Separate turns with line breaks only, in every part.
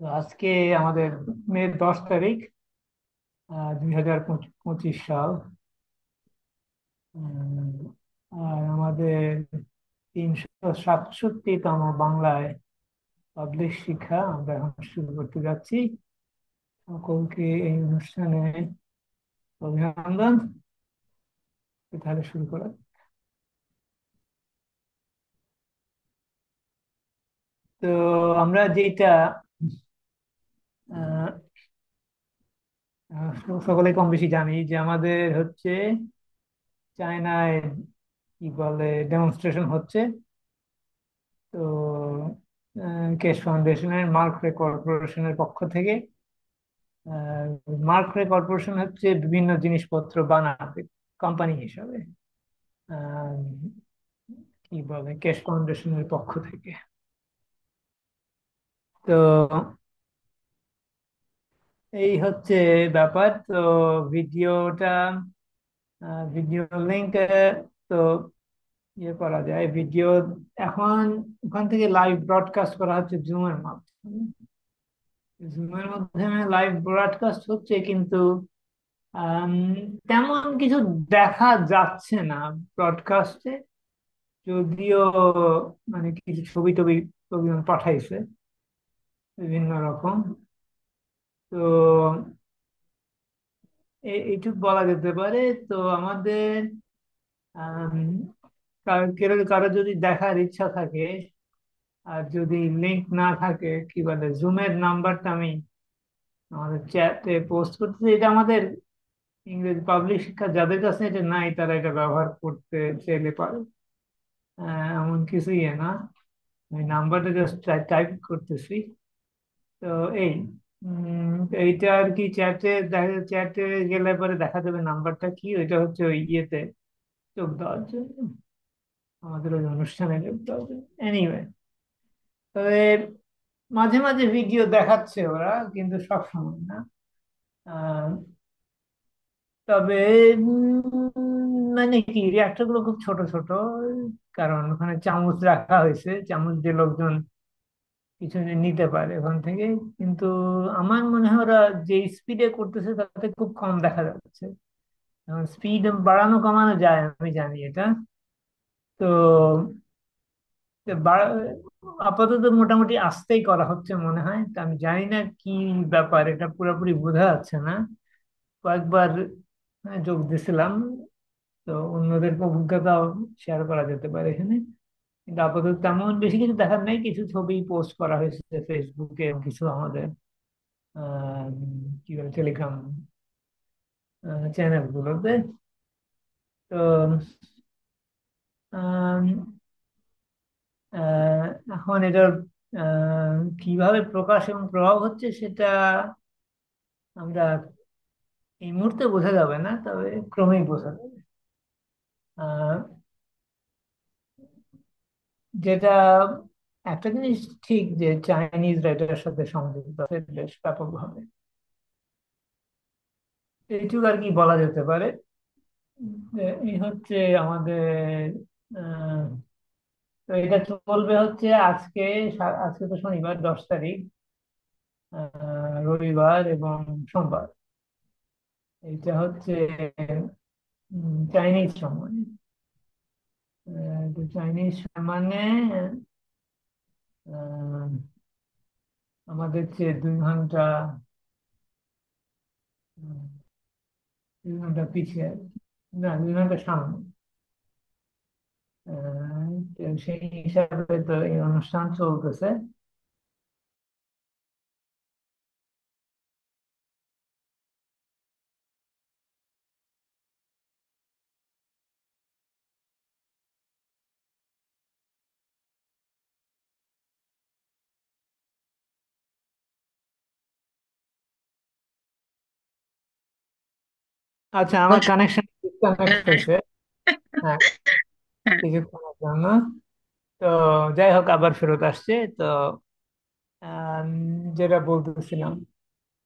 তো আজকে আমাদের মে 10 তারিখ, 2025 সাল। উম, আর আমাদের 367তম বাংলায় পাবলিক শিক্ষা আমরা এখন শুরু করতে যাচ্ছি। সকলকে এই অনুষ্ঠানে অভিনন্দন। তাহলে শুরু করা। তো আমরা যেটা আহ, সকলে কম বেশি জানি যে আমাদের হচ্ছে চায়নায় কি বলে ডেমনস্ট্রেশন হচ্ছে। তো কেশ ফাউন্ডেশনের মার্করে কর্পোরেশনের পক্ষ থেকে, মার্করে কর্পোরেশন হচ্ছে বিভিন্ন জিনিসপত্র বানাবে কোম্পানি হিসাবে। আহ, কি বলে কেশ ফাউন্ডেশনের পক্ষ থেকে। তো এই হচ্ছে ব্যাপার। তো ভিডিওটা, ভিডিও লিংক, তো ইয়ে করা যায় ভিডিও। এখন ওখান থেকে লাইভ ব্রডকাস্ট করা হচ্ছে জুমের মাধ্যমে। জুমের মাধ্যমে লাইভ ব্রডকাস্ট হচ্ছে, কিন্তু আম, তেমন কিছু দেখা যাচ্ছে না ব্রডকাস্টে। যদিও মানে কিছু ছবি টবি ছবি পাঠাইছে বিভিন্ন রকম। তো এইটুক বলা যেতে পারে। তো আমাদের আম, কারো যদি দেখার ইচ্ছা থাকে, আর যদি লিংক না থাকে, কি বলে জুমের নাম্বারটা আমি আমাদের চ্যাটে পোস্ট করতেছি। এটা আমাদের ইংরেজি পাবলিক শিক্ষা যাদের কাছে এটা নাই তারা এটা ব্যবহার করতে চাইলে পারে। এমন কিছুই না। আমি নাম্বারটা জাস্ট টাইপ করতেছি। তো এই এইটা আর কি চ্যাটে চ্যাটে গেলে পরে দেখা যাবে নাম্বারটা কি। ওইটা হচ্ছে ওই ইয়েতে যোগ দেওয়ার জন্য, আমাদের ওই অনুষ্ঠানে যোগ দেওয়ার জন্য। এনিওয়ে, তবে মাঝে মাঝে ভিডিও দেখাচ্ছে ওরা, কিন্তু সব সময় না। আহ, তবে মানে কি রিয়াক্টর গুলো খুব ছোট ছোট, কারণ ওখানে চামচ রাখা হয়েছে, চামচ দিয়ে লোকজন কিছু নিতে পারে ওখান থেকে। কিন্তু আমার মনে হয় ওরা যে স্পিডে করতেছে তাতে খুব কম দেখা যাচ্ছে। স্পিড বাড়ানো কমানো যায়, আমি জানি এটা। তো তো আপাতত মোটামুটি আস্তেই করা হচ্ছে মনে হয়। তা আমি জানি না কি ব্যাপার, এটা পুরোপুরি বোঝা যাচ্ছে না। কয়েকবার যোগ দিছিলাম, তো অন্যদের অভিজ্ঞতাও শেয়ার করা যেতে পারে এখানে। কিন্তু আপাতত তেমন বেশি কিছু দেখার নেই। কিছু ছবি পোস্ট করা হয়েছে ফেসবুকে, কিছু আমাদের আহ, কি বলে টেলিগ্রাম চ্যানেল গুলোতে। তো আম, আহ, এখন এটার কিভাবে প্রকাশ এবং প্রভাব হচ্ছে সেটা আমরা এই মুহূর্তে বোঝা যাবে না, তবে ক্রমেই বোঝা যাবে। আহ, যেটা একটা জিনিস ঠিক যে চাইনিজরা এটার সাথে সংযুক্ত আছে বেশ ব্যাপকভাবে। এইটুকু আর কি বলা যেতে পারে। এই হচ্ছে আমাদের আহ, তো এটা চলবে হচ্ছে আজকে। আজকে তো শনিবার 10 তারিখ, রবিবার এবং সোমবার। এটা হচ্ছে চাইনিজ সময়। তো চাইনিজ মানে আহ, আমাদের চেয়ে 2 ঘন্টা, 2 ঘন্টা পিছিয়ে আছে। না, 2 ঘন্টা সামনে। তো সেই হিসাবে তো এই অনুষ্ঠান চলতেছে। আচ্ছা, আমার
বুঝ-
কানেকশন ডিসকানেক্ট
হ্যাঁ,
হয়েছে। হ্যাঁ,
হ্যাঁ।
কিছুক্ষণের জন্য। তো যাই হোক, আবার ফেরত আসছে। তো আম, যেটা বলতেছিলাম,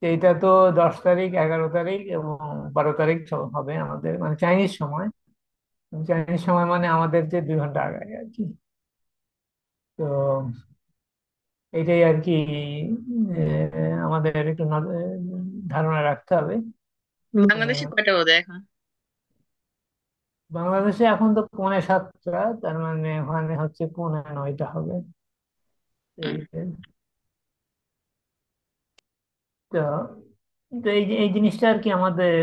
যে এটা তো 10 তারিখ, 11 তারিখ এবং 12 তারিখ হবে আমাদের মানে চাইনিজ সময়। চাইনিজ সময় মানে আমাদের যে 2 ঘন্টা আগে আর কি। তো এটাই আর কি আমাদের একটু ধারণা রাখতে হবে। তো
বাংলাদেশে কয়টা বাজে এখন?
বাংলাদেশে এখন তো পৌনে 7টা, তার মানে ওখানে হচ্ছে পৌনে 9টা হবে।
হুম।
এই তো তো এই জিনিসটা আর কি আমাদের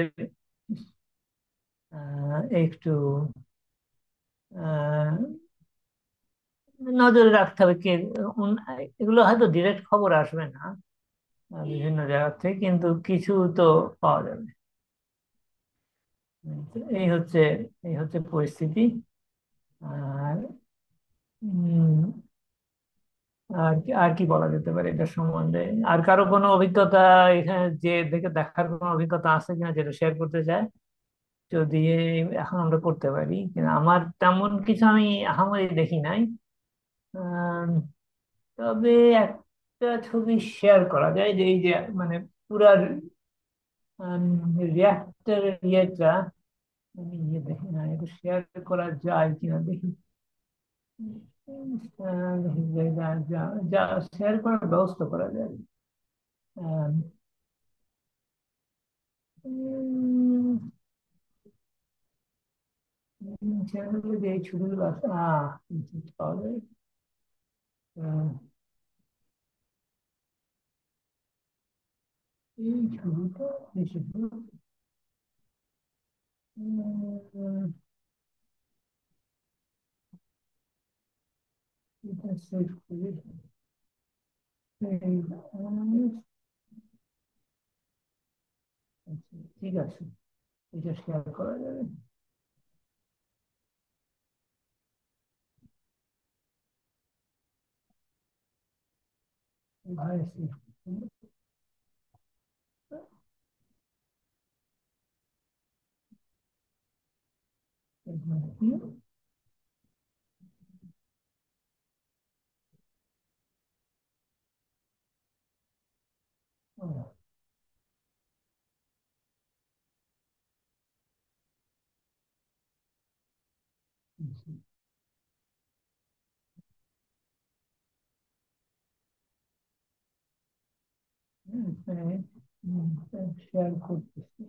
একটু আহ, নজরে রাখতে হবে কি উন- এগুলো হয়তো ডিরেক্ট খবর আসবে না বিভিন্ন জায়গা থেকে, কিন্তু কিছু তো পাওয়া যাবে। তো এই হচ্ছে পরিস্থিতি। আর আর কি বলা যেতে পারে এটা সম্বন্ধে? আর কারো কোনো অভিজ্ঞতা এখানে যে দেখার কোনো অভিজ্ঞতা আছে কিনা যেটা শেয়ার করতে চায়? যদি এখন আমরা করতে পারি কিনা, আমার তেমন কিছু আমি আহামরি দেখি নাই। আম, তবে একটা ছবি শেয়ার করা যায়, যে এই যে মানে পুরা রিয়াক্টরের ইয়েটা আমি দেখি না, এটা শেয়ার করা যায় কিনা দেখি। দেখি যা যা যা শেয়ার করার ব্যবস্থা করা যায়। আম, উম, চ্যানেলে যে এই ছবিগুলো আছে পাওয়া যায়। আহ, এই ছবিটা বেশি এটা সেভ করি। এই, আচ্ছা, ঠিক আছে, এটা শেয়ার করা যাবে। ভাই সেভ শেয়ার করতেছি।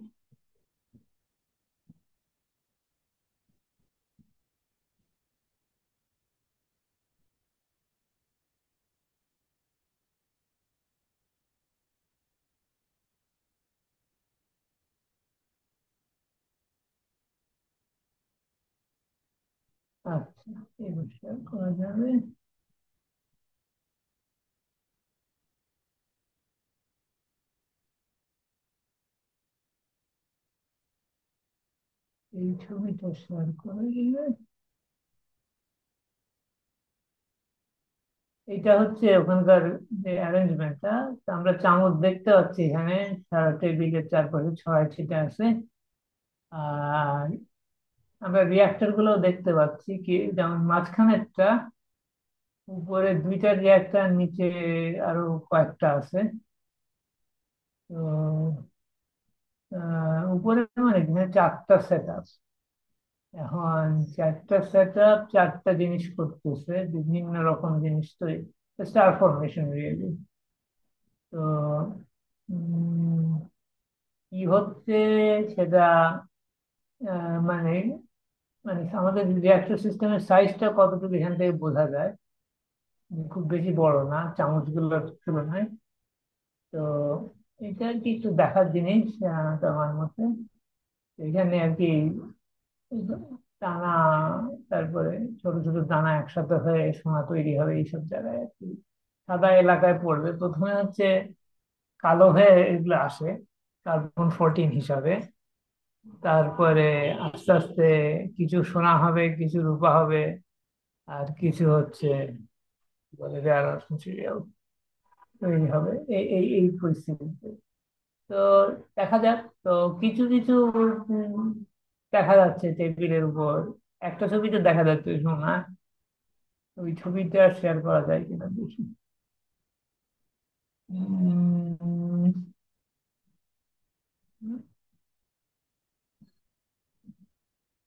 আচ্ছা, এবার শেয়ার করা যাবে। এই ছবিটা শেয়ার করা গেলে এটা হচ্ছে ওখানকার যে অ্যারেঞ্জমেন্টটা। আমরা চামচ দেখতে পাচ্ছি এখানে সারা টেবিলের চারপাশে ছড়াই ছিটে আছে। আর আমরা রিয়াক্টর গুলো দেখতে পাচ্ছি, কি যেমন মাঝখানেরটা উপরে দুইটা রিয়াক্টর, নিচে আরো কয়েকটা আছে। তো উপরে মানে এখানে 4টা সেট আপ। এখন 4টা সেট আপ 4টা জিনিস করতেছে, বিভিন্ন রকম জিনিস তৈরি, স্টার ফরমেশন রিয়েলি। তো উম, কি হচ্ছে সেটা মানে মানে আমাদের রিঅ্যাক্টর সিস্টেমের সাইজটা কতটুকু এখান থেকে বোঝা যায়। খুব বেশি বড় না চামচগুলোর তুলনায়। তো এটা আর কি একটু দেখার জিনিস তো আমার মতে। এখানে আর কি দানা, তারপরে ছোট ছোট দানা একসাথে হয়ে সোনা তৈরি হবে এইসব জায়গায় আর কি। সাদা এলাকায় পড়বে প্রথমে হচ্ছে, কালো হয়ে এগুলো আসে কার্বন 14 হিসাবে। তারপরে আস্তে আস্তে কিছু সোনা হবে, কিছু রূপা হবে, আর কিছু হচ্ছে কি বলে রেয়ার আর্থ ম্যাটেরিয়াল তৈরি হবে এই পরিস্থিতিতে। তো দেখা যাক। তো কিছু কিছু দেখা যাচ্ছে টেবিলের উপর, একটা ছবিতে দেখা যাচ্ছে সোনা। ওই ছবিটা শেয়ার করা যায় কিনা দেখি। উম,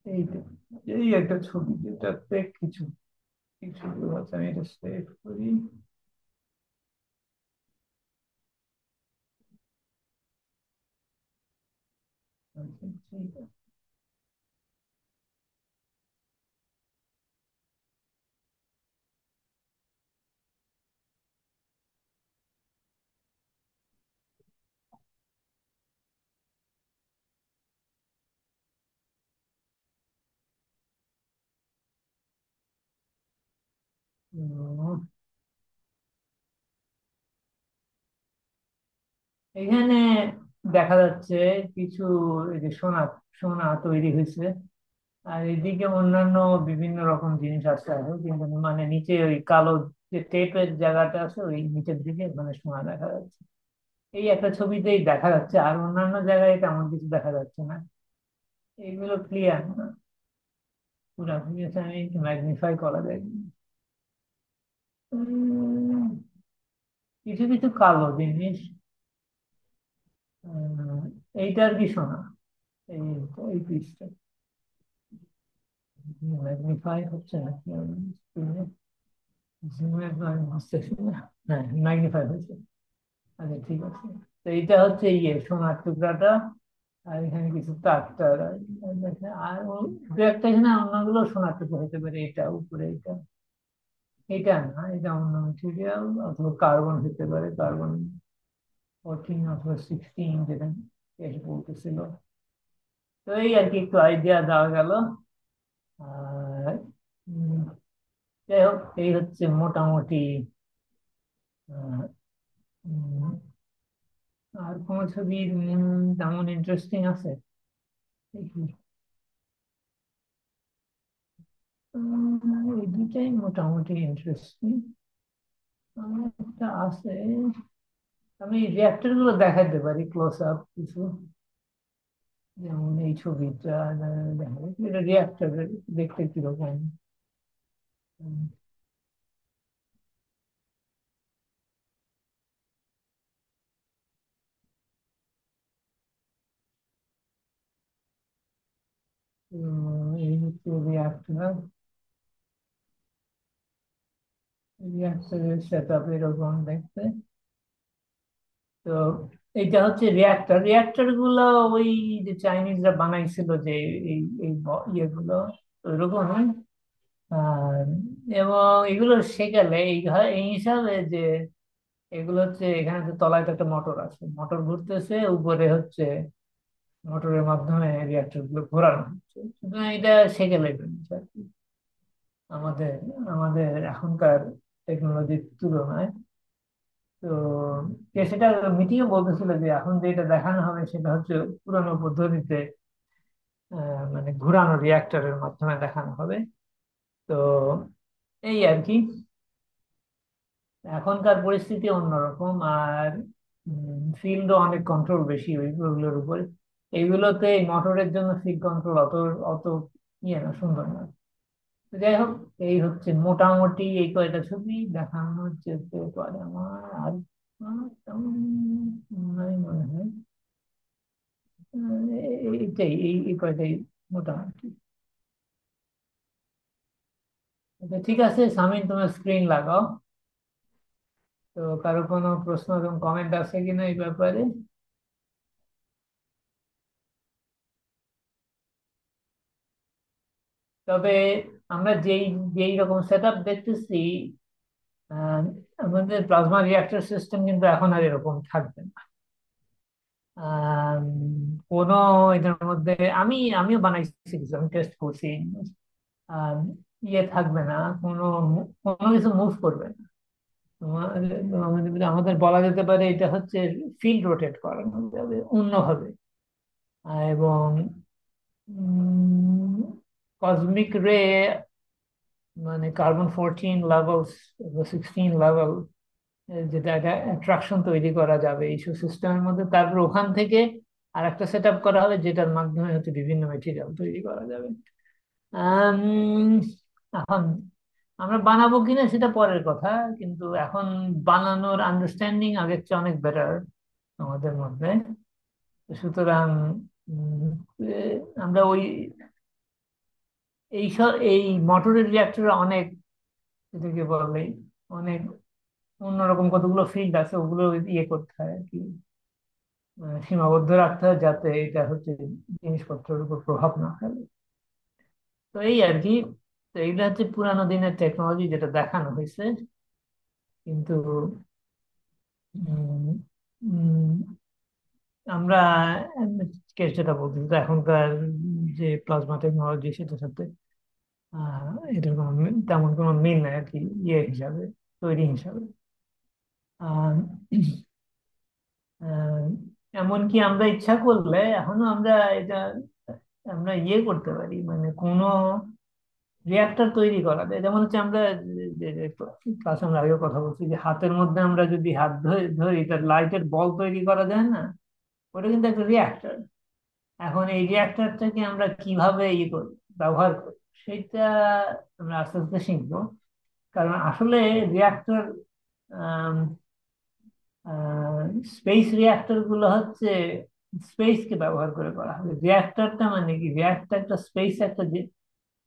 এই তো, এই একটা ছবি যেটাতে কিছু কিছু আছে, আমি এটা সেভ করি। এখানে দেখা যাচ্ছে কিছু, এই যে সোনা, সোনা তৈরি হয়েছে। আর এদিকে অন্যান্য বিভিন্ন রকম জিনিস আছে আরো, কিন্তু মানে নিচে ওই কালো যে টেপের জায়গাটা আছে ওই নিচের দিকে মানে সোনা দেখা যাচ্ছে। এই একটা ছবিতেই দেখা যাচ্ছে, আর অন্যান্য জায়গায় তেমন কিছু দেখা যাচ্ছে না। এইগুলো ক্লিয়ার না, পুরোপুরি ম্যাগনিফাই করা যায়। উম, কিছু কিছু কালো জিনিস। উম, এইটার কি শোনা, এই এই পিসটা ম্যাগনিফাই হচ্ছে না কি জুমের বুঝতেছি না। হ্যাঁ, ম্যাগনিফাই হয়েছে। আচ্ছা, ঠিক আছে। তো এইটা হচ্ছে ইয়ে সোনার টুকরাটা। আর এখানে কিছু তার টার দেখেন। আর দু একটা এখানে অন্যগুলো সোনার টুকরো হতে পারে, এটা উপরে এটা। এটা না, এটা অন্য মেটেরিয়াল অথবা কার্বন হতে পারে, কার্বন 14 অথবা 16 যেটা এসে বলতেছিল। তো এই আর কি একটু আইডিয়া দেওয়া গেল। আর উম, যাই হোক, এই হচ্ছে মোটামুটি। আহ, উম, আর কোন ছবি তেমন ইন্টারেস্টিং আছে দেখি। এই দুটাই মোটামুটি ইন্টারেস্টিং। একটা আছে, আমি রিয়াক্টর গুলো দেখাতে পারি ক্লোজ আপ কিছু। যেমন এই ছবিটা দেখা যাচ্ছে, এটা রিয়াক্টর দেখতে কিরকম। উম, এই হচ্ছে রিয়াক্টর। রিয়াক্টরের সেট আপ এরকম দেখতে। তো এইটা হচ্ছে রিয়াক্টর। রিয়াক্টর গুলো ওই যে চাইনিজরা বানাইছিল, যে এই এই ইয়েগুলো ওইরকম। আর এবং এগুলো শেখালে এই হিসাবে যে এগুলো হচ্ছে, এখানে তো তলায় তো একটা মোটর আছে, মোটর ঘুরতেছে উপরে হচ্ছে, মোটরের মাধ্যমে রিয়াক্টর গুলো ঘোরানো হচ্ছে। সুতরাং এটা সেকেলে জিনিস আর কি, আমাদের আমাদের এখনকার টেকনোলজির তুলনায়। তো সেটা মিটিংয়ে বলতেছিল যে এখন যেটা দেখানো হবে সেটা হচ্ছে পুরানো পদ্ধতিতে, মানে ঘুরানো রিয়াক্টরের মাধ্যমে দেখানো হবে। তো এই আর কি, এখনকার পরিস্থিতি অন্যরকম। আর ফিল্ডও অনেক কন্ট্রোল বেশি ওইগুলোর উপরে। এইগুলোতে মোটরের জন্য ফিল্ড কন্ট্রোল অত অত ইয়ে না, সুন্দর না। তো যাই হোক, এই হচ্ছে মোটামুটি এই কয়টা ছবি দেখানো যেতে পারে আমার। আর তেমন নাই মনে হয়। এইটাই, এই কয়টাই মোটামুটি। আচ্ছা, ঠিক আছে সামিন, তোমার স্ক্রিন লাগাও। তো কারো কোনো প্রশ্ন এবং কমেন্ট আছে কিনা এই ব্যাপারে? তবে আমরা যেই যেই রকম সেট আপ দেখতেছি, আহ, আমাদের প্লাজমা রিঅ্যাক্টর সিস্টেম কিন্তু এখন আর এরকম থাকবে না। আহ, কোনো এটার মধ্যে আমিও বানাইছি কিছু, আমি টেস্ট করছি। আহ, ইয়ে থাকবে না, কোনো কোনো কিছু মুভ করবে না। আমাদের বলা যেতে পারে এটা হচ্ছে ফিল্ড রোটেট করানো যাবে অন্যভাবে। এবং কসমিক রে, মানে কার্বন 14 লেভেলস, 16 লেভেল, যেটা একটা অ্যাট্রাকশন তৈরি করা যাবে এইসব সিস্টেমের মধ্যে। তারপর ওখান থেকে আর একটা সেট আপ করা হবে যেটার মাধ্যমে হচ্ছে বিভিন্ন মেটেরিয়াল তৈরি করা যাবে। আম, এখন আমরা বানাবো কিনা সেটা পরের কথা, কিন্তু এখন বানানোর আন্ডারস্ট্যান্ডিং আগের চেয়ে অনেক বেটার আমাদের মধ্যে। সুতরাং উম, আমরা ওই এই মোটরের রিয়াক্টরে অনেক, এটাকে বলে অনেক অন্যরকম কতগুলো ফিল্ড আছে, ওগুলো ইয়ে করতে হয় আর কি, সীমাবদ্ধ রাখতে হয় যাতে এটা হচ্ছে জিনিসপত্রের উপর প্রভাব না ফেলে। তো এই আর কি। তো এইগুলো হচ্ছে পুরানো দিনের টেকনোলজি যেটা দেখানো হয়েছে। কিন্তু উম, উম, আমরা কেস যেটা বলতেছি যে এখনকার যে প্লাজমা টেকনোলজি সেটার সাথে এটার কোনো তেমন কোনো মিল নাই আর কি, ইয়ে হিসাবে, তৈরি হিসাবে। আহ, আহ, এমনকি আমরা ইচ্ছা করলে এখনো আমরা এটা আমরা ইয়ে করতে পারি, মানে কোনো রিয়াক্টর তৈরি করা যায়। যেমন হচ্ছে আমরা ক্লাস আমরা আগেও কথা বলছি যে হাতের মধ্যে আমরা যদি হাত ধরে ধরি তার লাইটের বল তৈরি করা যায় না? ওটা কিন্তু একটা রিয়াক্টর। এখন এই রিয়াক্টরটাকে আমরা কিভাবে ইয়ে করি, ব্যবহার করি, সেটা আমরা আস্তে আস্তে শিখবো। কারণ আসলে রিয়াক্টর, স্পেস রিয়াক্টর গুলো হচ্ছে স্পেস কে ব্যবহার করে করা হবে। রিয়াক্টরটা মানে কি, রিয়াক্টরটা স্পেস একটা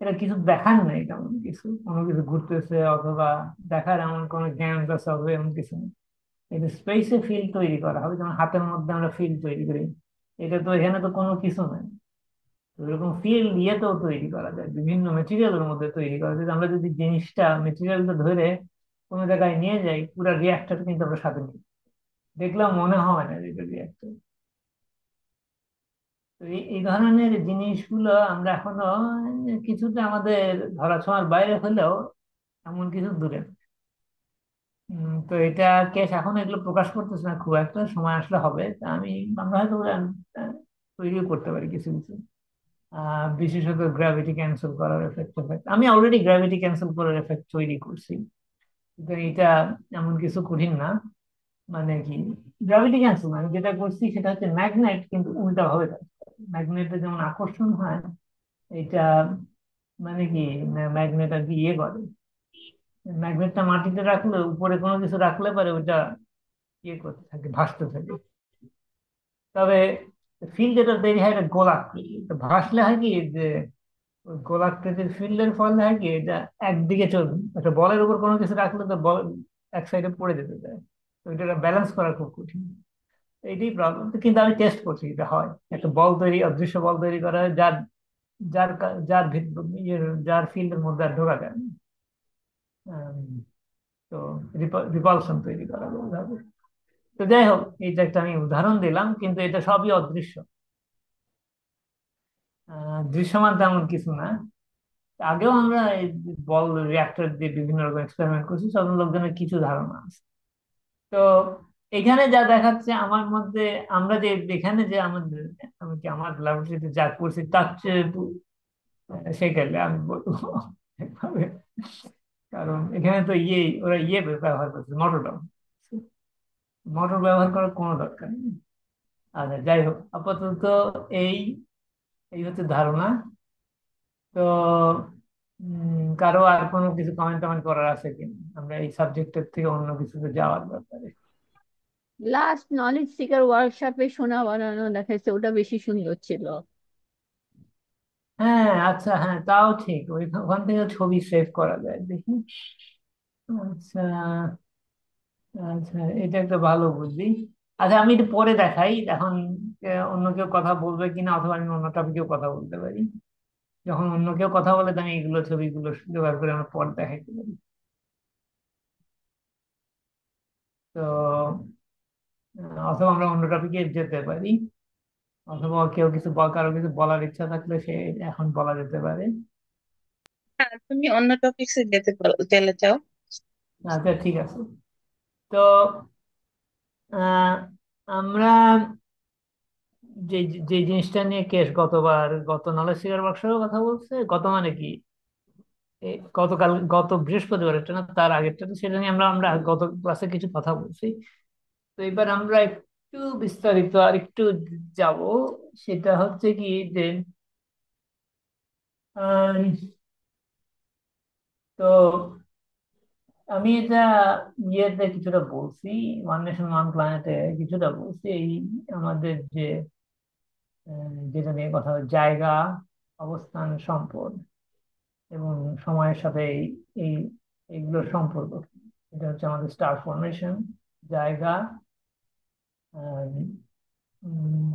এটা কিছু দেখার নাই, তেমন কিছু কোনো কিছু ঘুরতেছে অথবা দেখার এমন কোনো জ্ঞান আছে হবে এমন কিছু নেই। এটা স্পেসে ফিল্ড তৈরি করা হবে, যেমন হাতের মধ্যে আমরা ফিল্ড তৈরি করি। এটা তো এখানে তো কোনো কিছু নাই। তো এরকম ফিল্ড ইয়েতেও তৈরি করা যায়, বিভিন্ন মেটেরিয়ালের মধ্যে তৈরি করা যায়। আমরা যদি জিনিসটা মেটেরিয়ালটা ধরে কোনো জায়গায় নিয়ে যাই, পুরো রিয়াক্টর কিন্তু আমরা সাথে নিই, দেখলেও মনে হয় না যে এটা রিয়াক্টর। তো এই ধরনের জিনিসগুলো আমরা এখনো কিছুটা আমাদের ধরাছোঁয়ার বাইরে হলেও এমন কিছু দূরে না। তো এটা কেস এখন এগুলো প্রকাশ করতেছে না খুব একটা, সময় আসলে হবে। তা আমরা হয়তো ওগুলো, তৈরিও করতে পারি কিছু কিছু। বিশেষত গ্র্যাভিটি ক্যান্সেল করার এফেক্ট আমি অলরেডি গ্র্যাভিটি ক্যান্সেল করার এফেক্ট তৈরি করছি। কিন্তু এটা এমন কিছু কঠিন না। মানে কি, গ্র্যাভিটি ক্যান্সেল আমি যেটা করছি সেটা হচ্ছে ম্যাগনেট কিন্তু উল্টা ভাবে কাজ করে। ম্যাগনেটের যেমন আকর্ষণ হয়, এটা মানে কি, ম্যাগনেট আর কি ইয়ে করে, ম্যাগনেটটা মাটিতে রাখলে উপরে কোনো কিছু রাখলে পারে ওটা ইয়ে করতে থাকে, ভাসতে থাকে। তবে ফিল্ড যেটা তৈরি হয় এটা গোলাকৃতি, তো ভাসলে হয় কি যে ওই গোলাকৃতির ফিল্ডের ফলে হয় কি এটা একদিকে চলবে। একটা বলের উপর কোনো কিছু রাখলে তো বল এক সাইডে পড়ে যেতে চায়। তো এটা ব্যালেন্স করা খুব কঠিন। এইটাই প্রবলেম। কিন্তু আমি টেস্ট করছি, এটা হয়। একটা বল তৈরি, অদৃশ্য বল তৈরি করা হয়, যার যার যার যার ফিল্ডের মধ্যে আর ঢোকা যায় না। আম, তো রিপালশন তৈরি করা যাবে। তো যাই হোক, এটা একটা আমি উদাহরণ দিলাম, কিন্তু এটা সবই অদৃশ্য। দৃশ্যমান তেমন কিছু না। আগেও আমরা এই বল রিয়াক্টর দিয়ে বিভিন্ন রকম এক্সপেরিমেন্ট করছি, সব লোকজনের কিছু ধারণা আছে। তো এখানে যা দেখাচ্ছে আমার মধ্যে, আমরা যে এখানে যে আমাদের, আমি কি আমার ল্যাবরেটরিতে যা করছি তার চেয়ে সেখানে আমি বলবো একভাবে। কারণ এখানে তো ওরা ব্যবহার করছে, মোটর ব্যবহার, মোটর ব্যবহার করার কোনো দরকার নেই। আচ্ছা যাই হোক, আপাতত এই এই হচ্ছে ধারণা। তো কারো আর কোনো কিছু কমেন্ট টমেন্ট করার আছে কিনা আমরা এই সাবজেক্টের থেকে অন্য কিছুতে যাওয়ার ব্যাপারে?
লাস্ট নলেজ সিকার ওয়ার্কশপে সোনা বানানো দেখাচ্ছে, ওটা বেশি সুন্দর ছিল।
হ্যাঁ আচ্ছা, হ্যাঁ তাও ঠিক, ওখান থেকে ছবি সেভ করা যায় দেখি। আচ্ছা, আচ্ছা এটা একটা ভালো বুদ্ধি। আচ্ছা আমি এটা পরে দেখাই এখন। অন্য কেউ কথা বলবে কিনা, অথবা আমি অন্য টপিকেও কথা বলতে পারি। যখন অন্য কেউ কথা বলে তো আমি এগুলো ছবিগুলো জোগাড় করে আমার পরে দেখাইতে পারি। তো অথবা আমরা অন্য টপিকে যেতে পারি, অথবা কেউ কিছু কারো কিছু বলার ইচ্ছা থাকলে সে এখন বলা যেতে পারে।
হ্যাঁ, তুমি অন্য টপিকসে যেতে চলে যাও।
আচ্ছা ঠিক আছে। তো আহ, আমরা যে যে জিনিসটা নিয়ে কেস গতবার, গত নলেজ শেয়ার ওয়ার্কশপে কথা বলছে, গত মানে কি, গতকাল, গত বৃহস্পতিবার একটা না তার আগেরটা, তো সেটা নিয়ে আমরা আমরা গত ক্লাসে কিছু কথা বলছি। তো এবার আমরা একটু বিস্তারিত আর একটু যাব। সেটা হচ্ছে কি যে আম, তো আমি এটা ইয়েতে কিছুটা বলছি, ওয়ান নেশন ওয়ান প্ল্যানেটে কিছুটা বলছি। এই আমাদের যে যেটা নিয়ে কথা হয়, জায়গা, অবস্থান, সম্পদ এবং সময়ের সাথে এই এইগুলোর সম্পর্ক কি। এটা হচ্ছে আমাদের স্টার ফরমেশন, জায়গা, উম,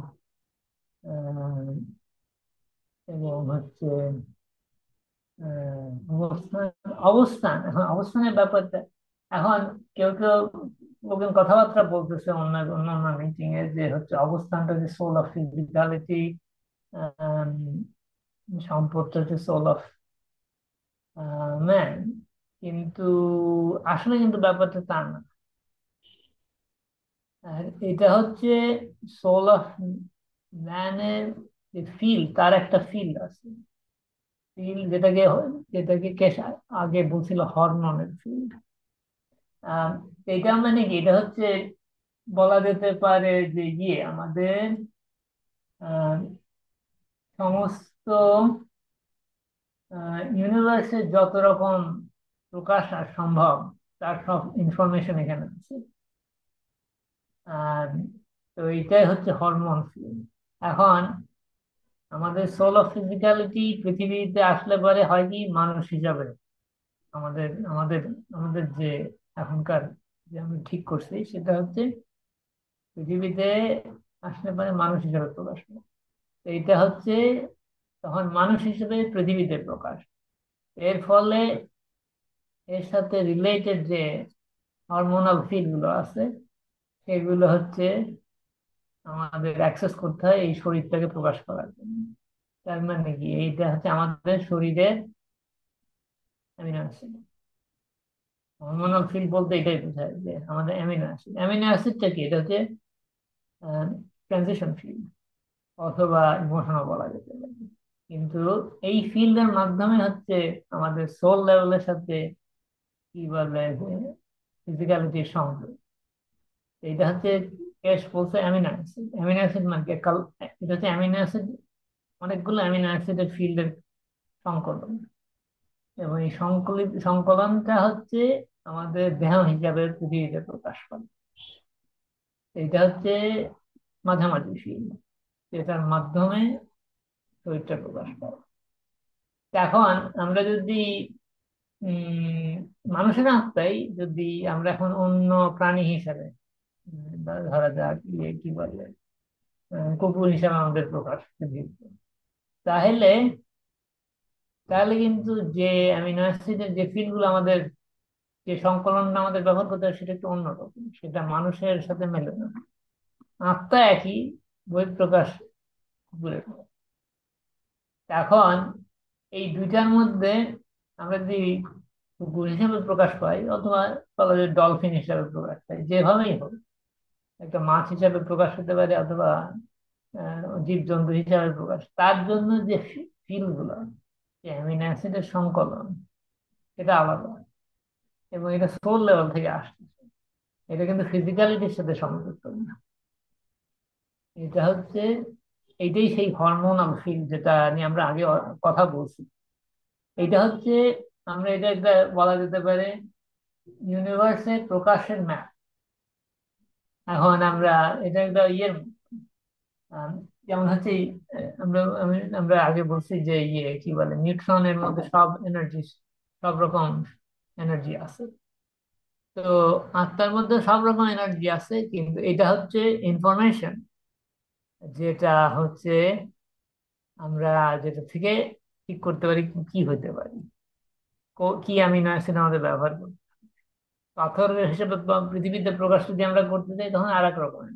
আহ, এবং হচ্ছে অবস্থান। অবস্থান, এখন অবস্থানের ব্যাপারটা, এখন কেউ কেউ লোকজন কথাবার্তা বলতেছে অন্যান্য মিটিং এ, যে হচ্ছে অবস্থানটা যে সোল অফ ফিজিক্যালিটি, সম্পদটা হচ্ছে সোল অফ ম্যান। কিন্তু আসলে কিন্তু ব্যাপারটা তা না। আর এটা হচ্ছে সোল অফ ম্যানের যে ফিল, তার একটা ফিল আছে। ফিল যেটাকে যেটাকে আগে বলছিল হরমোনের ফিল। আহ এটা মানে কি, এটা হচ্ছে বলা যেতে পারে যে আমাদের আহ, সমস্ত ইউনিভার্সের যত রকম প্রকাশ আর সম্ভব, তার সব ইনফরমেশন এখানে আছে। আর তো এটাই হচ্ছে হরমোন ফিল। এখন আমাদের সোল অফ ফিজিক্যালিটি পৃথিবীতে আসলে পরে হয় কি, মানুষ হিসাবে আমাদের আমাদের আমাদের যে এখনকার যে আমরা ঠিক করছি, সেটা হচ্ছে পৃথিবীতে আসলে পরে মানুষ হিসাবে প্রকাশ পায়। তো এটা হচ্ছে তখন মানুষ হিসেবে পৃথিবীতে প্রকাশ। এর ফলে এর সাথে রিলেটেড যে হরমোনাল ফিল গুলো আছে, সেগুলো হচ্ছে আমাদের অ্যাক্সেস করতে হয় এই শরীরটাকে প্রকাশ করার জন্য। তার মানে কি, এইটা হচ্ছে আমাদের শরীরের অ্যামিনো অ্যাসিড। হরমোনাল ফিল বলতে এটাই বোঝায় যে আমাদের অ্যামিনো অ্যাসিড। অ্যামিনো অ্যাসিডটা কি, এটা হচ্ছে ট্রানজিশন ফিল অথবা ইমোশনাল বলা যেতে পারে। কিন্তু এই ফিল্ডের মাধ্যমে হচ্ছে আমাদের সোল লেভেলের সাথে কি বলে ফিজিক্যালিটির সংযোগ। এটা হচ্ছে কেশ বলছে অ্যামিনো অ্যাসিড। অ্যামিনো অ্যাসিড মানে কি? এটা হচ্ছে অ্যামিনো অ্যাসিড, অনেকগুলো অ্যামিনো অ্যাসিডের ফিল্ডের সংকলন। এবং এই সংকলনটা হচ্ছে আমাদের দেহ হিসাবে পৃথিবীতে প্রকাশ পায়। এটা হচ্ছে মাঝামাঝি ফিল্ড, যেটার মাধ্যমে শরীরটা প্রকাশ পায়। তা এখন আমরা যদি মানুষের আত্মাই যদি আমরা এখন অন্য প্রাণী হিসাবে, ধরা যাক কি বলে, কুকুর হিসাবে আমাদের প্রকাশ পৃথিবীতে, তাহলে তাহলে কিন্তু যে অ্যামিনো অ্যাসিডের যে ফিল্ড গুলো আমাদের, যে সংকলনটা আমাদের ব্যবহার করতে হয়, সেটা একটু অন্যরকম, সেটা মানুষের সাথে মেলে না। আত্মা একই, বহিঃপ্রকাশ কুকুরের মতো। এখন এই দুইটার মধ্যে আমরা যদি কুকুর হিসেবে প্রকাশ পাই, অথবা বলা যায় ডলফিন হিসাবে প্রকাশ পাই, যেভাবেই হোক, একটা মাছ হিসাবে প্রকাশ হতে পারে, অথবা জীবজন্তু হিসাবে প্রকাশ, তার জন্য যে ফিল গুলো, যে অ্যামিনো অ্যাসিডের সংকলন, এটা আলাদা। এবং এটা সোল লেভেল থেকে আসছে। এটা কিন্তু ফিজিক্যালিটির সাথে সংযুক্ত না। এটা হচ্ছে, এইটাই সেই হরমোনাল ফিল যেটা নিয়ে আমরা আগে কথা বলছি। এটা হচ্ছে, আমরা এটা একটা বলা যেতে পারে ইউনিভার্সের প্রকাশের ম্যাপ। এখন আমরা এটা একটা আহ, যেমন হচ্ছে আমরা আগে বলছি যে কি বলে, নিউট্রনের মধ্যে সব এনার্জি, সব রকম এনার্জি আছে। তো আত্মার মধ্যে সব রকম এনার্জি আছে, কিন্তু এটা হচ্ছে ইনফরমেশন, যেটা হচ্ছে আমরা যেটা থেকে ঠিক করতে পারি কি কি হতে পারি, কি অ্যামিনো অ্যাসিড আমাদের ব্যবহার করি। পাথর হিসেবে পৃথিবীতে প্রকাশ যদি আমরা করতে চাই, তখন আর এক রকমের,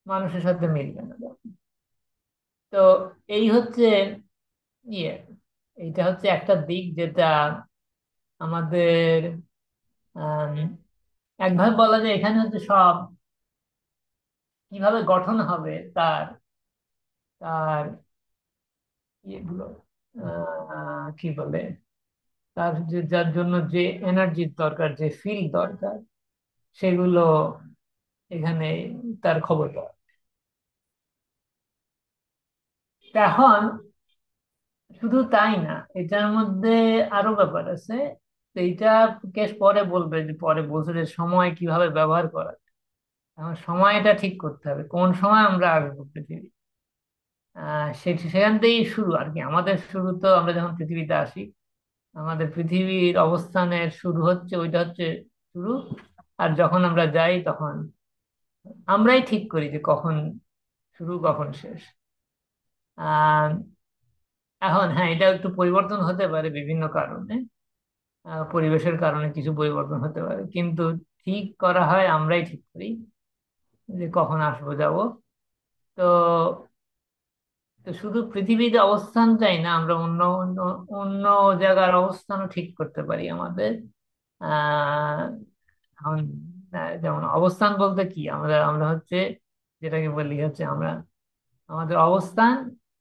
মানুষের সাথে মিলবে না। তো এই হচ্ছে ইয়ে এইটা হচ্ছে একটা দিক যেটা আমাদের আম, একভাবে বলা যায়, এখানে হচ্ছে সব কিভাবে গঠন হবে তার তার ইয়েগুলো, কি বলে, তার যে যার জন্য যে এনার্জির দরকার, যে ফিল দরকার, সেগুলো এখানে তার খবর পাওয়া। এখন শুধু তাই না, এটার মধ্যে আরো ব্যাপার আছে। তো এইটা কেস পরে বলবে, যে পরে বলছে যে সময় কিভাবে ব্যবহার করা যায়। এখন সময়টা ঠিক করতে হবে, কোন সময় আমরা আসবো পৃথিবী। সেখান থেকেই শুরু আর কি। আমাদের শুরু তো আমরা যখন পৃথিবীতে আসি, আমাদের পৃথিবীর অবস্থানের শুরু হচ্ছে, ওইটা হচ্ছে শুরু। আর যখন আমরা যাই, তখন আমরাই ঠিক করি যে কখন শুরু কখন শেষ। আহ এখন হ্যাঁ, এটা একটু পরিবর্তন হতে পারে বিভিন্ন কারণে, পরিবেশের কারণে কিছু পরিবর্তন হতে পারে, কিন্তু ঠিক করা হয়, আমরাই ঠিক করি যে কখন আসবো যাব। তো তো শুধু পৃথিবীতে অবস্থানটাই না, আমরা অন্য অন্য অন্য জায়গার অবস্থানও ঠিক করতে পারি আমাদের। আহ এখন যেমন অবস্থান বলতে কি, আমরা আমরা হচ্ছে যেটাকে বলি হচ্ছে আমরা আমাদের অবস্থান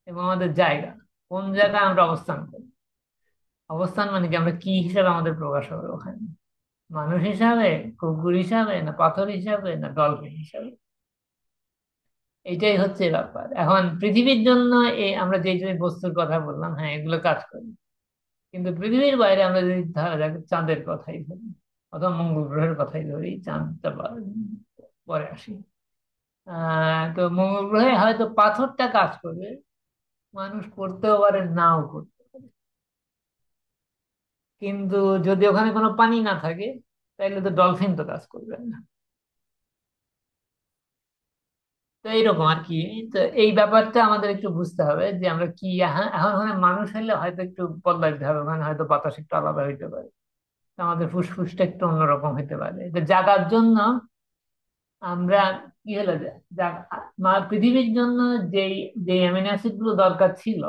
এবং আমাদের জায়গা, কোন জায়গায় আমরা অবস্থান করি। অবস্থান মানে কি, আমরা কি হিসাবে আমাদের প্রকাশ হবে ওখানে, মানুষ হিসাবে, কুকুর হিসাবে, না পাথর হিসাবে, না ডলফিন হিসাবে। এইটাই হচ্ছে ব্যাপার। এখন পৃথিবীর জন্য এই আমরা যে যে বস্তুর কথা বললাম, হ্যাঁ এগুলো কাজ করে, কিন্তু পৃথিবীর বাইরে আমরা যদি ধরা যাক চাঁদের কথাই ধরি, অথবা মঙ্গল গ্রহের কথাই ধরি, চাঁদটা পরে আসি। তো মঙ্গল গ্রহে হয়তো পাথরটা কাজ করবে, মানুষ করতেও পারে, নাও করতে পারে। কিন্তু যদি ওখানে কোনো পানি না থাকে, তাহলে তো ডলফিন তো কাজ করবে না। তো এইরকম আর কি। তো এই ব্যাপারটা আমাদের একটু বুঝতে হবে যে আমরা কি, এখন ওখানে মানুষ হলে হয়তো একটু বদলাই দিতে হবে, ওখানে হয়তো বাতাস একটু আলাদা হইতে পারে, তো আমাদের ফুসফুসটা একটু অন্যরকম হতে পারে। তো জাগার জন্য আমরা কি হলো যে পৃথিবীর জন্য যেই যে অ্যামিনো অ্যাসিড গুলো দরকার ছিল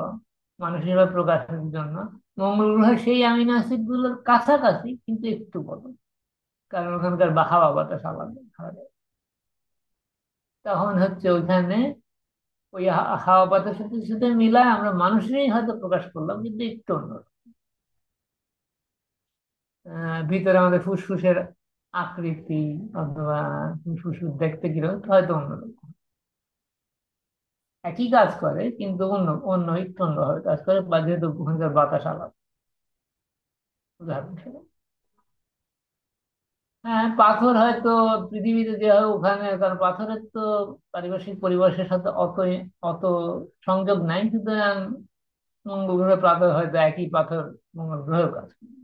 মানুষ হিসেবে প্রকাশের জন্য, মঙ্গল গ্রহে সেই অ্যামিনো অ্যাসিড গুলোর কাছাকাছি, কিন্তু একটু বড়, কারণ ওখানকার হাওয়া বাতাস আলাদা হয়। তখন হচ্ছে ওইখানে ওই হাওয়া বাতাসের সাথে সাথে মিলায় আমরা মানুষেরই হয়তো প্রকাশ করলাম, কিন্তু একটু অন্য। ভিতরে আমাদের ফুসফুসের আকৃতি অথবা ফুসফুস দেখতে কিরকম হয়তো অন্যরকম, একই কাজ করে কিন্তু অন্য অন্য একটু অন্যভাবে কাজ করে, বা যেহেতু ওখানকার বাতাস আলাদা, উদাহরণস্বরূপ। হ্যাঁ, পাথর হয়তো পৃথিবীতে যে হয় ওখানে, কারণ পাথরের তো পারিপার্শ্বিক পরিবেশের সাথে অত অত সংযোগ নাই, সুতরাং মঙ্গল গ্রহে পাথর হয়তো একই পাথর মঙ্গল গ্রহেও কাজ করে।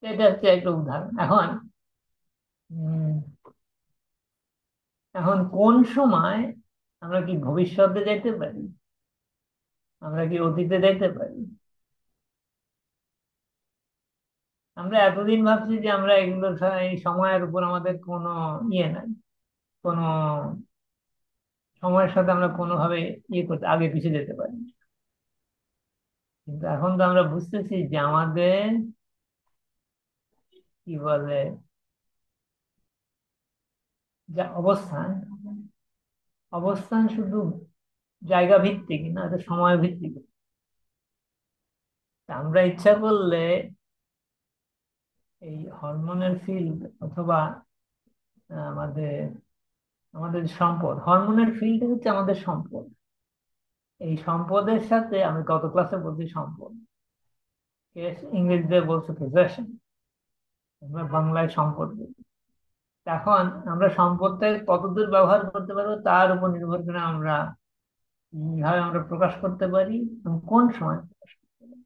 তো এটা হচ্ছে একটা উদাহরণ। এখন উম, এখন কোন সময় আমরা কি ভবিষ্যতে যাইতে পারি, আমরা কি অতীতে যাইতে পারি? আমরা এতদিন ভাবছি যে আমরা এগুলো এই সময়ের উপর আমাদের কোনো ইয়ে নাই, কোনো সময়ের সাথে আমরা কোনোভাবে ইয়ে করতে আগে পিছিয়ে যেতে পারি না। কিন্তু এখন তো আমরা বুঝতেছি যে আমাদের কি বলে, যা অবস্থান, অবস্থান শুধু জায়গা ভিত্তিক না, এটা সময় ভিত্তিক। তা আমরা ইচ্ছা করলে এই হরমোনের ফিল্ড অথবা আমাদের আমাদের সম্পদ, হরমোনের ফিল্ড হচ্ছে আমাদের সম্পদ। এই সম্পদের সাথে, আমি গত ক্লাসে বলছি সম্পদ, ইংরেজিতে বলছে পজেশন, আমরা বাংলায় সম্পদ বলি। এখন আমরা সম্পদটা কতদূর ব্যবহার করতে পারবো তার উপর নির্ভর করে আমরা কিভাবে আমরা প্রকাশ করতে পারি এবং কোন সময় প্রকাশ করতে পারি।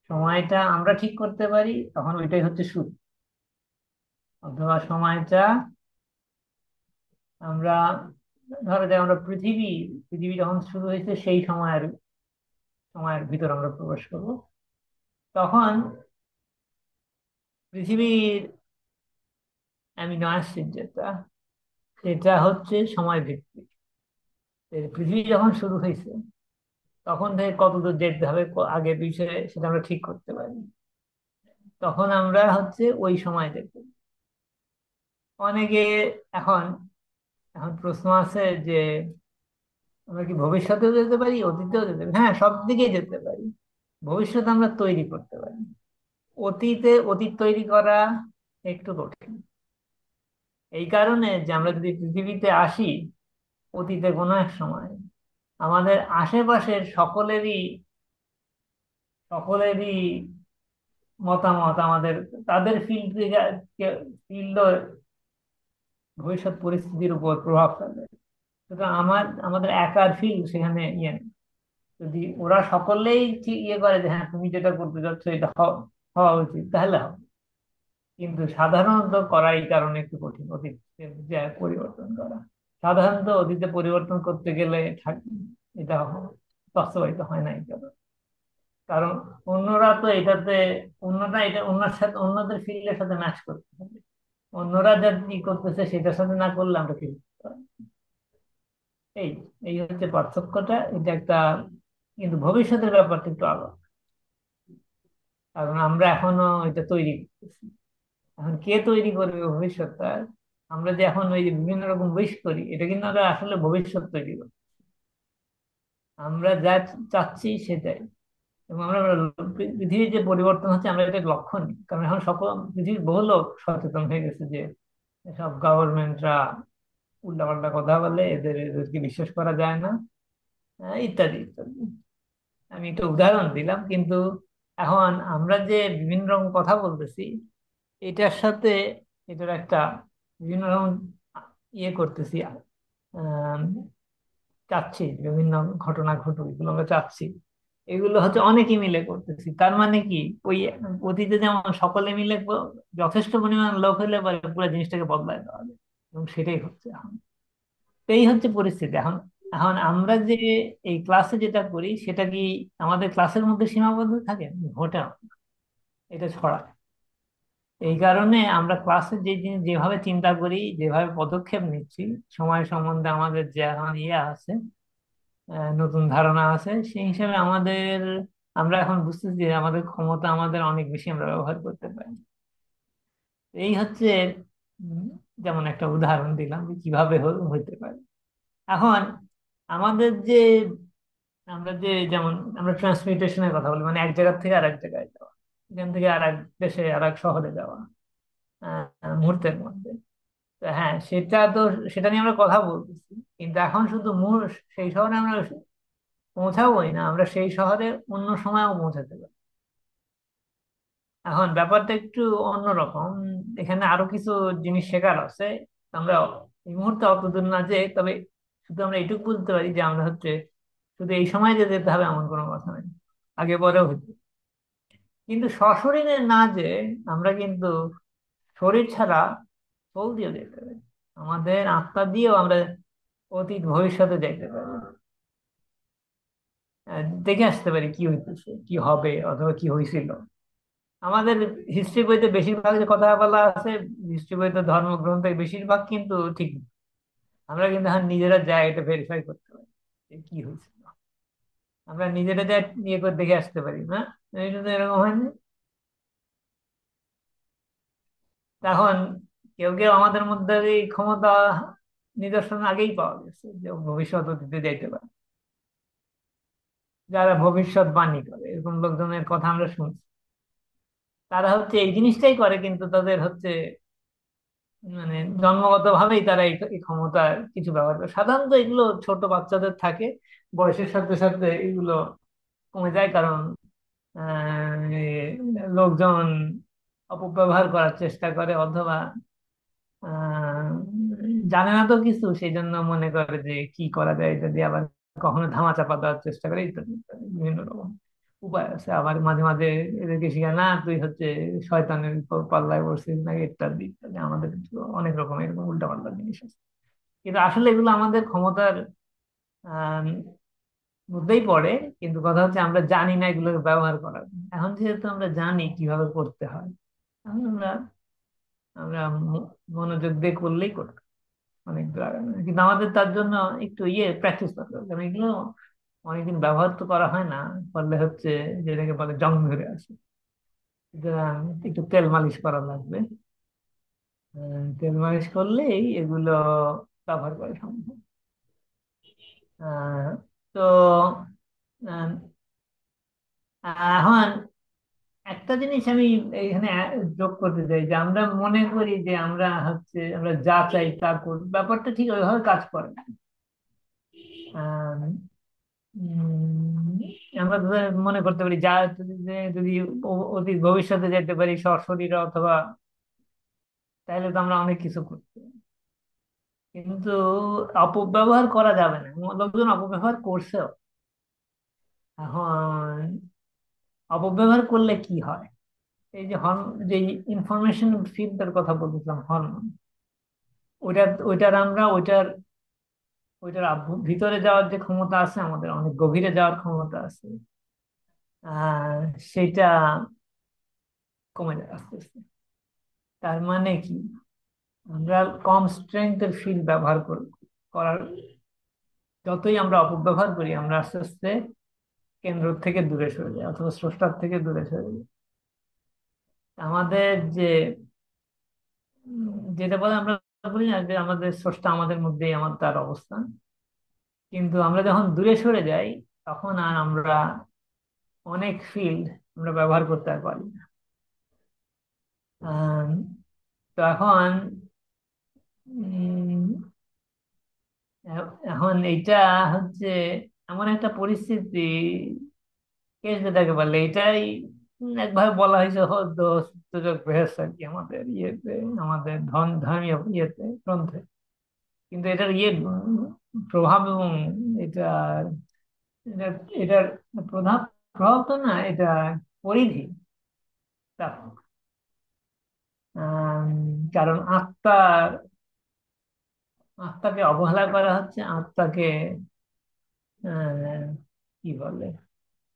সময়টা আমরা ঠিক করতে পারি, তখন ওইটাই হচ্ছে শুরু। অথবা সময়টা আমরা, ধরো যে আমরা পৃথিবী পৃথিবী যখন শুরু হয়েছে সেই সময়ের সময়ের ভিতর আমরা প্রবেশ করব, তখন পৃথিবীর অ্যামিনো অ্যাসিড যেটা, সেটা হচ্ছে সময় ভিত্তিক। পৃথিবী যখন শুরু হয়েছে তখন থেকে কতদূর যেতে হবে আগে পিছিয়ে, সেটা আমরা ঠিক করতে পারি। তখন আমরা হচ্ছে ওই সময় দেখব। অনেকে এখন এখন প্রশ্ন আছে যে আমরা কি ভবিষ্যতেও যেতে পারি, অতীতেও যেতে পারি? হ্যাঁ, সব দিকে যেতে পারি। ভবিষ্যৎ আমরা তৈরি করতে পারি, অতীত তৈরি করা একটু কঠিন। এই কারণে যে আমরা যদি পৃথিবীতে আসি অতীতে কোনো এক সময়, আমাদের আশেপাশের সকলেরই মতামত আমাদের, তাদের ফিল্ড ফিল্ড ভবিষ্যৎ পরিস্থিতির উপর প্রভাব ফেলে। সুতরাং আমাদের একার ফিল্ড সেখানে ইয়ে নেই। যদি ওরা সকলেই ঠিক ইয়ে করে যে হ্যাঁ তুমি যেটা করতে চাচ্ছ এটা হওয়া উচিত, তাহলে হবে। কিন্তু সাধারণত করা এই কারণে একটু কঠিন, অতীতের যে পরিবর্তন করা। সাধারণত অতীতে পরিবর্তন করতে গেলে এটা বাস্তবায়িত হয় না এই কারণে। কারণ অন্যরা তো এটাতে, অন্যরা এটা অন্যের সাথে, অন্যদের ফিল্ডের সাথে ম্যাচ করতে হবে। অন্যরা যা কি করতেছে সেটার সাথে না করলে আমরা কি করতে পারি? এই এই হচ্ছে পার্থক্যটা, এটা একটা। কিন্তু ভবিষ্যতের ব্যাপারটা একটু আলাদা, কারণ আমরা এখনো এটা তৈরি করতেছি। এখন কে তৈরি করবে ভবিষ্যৎটা? আমরা যে এখন ওই যে বিভিন্ন রকম উইশ করি, এটা কিন্তু আমরা আসলে ভবিষ্যৎ তৈরি করি। আমরা যা চাচ্ছি সেটাই। এবং আমরা পৃথিবীর যে পরিবর্তন হচ্ছে আমরা এটা লক্ষ্য নিই, কারণ এখন সকল পৃথিবীর বহু লোক সচেতন হয়ে গেছে যে সব গভর্নমেন্টরা উল্টাপাল্টা কথা বলে, এদেরকে বিশ্বাস করা যায় না, ইত্যাদি ইত্যাদি। আমি একটা উদাহরণ দিলাম, কিন্তু এখন আমরা যে বিভিন্ন রকম কথা বলতেছি, এটার সাথে এটার একটা বিভিন্ন রকম ইয়ে করতেছি, আহ চাচ্ছি বিভিন্ন ঘটনা ঘটুক, এগুলো আমরা চাচ্ছি। এগুলো হচ্ছে অনেকে মিলে করতেছি, তার মানে কি ওই অতীতে যেমন সকলে মিলে যথেষ্ট পরিমাণ লোক হলে পরে পুরো জিনিসটাকে বদলায় দেওয়া যায়, এবং সেটাই হচ্ছে এখন। তো এই হচ্ছে পরিস্থিতি এখন। এখন আমরা যে এই ক্লাসে যেটা করি সেটা কি আমাদের ক্লাসের মধ্যে সীমাবদ্ধ থাকে? মোটেও না। এটা ছড়া। এই কারণে আমরা ক্লাসে যে জিনিস যেভাবে চিন্তা করি, যেভাবে পদক্ষেপ নিচ্ছি, সময় সম্বন্ধে আমাদের যে এখন ইয়ে আছে, নতুন ধারণা আছে, সেই হিসাবে আমরা এখন বুঝতেছি যে আমাদের ক্ষমতা আমাদের অনেক বেশি আমরা ব্যবহার করতে পারি। এই হচ্ছে, উম, যেমন একটা উদাহরণ দিলাম যে কিভাবে হইতে পারে। এখন আমাদের যে আমরা যে যেমন আমরা ট্রান্সমিটেশনের কথা বলি, মানে এক জায়গা থেকে আরেক জায়গায় যাওয়া, এখান থেকে আর এক দেশে আর এক শহরে যাওয়া মুহূর্তের মধ্যে। তো হ্যাঁ, সেটা নিয়ে আমরা কথা বলতেছি, কিন্তু এখন শুধু সেই শহরে আমরা পৌঁছাবোই না, আমরা সেই শহরে অন্য সময়ও পৌঁছাতে পারি। এখন ব্যাপারটা একটু অন্যরকম, এখানে আরো কিছু জিনিস শেখার আছে। আমরা এই মুহূর্তে অত দূর না, যে তবে শুধু আমরা এটুকু বলতে পারি যে আমরা হচ্ছে শুধু এই সময় যে যেতে হবে এমন কোনো কথা নেই, আগে পরেও হচ্ছে। কিন্তু সশরীরে না, যে আমরা কিন্তু শরীর ছাড়া সোল দিয়ে যেতে পারি, আমাদের আত্মা দিয়েও আমরা অতীত ভবিষ্যতে যেতে পারি, দেখে আসতে পারি কি হইতেছে, কি হবে, অথবা কি হয়েছিল। আমাদের হিস্ট্রি বইতে বেশিরভাগ যে কথা বলা আছে, হিস্ট্রি বইতে ধর্মগ্রন্থে বেশিরভাগ কিন্তু ঠিক না। আমরা কিন্তু এখন নিজেরা যাই এটা ভেরিফাই করতে পারি যে কি হয়েছিল, আমরা নিজেরা যা ইয়ে করে দেখে আসতে পারি না। এটা তো এরকম হয়নি। এখন কেউ কেউ আমাদের মধ্যে এই ক্ষমতা নিদর্শন আগেই পাওয়া গেছে যে ভবিষ্যৎ অতীতে যাইতে পারে, যারা ভবিষ্যৎবাণী করে এরকম লোকজনের কথা আমরা শুনছি। তারা হচ্ছে এই জিনিসটাই করে, কিন্তু তাদের হচ্ছে মানে জন্মগত ভাবেই তারা এই ক্ষমতা কিছু ব্যবহার করে। সাধারণত এগুলো ছোট বাচ্চাদের থাকে, বয়সের সাথে সাথে এগুলো কমে যায়, কারণ লোকজন অপব্যবহার করার চেষ্টা করে, অথবা আহ জানে না তো কিছু, সেই জন্য মনে করে যে কি করা যায় এটা দিয়ে, আবার কখনো ধামাচাপা দেওয়ার চেষ্টা করে, ইত্যাদি ইত্যাদি বিভিন্ন রকম উপায় আছে। আবার মাঝে মাঝে এদেরকে শিখায়, না তুই হচ্ছে শয়তানের পাল্লায় পড়ছিস না, ইত্যাদি ইত্যাদি। আমাদের কিন্তু অনেক রকম এরকম উল্টাপাল্টা জিনিস আছে, কিন্তু আসলে এগুলো আমাদের ক্ষমতার আহ মধ্যেই পড়ে। কিন্তু কথা হচ্ছে আমরা জানি না এগুলোকে ব্যবহার করার। এখন যেহেতু আমরা জানি কিভাবে করতে হয়, এখন আমরা আমরা মনোযোগ দিয়ে করলেই করতে অনেক দূর আগানো যায়। কিন্তু আমাদের তার জন্য একটু প্র্যাকটিস করতে হবে, কারণ এগুলো অনেকদিন ব্যবহার তো করা হয় না, ফলে হচ্ছে যেটাকে বলে জং ধরে আসে। সুতরাং একটু তেল মালিশ করা লাগবে। তেল মালিশ করলেই এগুলো ব্যবহার করা সম্ভব। আহ, তো আহ, এখন একটা জিনিস আমি এখানে যোগ করতে চাই, যে আমরা মনে করি যে আমরা যা চাই তা করি, ব্যাপারটা ঠিক ওইভাবে কাজ করে না। আহ, আমরা মনে করতে পারি যদি অতীত ভবিষ্যতে যেতে পারি সশরীরে, অথবা তাহলে তো আমরা অনেক কিছু করতে পারি। কিন্তু অপব্যবহার করা যাবে না, লোকজন অপব্যবহার করছেও। এখন অপব্যবহার করলে কি হয়? এই যে যে ইনফরমেশন ফিল্ডের কথা বলতেছিলাম, হরমোন, ওইটার আমরা ওইটার ভিতরে যাওয়ার যে ক্ষমতা আছে, আমাদের অনেক গভীরে যাওয়ার ক্ষমতা আছে, আহ সেটা কমে যায় আস্তে আস্তে। তার মানে কি, আমরা কম স্ট্রেংথের ফিল্ড ব্যবহার করার যতই আমরা অপব্যবহার করি, আমরা আস্তে আস্তে কেন্দ্র থেকে দূরে সরে যাই অথবা স্রষ্টার থেকে দূরে সরে যাই। আমাদের যে যেটা বলে, আমরা বলি না যে আমাদের স্রষ্টা আমাদের মধ্যেই, আমার তার অবস্থান। কিন্তু আমরা যখন দূরে সরে যাই, তখন আর আমরা অনেক ফিল্ড আমরা ব্যবহার করতে আর পারি না। আহ, তো এখন উম, এখন এইটা হচ্ছে এমন একটা পরিস্থিতি, কেস যেটাকে বলে, এটাই একভাবে বলা হয়েছে সূচক বৃহস্প আর কি, আমাদের ইয়েতে, আমাদের ধর্মীয় ইয়েতে, গ্রন্থে। কিন্তু এটার প্রভাব এবং এটা এটার এটার প্রভাব প্রভাব তো না, এটা পরিধি ব্যাপক। আম, কারণ আত্মাকে অবহেলা করা হচ্ছে, আত্মাকে আহ, কি বলে,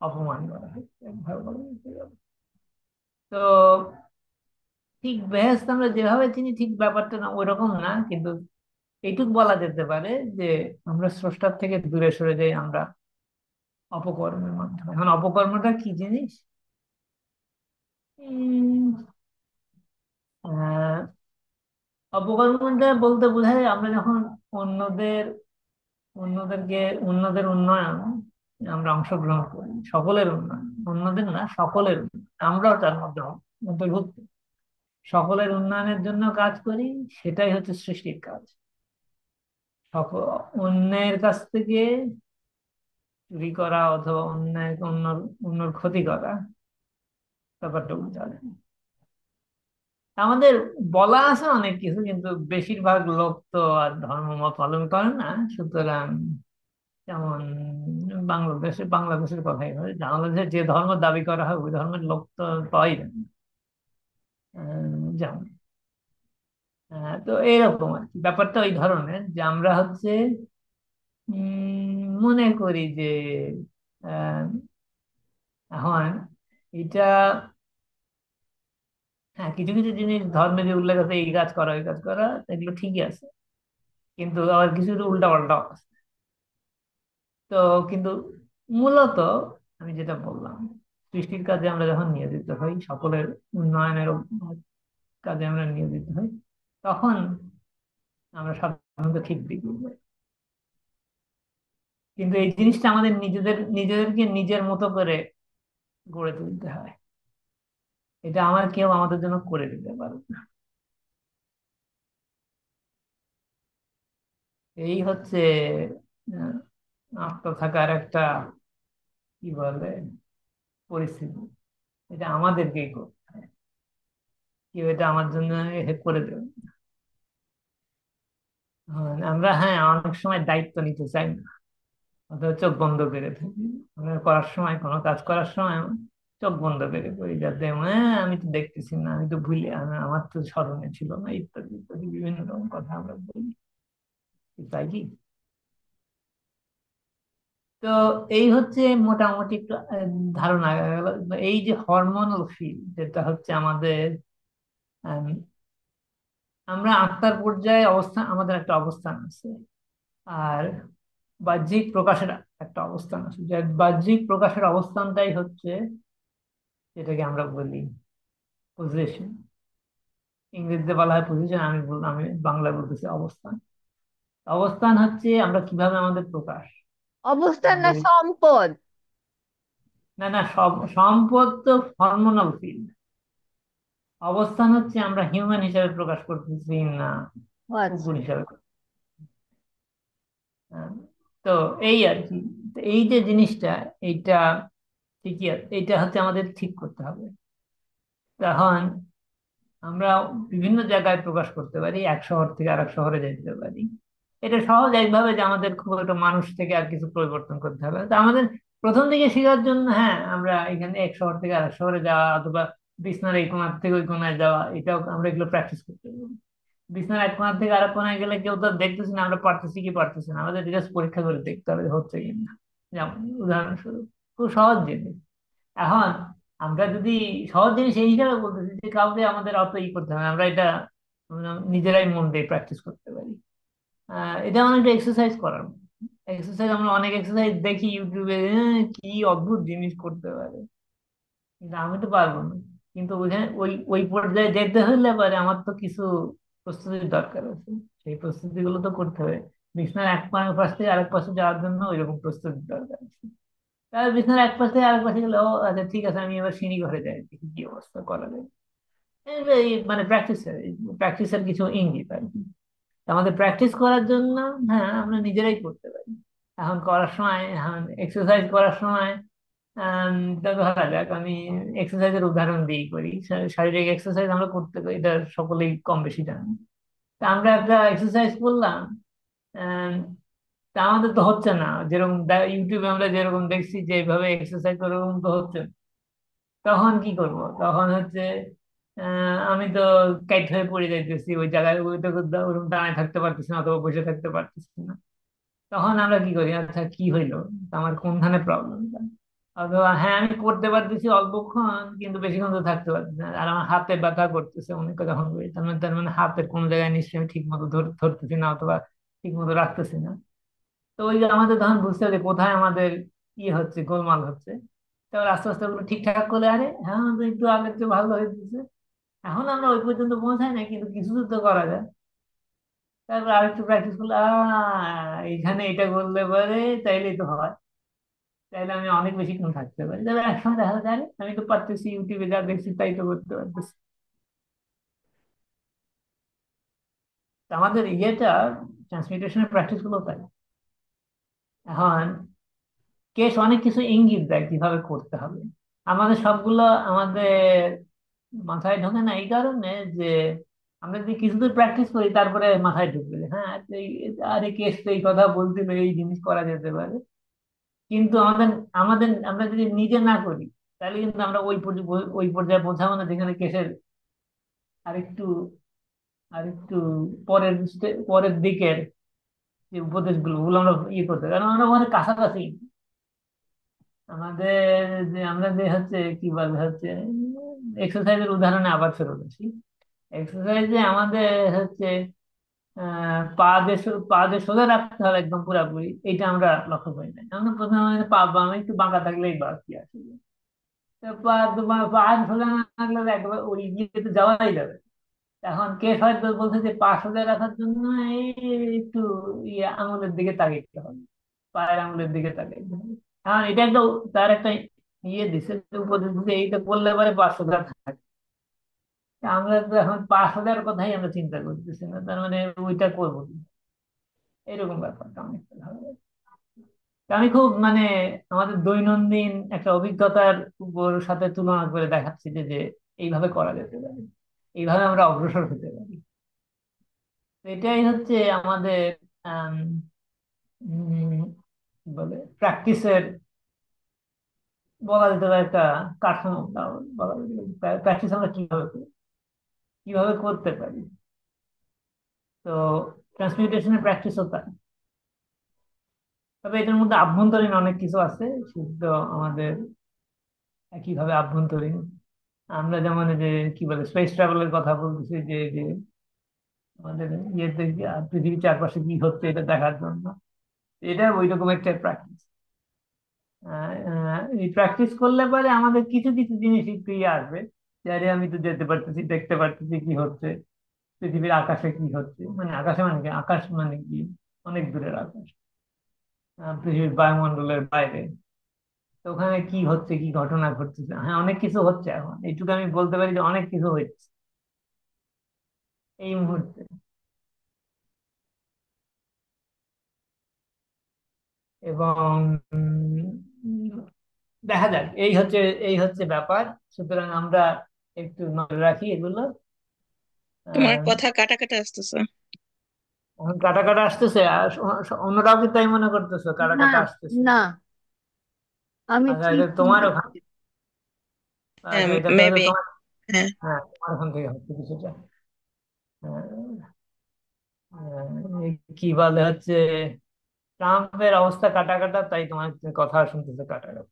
অপমান করা হচ্ছে একভাবে বলা যেতে গেলে। তো ঠিক বেহেশত আমরা যেভাবে চিনি, ঠিক ব্যাপারটা না ওইরকম না, কিন্তু এইটুক বলা যেতে পারে যে আমরা স্রষ্টার থেকে দূরে সরে যাই আমরা অপকর্মের মাধ্যমে। এখন অপকর্মটা কি জিনিস? উম, আহ, অপকর্মটা বলতে বোঝায় আমরা যখন অন্যদের অন্যদেরকে অন্যদের উন্নয়ন আমরা অংশগ্রহণ করি, সকলের উন্নয়ন, অন্যদের না সকলের উন্নয়ন, আমরাও তার মধ্যে অন্তর্ভুক্ত, সকলের উন্নয়নের জন্য কাজ করি। সেটাই হচ্ছে সৃষ্টির কাজ। সকল অন্যের কাছ থেকে চুরি করা অথবা অন্যর ক্ষতি করা, ব্যাপারটা উল্টা। আমাদের বলা আছে অনেক কিছু, কিন্তু বেশিরভাগ লোক তো আর ধর্ম মত পালন করে না। সুতরাং যেমন বাংলাদেশের কথাই হয়, বাংলাদেশে যে ধর্ম দাবি করা হয় ওই ধর্মের লোক তো পাওয়াই যায় না। যেমন তো এরকম আর কি, ব্যাপারটা ওই ধরনের যে আমরা হচ্ছে মনে করি যে আহ, এখন এটা, হ্যাঁ, কিছু কিছু জিনিস ধর্মে যে উল্লেখ আছে, এই কাজ করা ওই কাজ করা, এগুলো ঠিকই আছে, কিন্তু আবার কিছু উল্টা পাল্টা আছে। তো কিন্তু মূলত আমি যেটা বললাম, সৃষ্টির কাজে আমরা যখন নিয়োজিত হই, সকলের উন্নয়নের কাজে আমরা নিয়োজিত হই, তখন আমরা সাধারণত ঠিক দিকে যাই। কিন্তু এই জিনিসটা আমাদের নিজেদেরকে নিজের মতো করে গড়ে তুলতে হয়। এটা আমার কেউ আমাদের জন্য করে দিতে পারে না। এই হচ্ছে আহ, আত্ম থাকার একটা, কি বলে, পরিস্থিতি। এটা আমাদেরকেই করতে হয়, কেউ এটা আমার জন্য করে দেবে না। আমরা, হ্যাঁ, অনেক সময় দায়িত্ব নিতে চাই না, অথবা চোখ বন্ধ করে থাকি। আমরা করার সময়, কোনো কাজ করার সময় চোখ বন্ধ করে করি, যাতে আমি তো দেখতেছি না, আমি তো ভুলে, আমার তো স্মরণে ছিল না, ইত্যাদি ইত্যাদি বিভিন্ন রকম কথা আমরা বলি, তাই কি? তো এই হচ্ছে মোটামুটি একটা, ধারণা গেল। এই যে হরমোনাল ফিল, যেটা হচ্ছে আমাদের, আম, আমরা আত্মার পর্যায়ে অবস্থান, আমাদের একটা অবস্থান আছে, আর বাহ্যিক প্রকাশের একটা অবস্থান আছে। যে বাহ্যিক প্রকাশের অবস্থানটাই হচ্ছে যেটাকে আমরা বলি পজিশন। ইংরেজিতে বলা হয় পজিশন, আমি বাংলায় বলতেছি অবস্থান। অবস্থান হচ্ছে আমরা কিভাবে আমাদের প্রকাশ,
অবস্থান না
আমাদের,
সম্পদ?
না না, সম্পদ তো হরমোনাল ফিল্ড। অবস্থান হচ্ছে আমরা হিউম্যান হিসাবে প্রকাশ করতেছি না,
ও আচ্ছা।
কুকুর হিসাবে। আহ, তো এই আর কি, তো এই যে জিনিসটা, এইটা ঠিকই আছে, এইটা হচ্ছে আমাদের ঠিক করতে হবে। তখন আমরা বিভিন্ন জায়গায় প্রকাশ করতে পারি, এক শহর থেকে আরেক শহরে যেতে পারি। এটা সহজ একভাবে, যে আমাদের খুব একটা মানুষ থেকে আর কিছু পরিবর্তন করতে হবে তো আমাদের প্রথম দিকে শেখার জন্য। হ্যাঁ, আমরা এখানে এক শহর থেকে আরেক শহরে যাওয়া, অথবা বিছনার এই কোণার থেকে ওই কোণায় যাওয়া, এটাও আমরা এগুলো প্র্যাকটিস করতে পারি। বিছনার এক কোণা থেকে আরেক কোণায় গেলে কেউ তো দেখতেছি না আমরা পারতেছি কি পারতেছি না, আমাদের জাস্ট পরীক্ষা করে দেখতে হবে যে হচ্ছে কি না। যেমন উদাহরণস্বরূপ, খুব সহজ জিনিস। এখন আমরা যদি সহজ জিনিস এই হিসাবে বলতেছি যে কাউকে আমাদের অত করতে হবে না, আমরা এটা আমরা নিজেরাই মন দিয়ে প্র্যাকটিস করতে পারি। এটা অনেকটা এক্সারসাইজ করার মতো। এক্সারসাইজ আমরা অনেক এক্সারসাইজ দেখি ইউটিউবে, কি অদ্ভুত জিনিস করতে পারে, কিন্তু আমি তো পারবো না। কিন্তু বুঝেন ওই ওই পর্যায়ে যেতে হলে পারে আমার তো কিছু প্রস্তুতির দরকার আছে। সেই প্রস্তুতি গুলো তো করতে হবে। বিছনার এক পাশ থেকে আরেক পাশে যাওয়ার জন্য ওইরকম প্রস্তুতির দরকার আছে। তাহলে বিছনার এক পাশ থেকে আরেক পাশে গেলে, ও আচ্ছা ঠিক আছে, আমি এবার সিঁড়ি ঘরে যাই, দেখি কি অবস্থা করা যায়। মানে প্র্যাকটিসের কিছু ইঙ্গিত আর কি। আমাদের প্র্যাকটিস করার জন্য, হ্যাঁ, আমরা নিজেরাই করতে পারি। এখন করার সময়, এখন এক্সারসাইজ করার সময়, ধরা যাক আমি এক্সারসাইজের উদাহরণ দিই করি। শারীরিক এক্সারসাইজ আমরা করতে পারি, এটা সকলেই কম বেশি জানি। তা আমরা একটা এক্সারসাইজ করলাম, আম, তা আমাদের তো হচ্ছে না যেরকম ইউটিউবে আমরা যেরকম দেখছি যে এইভাবে এক্সারসাইজ করে, ওরকম তো হচ্ছে না। তখন কি করব? তখন হচ্ছে আমি তো কাইট হয়ে পড়ে যাইতেছি ওই জায়গায়, ওইটা ওরকম দাঁড়ায় থাকতে পারতেছি না অথবা বসে থাকতে পারতেছি না। তখন আমরা কি করি, আচ্ছা কি হইলো, তা আমার কোনখানে প্রবলেমটা? অথবা হ্যাঁ আমি করতে পারতেছি অল্পক্ষণ, কিন্তু বেশিক্ষণ তো থাকতে পারতেছি না, আর আমার হাতে ব্যথা করতেছে অনেক কথা যখন করি, তার মানে হাতের কোনো জায়গায় নিশ্চয়ই আমি ঠিক মতো ধরতেছি না অথবা ঠিক মতো রাখতেছি না। তো ওই যে আমাদের তখন বুঝতে হবে যে কোথায় আমাদের হচ্ছে, গোলমাল হচ্ছে। তারপর আস্তে আস্তে ওগুলো ঠিকঠাক করলে, আরে হ্যাঁ তো একটু আগের চেয়ে ভালো হয়ে দিচ্ছে। এখন আমরা ওই পর্যন্ত পৌঁছাই না, কিন্তু কিছু দূর তো করা যায়। তারপর আরেকটু প্র্যাকটিস করলে, এইখানে এটা করলে পরে তাইলেই তো হয়। তাইলে আমি অনেক বেশিক্ষণ থাকতে পারি, তবে একসময় দেখা যায় আরে, আমি তো পারতেছি, ইউটিউবে যা দেখছি তাই তো করতে পারতেছি। তো আমাদের ট্রান্সমিটেশনের প্র্যাকটিস গুলো তাই। এখন কেস অনেক কিছু ইঙ্গিত দেয় কিভাবে করতে হবে। আমাদের সবগুলো আমাদের মাথায় ঢোকে না এই কারণে যে আমরা যদি কিছুদূর প্র্যাকটিস করি তারপরে মাথায় ঢুকবে যে, হ্যাঁ তো আরে কেস তো এই কথা বলছিল, এই জিনিস করা যেতে পারে। কিন্তু আমাদের আমাদের আমরা যদি নিজে না করি, তাহলে কিন্তু আমরা ওই পর্যায়ে পৌঁছাবো না যেখানে কেসের আরেকটু আরেকটু পরের দিকের যে উপদেশগুলো, ওগুলো আমরা করতে পারি। কারণ আমরা ওখানে কাছাকাছি। আমাদের আমরা যে হচ্ছে কি বলে হচ্ছে এক্সারসাইজের উদাহরণে আবার ফেরত আসি। এক্সারসাইজে আমাদের হচ্ছে পা দিয়ে সোজা রাখতে হবে একদম পুরাপুরি, এটা আমরা লক্ষ্য করি না। আমরা প্রথমে আমাদের পা বামে একটু বাঁকা থাকলেই বাস কি আসলে। তো পা সোজা না থাকলে তো একবার ওই ইয়েতে যাওয়াই যাবে। এখন কেস হয়তো বলছে যে পা সোজা রাখার জন্য এই একটু আঙুলের দিকে তাকাইতে হবে, পায়ের আঙুলের দিকে তাকাইতে হবে। এখন এটা একটা, তার একটা দিছে, উপদেশ দিছে, এইটা করলে পরে পা সোজা থাকে। আমরা তো এখন পা সোজার কথাই আমরা চিন্তা করতেছি না, তার মানে ওইটা করবো কি? এরকম ব্যাপারটা অনেকটা ভালো। আমি খুব মানে আমাদের দৈনন্দিন একটা অভিজ্ঞতার উপর সাথে তুলনা করে দেখাচ্ছি যে যে এইভাবে করা যেতে পারে, এইভাবে আমরা অগ্রসর হতে পারি। তো এটাই হচ্ছে আমাদের আম, উম, কি বলে প্র্যাকটিসের, বলা যেতে পারে একটা কাঠামো। বলা যেতে পারে প্র্যাকটিস আমরা কিভাবে করতে পারি। তো ট্রান্সমিউটেশনের প্র্যাকটিসও তাই। তবে এটার মধ্যে আভ্যন্তরীণ অনেক কিছু আছে, শুদ্ধ আমাদের একইভাবে আভ্যন্তরীণ। আমরা যেমন এই যে কি বলে স্পেস ট্রাভেলের কথা বলতেছি, যে যে আমাদের ইয়েতে পৃথিবীর চারপাশে কি হচ্ছে এটা দেখার জন্য, এটা ওই রকম একটা প্র্যাকটিস। এই প্র্যাকটিস করলে পরে আমাদের কিছু কিছু জিনিস একটু আসবে, যে আরে আমি তো যেতে পারতেছি, দেখতে পারতেছি কি হচ্ছে, পৃথিবীর আকাশে কি হচ্ছে, মানে আকাশে মানে কি, আকাশ মানে কি, অনেক দূরের আকাশ, পৃথিবীর বায়ুমণ্ডলের বাইরে। তো ওখানে কি হচ্ছে, কি ঘটনা ঘটতেছে, হ্যাঁ অনেক কিছু হচ্ছে। এখন এইটুকু আমি বলতে পারি যে অনেক কিছু হচ্ছে এই মুহূর্তে। এবং দেখা যাক, এই হচ্ছে ব্যাপার। সুতরাং আমরা একটু নজর রাখি এগুলো।
তোমার
আহ,
কথা কাটা কাটা আসতেছে।
এখন কাটা কাটা আসতেছে, আর অন্যরাও কি তাই মনে করতেছো কাটা
না,
কাটা আসতেছে?
না, আমি
আচ্ছা
ঠিক
এটা তোমার
শুনতেছি।
ওখানে, আচ্ছা এটা তাহলে
মেবি।
তোমার
হ্যাঁ।
হ্যাঁ, তোমার ওখান থেকে হচ্ছে কিছুটা। আহ, এই কি বলে হচ্ছে, ট্রাম্পের অবস্থা কাটা কাটা, তাই তোমার কথা শুনতেছে কাটা কাটা।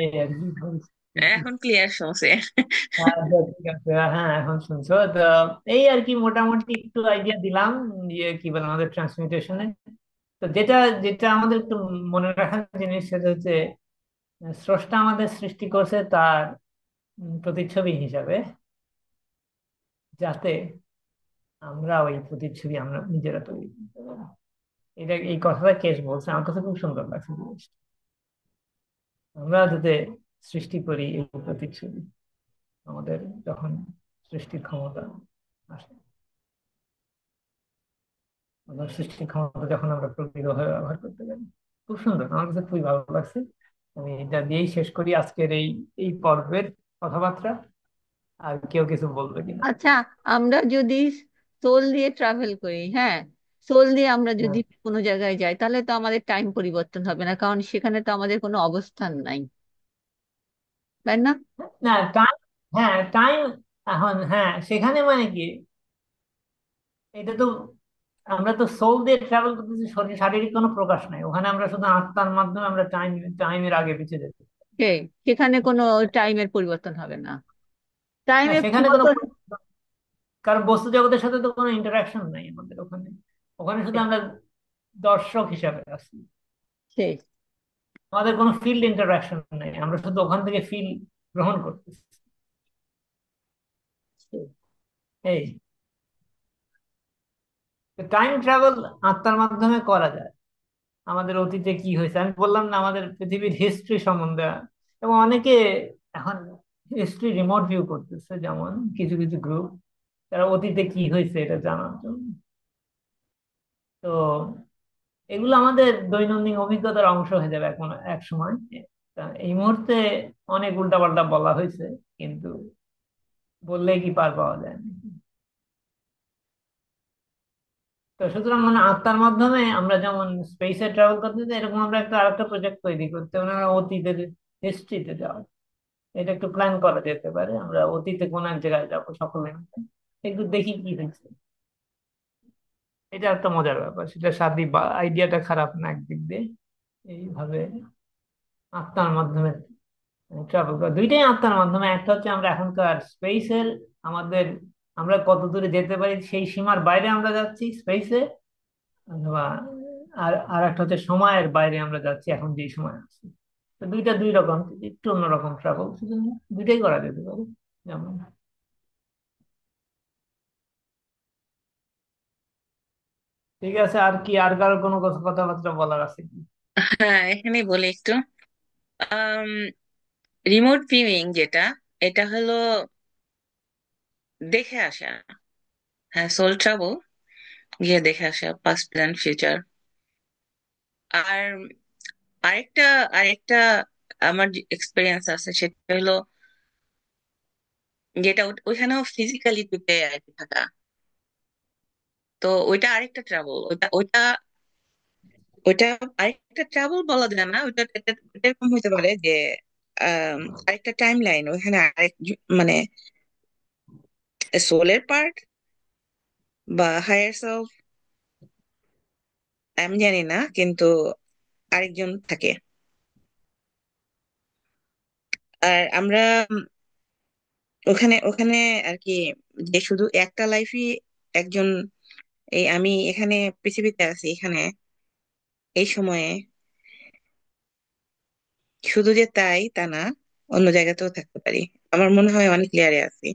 এই আর কি পরিস্থিতি।
এখন ক্লিয়ার শুনছে।
আচ্ছা, ঠিক আছে, হ্যাঁ এখন শুনছো তো। এই আর কি মোটামুটি একটু আইডিয়া দিলাম, ইয়ে কি বলে আমাদের ট্রান্সমিউটেশনে। তো যেটা যেটা আমাদের একটু মনে রাখার জিনিস, সেটা হচ্ছে স্রষ্টা আমাদের সৃষ্টি করছে তার প্রতিচ্ছবি হিসাবে, যাতে আমরা ওই প্রতিচ্ছবি আমরা নিজেরা তৈরি করতে পারি। এটা এই কথাটা কেস বলছে, আমার কাছে খুব সুন্দর লাগছে জিনিসটা। আমরা যাতে সৃষ্টি করি এই প্রতিচ্ছবি, আমাদের যখন সৃষ্টির ক্ষমতা আসে, আমাদের সৃষ্টির ক্ষমতা যখন আমরা প্রকৃতভাবে ব্যবহার করতে পারি। খুব সুন্দর, আমার কাছে খুবই ভালো লাগছে। আমি এটা দিয়েই শেষ করি আজকের এই এই পর্বের কথাবার্তা। আর কেউ কিছু বলবে কিনা?
আচ্ছা, আমরা যদি সোল দিয়ে ট্রাভেল করি, হ্যাঁ, সোল দিয়ে আমরা যদি
হ্যাঁ,
কোনো জায়গায় যাই, তাহলে তো আমাদের টাইম পরিবর্তন হবে না, কারণ সেখানে তো আমাদের কোনো অবস্থান নাই, তাই না?
না টাইম, হ্যাঁ টাইম, এখন হ্যাঁ সেখানে মানে কি, এটা তো আমরা তো সোল দিয়ে ট্রাভেল করতেছি, শারীরিক কোনো প্রকাশ নাই ওখানে, আমরা শুধু আত্মার মাধ্যমে আমরা টাইমের আগে পিছিয়ে যেতে পারি।
সেই, সেখানে কোনো টাইমের পরিবর্তন হবে না,
হ্যাঁ
টাইমের
সেখানে কোনো,
পরিবর্তন।
কারণ বস্তু জগতের সাথে তো কোনো ইন্টারাকশন নাই আমাদের ওখানে। ওখানে শুধু আমরা দর্শক হিসাবে আছি,
সেই
আমাদের কোনো ফিল্ড ইন্টারাকশন নেই, আমরা শুধু ওখান থেকে ফিল গ্রহণ করতেছি।
সেই।
এই টাইম ট্রাভেল আত্মার মাধ্যমে করা যায়। আমাদের অতীতে কি হয়েছে আমি বললাম না, আমাদের পৃথিবীর হিস্ট্রি সম্বন্ধে, এবং অনেকে এখন হিস্ট্রি রিমোট ভিউ করতেছে, যেমন কিছু কিছু গ্রুপ, তারা অতীতে কি হয়েছে এটা জানার জন্য। তো এগুলো আমাদের দৈনন্দিন অভিজ্ঞতার অংশ হয়ে যাবে এখন এক সময়। তা এই মুহূর্তে অনেক উল্টাপাল্টা বলা হয়েছে, কিন্তু বললেই কি পার পাওয়া যায় না। তো সুতরাং মানে আত্মার মাধ্যমে আমরা যেমন স্পেসে ট্রাভেল করতে চাই, এরকম আমরা একটা আরেকটা প্রজেক্ট তৈরি করতে মানে আমরা অতীতের হিস্ট্রিতে যাওয়া, এটা একটু প্ল্যান করা যেতে পারে। আমরা অতীতে কোন এক জায়গায় যাবো সকলে মিলে, একটু দেখি কি হয়েছে। এটা একটা মজার ব্যাপার, সেটা সাথী বা আইডিয়াটা খারাপ না একদিক দিয়ে। এইভাবে আত্মার মাধ্যমে ট্রাভেল করা, দুইটাই আত্মার মাধ্যমে। একটা হচ্ছে আমরা এখনকার স্পেসের আমাদের, আমরা কত দূরে যেতে পারি সেই সীমার বাইরে আমরা যাচ্ছি স্পেসে, অথবা আর আর একটা হচ্ছে সময়ের বাইরে আমরা যাচ্ছি এখন যে সময় আছি। তো দুইটা দুই রকম, একটু অন্যরকম ট্রাভেল, সেজন্য দুইটাই করা যেতে পারে। যেমন ঠিক আছে, আর কি আর কারো কোনো কথাবার্তা বলার আছে কি?
হ্যাঁ, এখানে বলি একটু। রিমোট ভিউইং যেটা, এটা হলো দেখে আসা। হ্যাঁ, সোল ট্রাভেল, গিয়ে দেখে আসা পাস্ট প্ল্যান ফিউচার। আর আরেকটা আরেকটা আমার এক্সপিরিয়েন্স আছে, সেটা হলো যেটা ওইখানেও ফিজিক্যালি টুতে আর কি থাকা। তো ওইটা আরেকটা ট্রাভেল, ওইটা ওইটা ওইটা আরেকটা ট্রাভেল বলা যায় না, ওইটা এরকম হতে পারে যে আরেকটা টাইম লাইন, ওইখানে আরেক মানে সোলের পার্ট বা হায়ার সেলফ, আমি জানি না, কিন্তু আরেকজন থাকে। আর আমরা ওখানে ওখানে আর কি, যে শুধু একটা লাইফই একজন, এই আমি এখানে পৃথিবীতে আছি, এখানে এই সময়ে শুধু যে তাই তা না, অন্য জায়গাতেও থাকতে পারি। আমার মনে হয় অনেক ক্লিয়ারে আছি।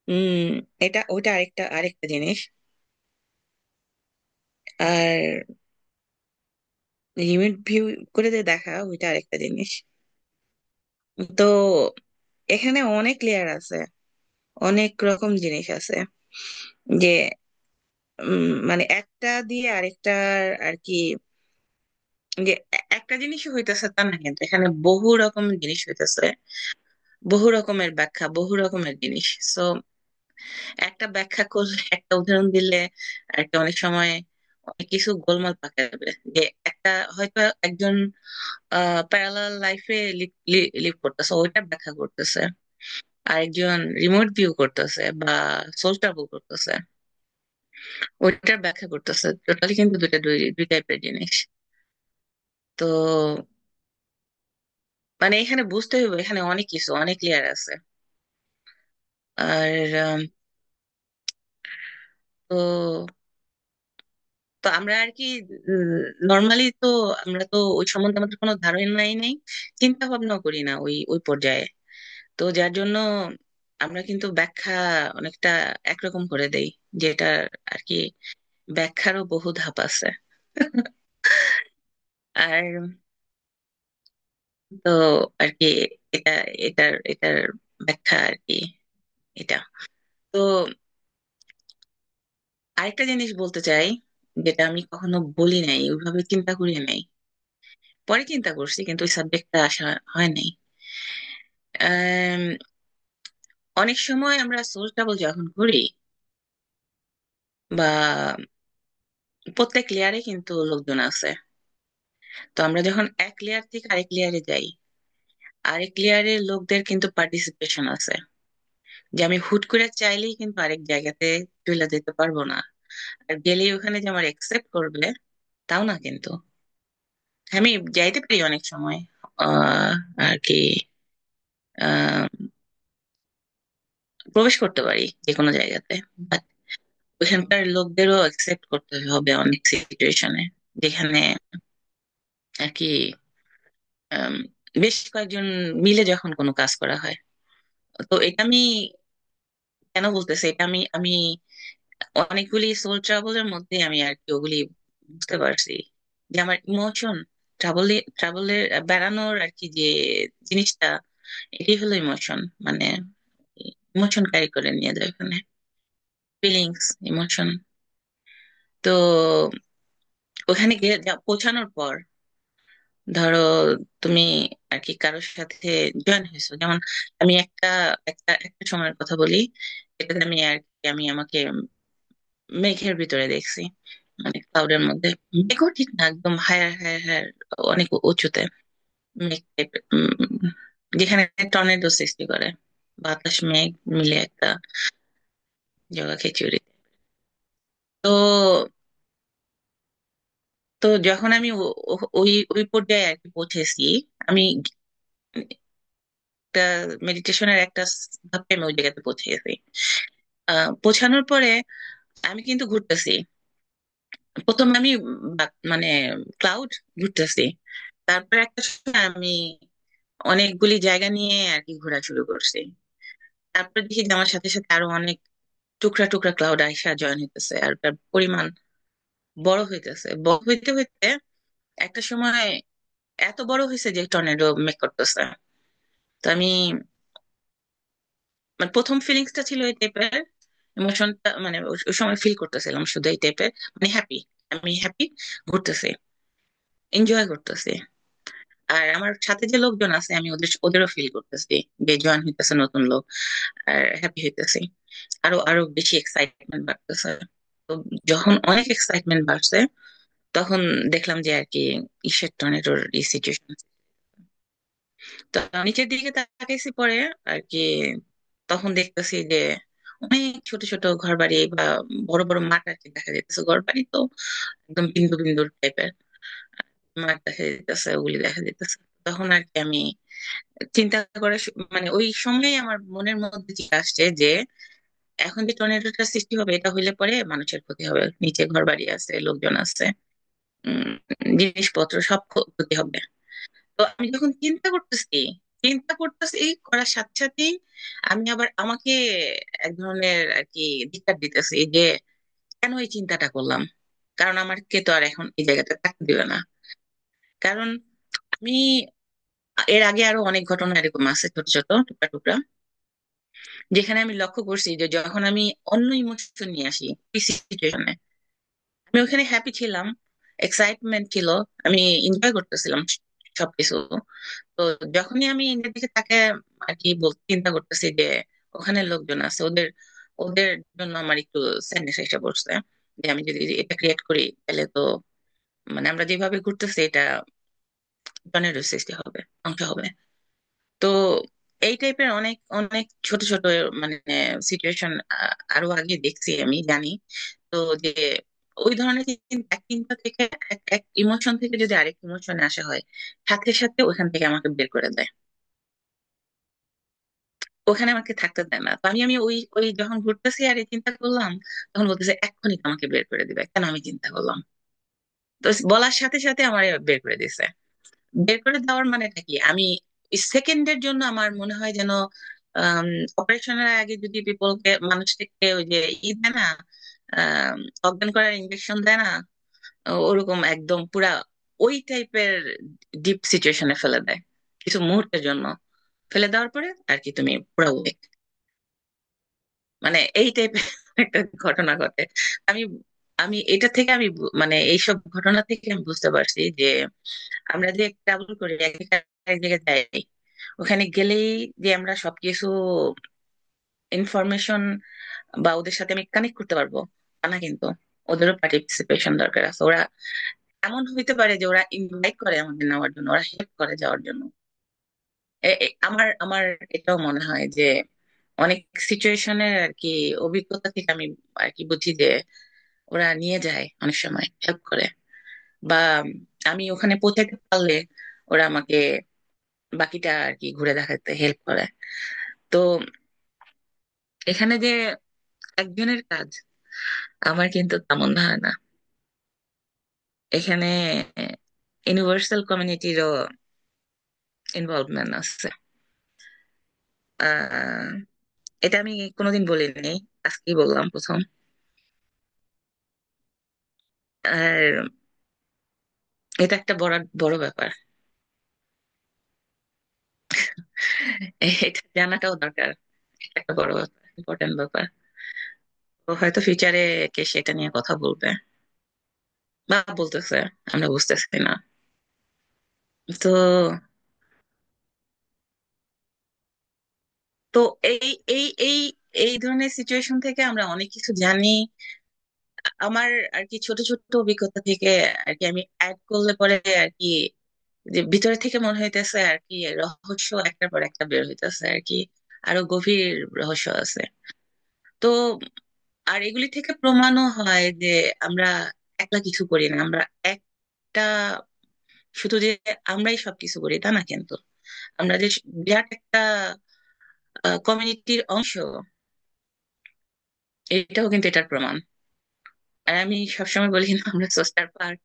উম এটা ওইটা আরেকটা আরেকটা জিনিস। আর রিমোট ভিউ করে যে দেখা, ওইটা আরেকটা জিনিস। তো এখানে অনেক লেয়ার আছে, অনেক রকম জিনিস আছে, যে মানে একটা দিয়ে আরেকটার আর কি, যে একটা জিনিসই হইতেছে তা না, কিন্তু এখানে বহু রকমের জিনিস হইতেছে, বহু রকমের ব্যাখ্যা, বহু রকমের জিনিস। সো একটা ব্যাখ্যা করলে, একটা উদাহরণ দিলে, একটা অনেক সময় অনেক কিছু গোলমাল পাকাবে যাবে। যে একটা হয়তো একজন প্যারালাল লাইফে লিভ করতেছে, ওইটা ব্যাখ্যা করতেছে, আরেকজন রিমোট ভিউ করতেছে বা সোল ট্রাভেল করতেছে, ওইটার ব্যাখ্যা করতেছে। টোটালি কিন্তু দুইটা দুই দুই টাইপের জিনিস। তো মানে এখানে বুঝতে হবে, এখানে অনেক কিছু, অনেক লেয়ার আছে। আর তো তো আমরা আর কি নর্মালি তো আমরা তো ওই সম্বন্ধে আমাদের কোনো ধারণাই নেই, চিন্তা ভাবনাও করি না ওই ওই পর্যায়ে। তো যার জন্য আমরা কিন্তু ব্যাখ্যা অনেকটা একরকম করে দেই, যেটা আর কি ব্যাখ্যারও বহু ধাপ আছে। আর তো আর কি এটা এটার ব্যাখ্যা আর কি এটা। তো আরেকটা জিনিস বলতে চাই, যেটা আমি কখনো বলি নাই, ওইভাবে চিন্তা করি নাই, পরে চিন্তা করছি কিন্তু ওই সাবজেক্টটা আসা হয় নাই। আম, অনেক সময় আমরা সোল ট্রাভেল যখন করি, বা প্রত্যেক লেয়ারে কিন্তু লোকজন আছে। তো আমরা যখন এক লেয়ার থেকে আরেক লেয়ারে যাই, আরেক লেয়ারের লোকদের কিন্তু পার্টিসিপেশন আছে। যে আমি হুট করে চাইলেই কিন্তু আরেক জায়গাতে চলে যেতে পারবো না, আর গেলেই ওখানে যে আমার একসেপ্ট করবে তাও না কিন্তু। আমি যাইতে পারি অনেক সময় আহ আর কি আহ প্রবেশ করতে পারি যে কোনো জায়গাতে, বাট ওখানকার লোকদেরও অ্যাকসেপ্ট করতে হবে অনেক সিচুয়েশনে, যেখানে আর কি আম, বেশ কয়েকজন মিলে যখন কোনো কাজ করা হয়। তো এটা আমি কেন বলতেছি, এটা আমি আমি অনেকগুলি সোল ট্রাভেলের মধ্যে আমি আর কি ওগুলি বুঝতে পারছি, যে আমার ইমোশন ট্রাভেলের বেড়ানোর আর কি যে জিনিসটা, এটাই হলো ইমোশন। মানে ইমোশন ক্যারি করে নিয়ে যায় ওখানে, ফিলিংস, ইমোশন। তো ওখানে গিয়ে পৌঁছানোর পর ধরো তুমি আর কি কারোর সাথে জয়েন হয়েছো, যেমন আমি একটা একটা একটা সময়ের কথা বলি, এটাতে আমি আর কি আমি আমাকে মেঘের ভিতরে দেখছি, মানে ক্লাউডের মধ্যে। মেঘও ঠিক না, একদম হায়ার হায়ার হায়ার, অনেক উঁচুতে মেঘ type-এর, যেখানে টর্নেডো সৃষ্টি করে, বাতাস মেঘ মিলে একটা জগা খিচুড়ি। তো তো যখন আমি ওই ওই পর্যায়ে আর কি পৌঁছেছি, আমি একটা মেডিটেশনের একটা ধাপে আমি ওই জায়গাতে পৌঁছে গেছি। পৌঁছানোর পরে আমি কিন্তু ঘুরতেছি। প্রথম আমি মানে ক্লাউড ঘুরতেছি, তারপর একটা সময় আমি অনেকগুলি জায়গা নিয়ে আর কি ঘোরা শুরু করছি। তারপর দেখি যে আমার সাথে সাথে আরো অনেক টুকরা টুকরা ক্লাউড আইসা জয়েন হইতেছে, আর তার পরিমাণ বড় হইতেছে, বড় হইতে হইতে একটা সময় এত বড় হয়েছে যে টর্নেডো মেক করতেছে। তো আমি মানে প্রথম ফিলিংসটা ছিল এই টাইপের, ইমোশনটা মানে ওই সময় ফিল করতেছিলাম শুধু এই টাইপের, মানে হ্যাপি, আমি হ্যাপি, ঘুরতেছি, এনজয় করতেছি। আর আমার সাথে যে লোকজন আছে আমি ওদেরও ফিল করতেছি, যে জয়েন হইতেছে নতুন লোক, আর হ্যাপি হইতেছি, আরো আরো বেশি এক্সাইটমেন্ট বাড়তেছে। তো যখন অনেক এক্সাইটমেন্ট বাড়ছে, তখন দেখলাম যে আর কি ঈশ্বর টর্নেডোর এই সিচুয়েশন। তো নিচের দিকে তাকাইছি পরে আর কি, তখন দেখতেছি যে অনেক ছোট ছোট ঘর বাড়ি বা বড় বড় মাঠ আর কি দেখা যাইতেছে। ঘর বাড়ি তো একদম বিন্দু বিন্দু টাইপের মাঠ দেখা যাইতেছে, ওগুলি দেখা যাইতেছে। তখন আর কি আমি চিন্তা করা মানে ওই সময় আমার মনের মধ্যে চিন্তা আসছে যে এখন যে টর্নেডোটা সৃষ্টি হবে, এটা হইলে পরে মানুষের ক্ষতি হবে, নিচে ঘর বাড়ি আছে, লোকজন আছে, উম জিনিসপত্র সব ক্ষতি হবে। তো আমি যখন চিন্তা করতেছি এই করার সাথে সাথেই আমি আবার আমাকে এক ধরনের আর কি ধিক্কার দিতেছি যে কেন এই চিন্তাটা করলাম, কারণ আমাকে তো আর এখন এই জায়গাটা থাকতে দিবে না। কারণ আমি এর আগে আরো অনেক ঘটনা এরকম আছে, ছোট ছোট টুকরা টুকরা, যেখানে আমি লক্ষ্য করছি যে যখন আমি অন্য ইমোশন নিয়ে আসি ওই সিচুয়েশনে, আমি ওখানে হ্যাপি ছিলাম, এক্সাইটমেন্ট ছিল, আমি এনজয় করতেছিলাম সবকিছু। তো যখনই আমি ইন্ডিয়ার দিকে তাকে আর কি চিন্তা করতেছি যে ওখানে লোকজন আছে, ওদের ওদের জন্য আমার একটু স্যাডনেস এসে পড়ছে, যে আমি যদি এটা ক্রিয়েট করি তাহলে তো মানে আমরা যেভাবে ঘুরতেছি এটা টর্নেডোর সৃষ্টি হবে, ধ্বংস হবে। তো এই টাইপের অনেক অনেক ছোট ছোট মানে সিচুয়েশন আরো আগে দেখছি, আমি জানি। তো যে ওই ধরনের এক চিন্তা থেকে এক এক ইমোশন থেকে যদি আরেক ইমোশনে আসা হয়, সাথে সাথে ওখান থেকে আমাকে বের করে দেয়, ওখানে আমাকে থাকতে দেয় না। তো আমি আমি ওই ওই যখন ঘুরতেছি আর এই চিন্তা করলাম, তখন বলতেছে এক্ষুনি তো আমাকে বের করে দিবে, কেন আমি চিন্তা করলাম। তো বলার সাথে সাথে আমার বের করে দিছে। বের করে দেওয়ার মানেটা কি, আমি সেকেন্ডের জন্য আমার মনে হয় যেন অপারেশনের আগে যদি পিপলকে মানুষকে ওই যে দেয় না, আহ অজ্ঞান করার ইঞ্জেকশন দেয় না, ওরকম একদম পুরা ওই টাইপের ডিপ সিচুয়েশনে ফেলে দেয় কিছু মুহূর্তের জন্য। ফেলে দেওয়ার পরে আর কি তুমি পুরা awake। মানে এই টাইপের একটা ঘটনা ঘটে। আমি আমি এটা থেকে আমি মানে এইসব ঘটনা থেকে আমি বুঝতে পারছি যে আমরা যে ট্রাভেল করি এক জায়গায় এক জায়গায় যাই, ওখানে গেলেই যে আমরা সবকিছু ইনফরমেশন বা ওদের সাথে আমি কানেক্ট করতে পারবো তা না কিন্তু। ওদেরও পার্টিসিপেশন দরকার আছে। ওরা এমন হইতে পারে যে ওরা ইনভাইট করে আমাদের নেওয়ার জন্য, ওরা হেল্প করে যাওয়ার জন্য। আমার আমার এটাও মনে হয় যে অনেক সিচুয়েশনের আর কি অভিজ্ঞতা থেকে আমি আর কি বুঝি যে ওরা নিয়ে যায়, অনেক সময় হেল্প করে। বা আমি ওখানে পৌঁছাতে পারলে ওরা আমাকে বাকিটা আর কি ঘুরে দেখাতে হেল্প করে। তো এখানে যে একজনের কাজ, আমার কিন্তু তা মনে হয় না। এখানে ইউনিভার্সাল কমিউনিটিরও ইনভলভমেন্ট আছে। আহ এটা আমি কোনোদিন বলিনি, আজকেই বললাম প্রথম। আর এটা একটা বড় বড় ব্যাপার, এটা জানাটাও দরকার। এটা একটা বড় ব্যাপার, ইম্পর্টেন্ট ব্যাপার। তো হয়তো ফিউচারে কে সেটা নিয়ে কথা বলবে বা বলতেছে, আমরা বুঝতেছি না। তো তো এই এই এই এই ধরনের সিচুয়েশন থেকে আমরা অনেক কিছু জানি। আমার আর কি ছোট ছোট অভিজ্ঞতা থেকে আর কি আমি অ্যাড করলে পরে আর কি যে ভিতরে থেকে মনে হইতেছে আর কি রহস্য একটার পর একটা বের হইতেছে আর কি, আরো গভীর রহস্য আছে। তো আর এগুলি থেকে প্রমাণও হয় যে আমরা একলা কিছু করি না। আমরা একটা শুধু যে আমরাই সবকিছু করি তা না কিন্তু, আমরা যে বিরাট একটা কমিউনিটির অংশ, এটাও কিন্তু এটার প্রমাণ। আর আমি সবসময় বলি না আমরা সোস্টার পার্ট,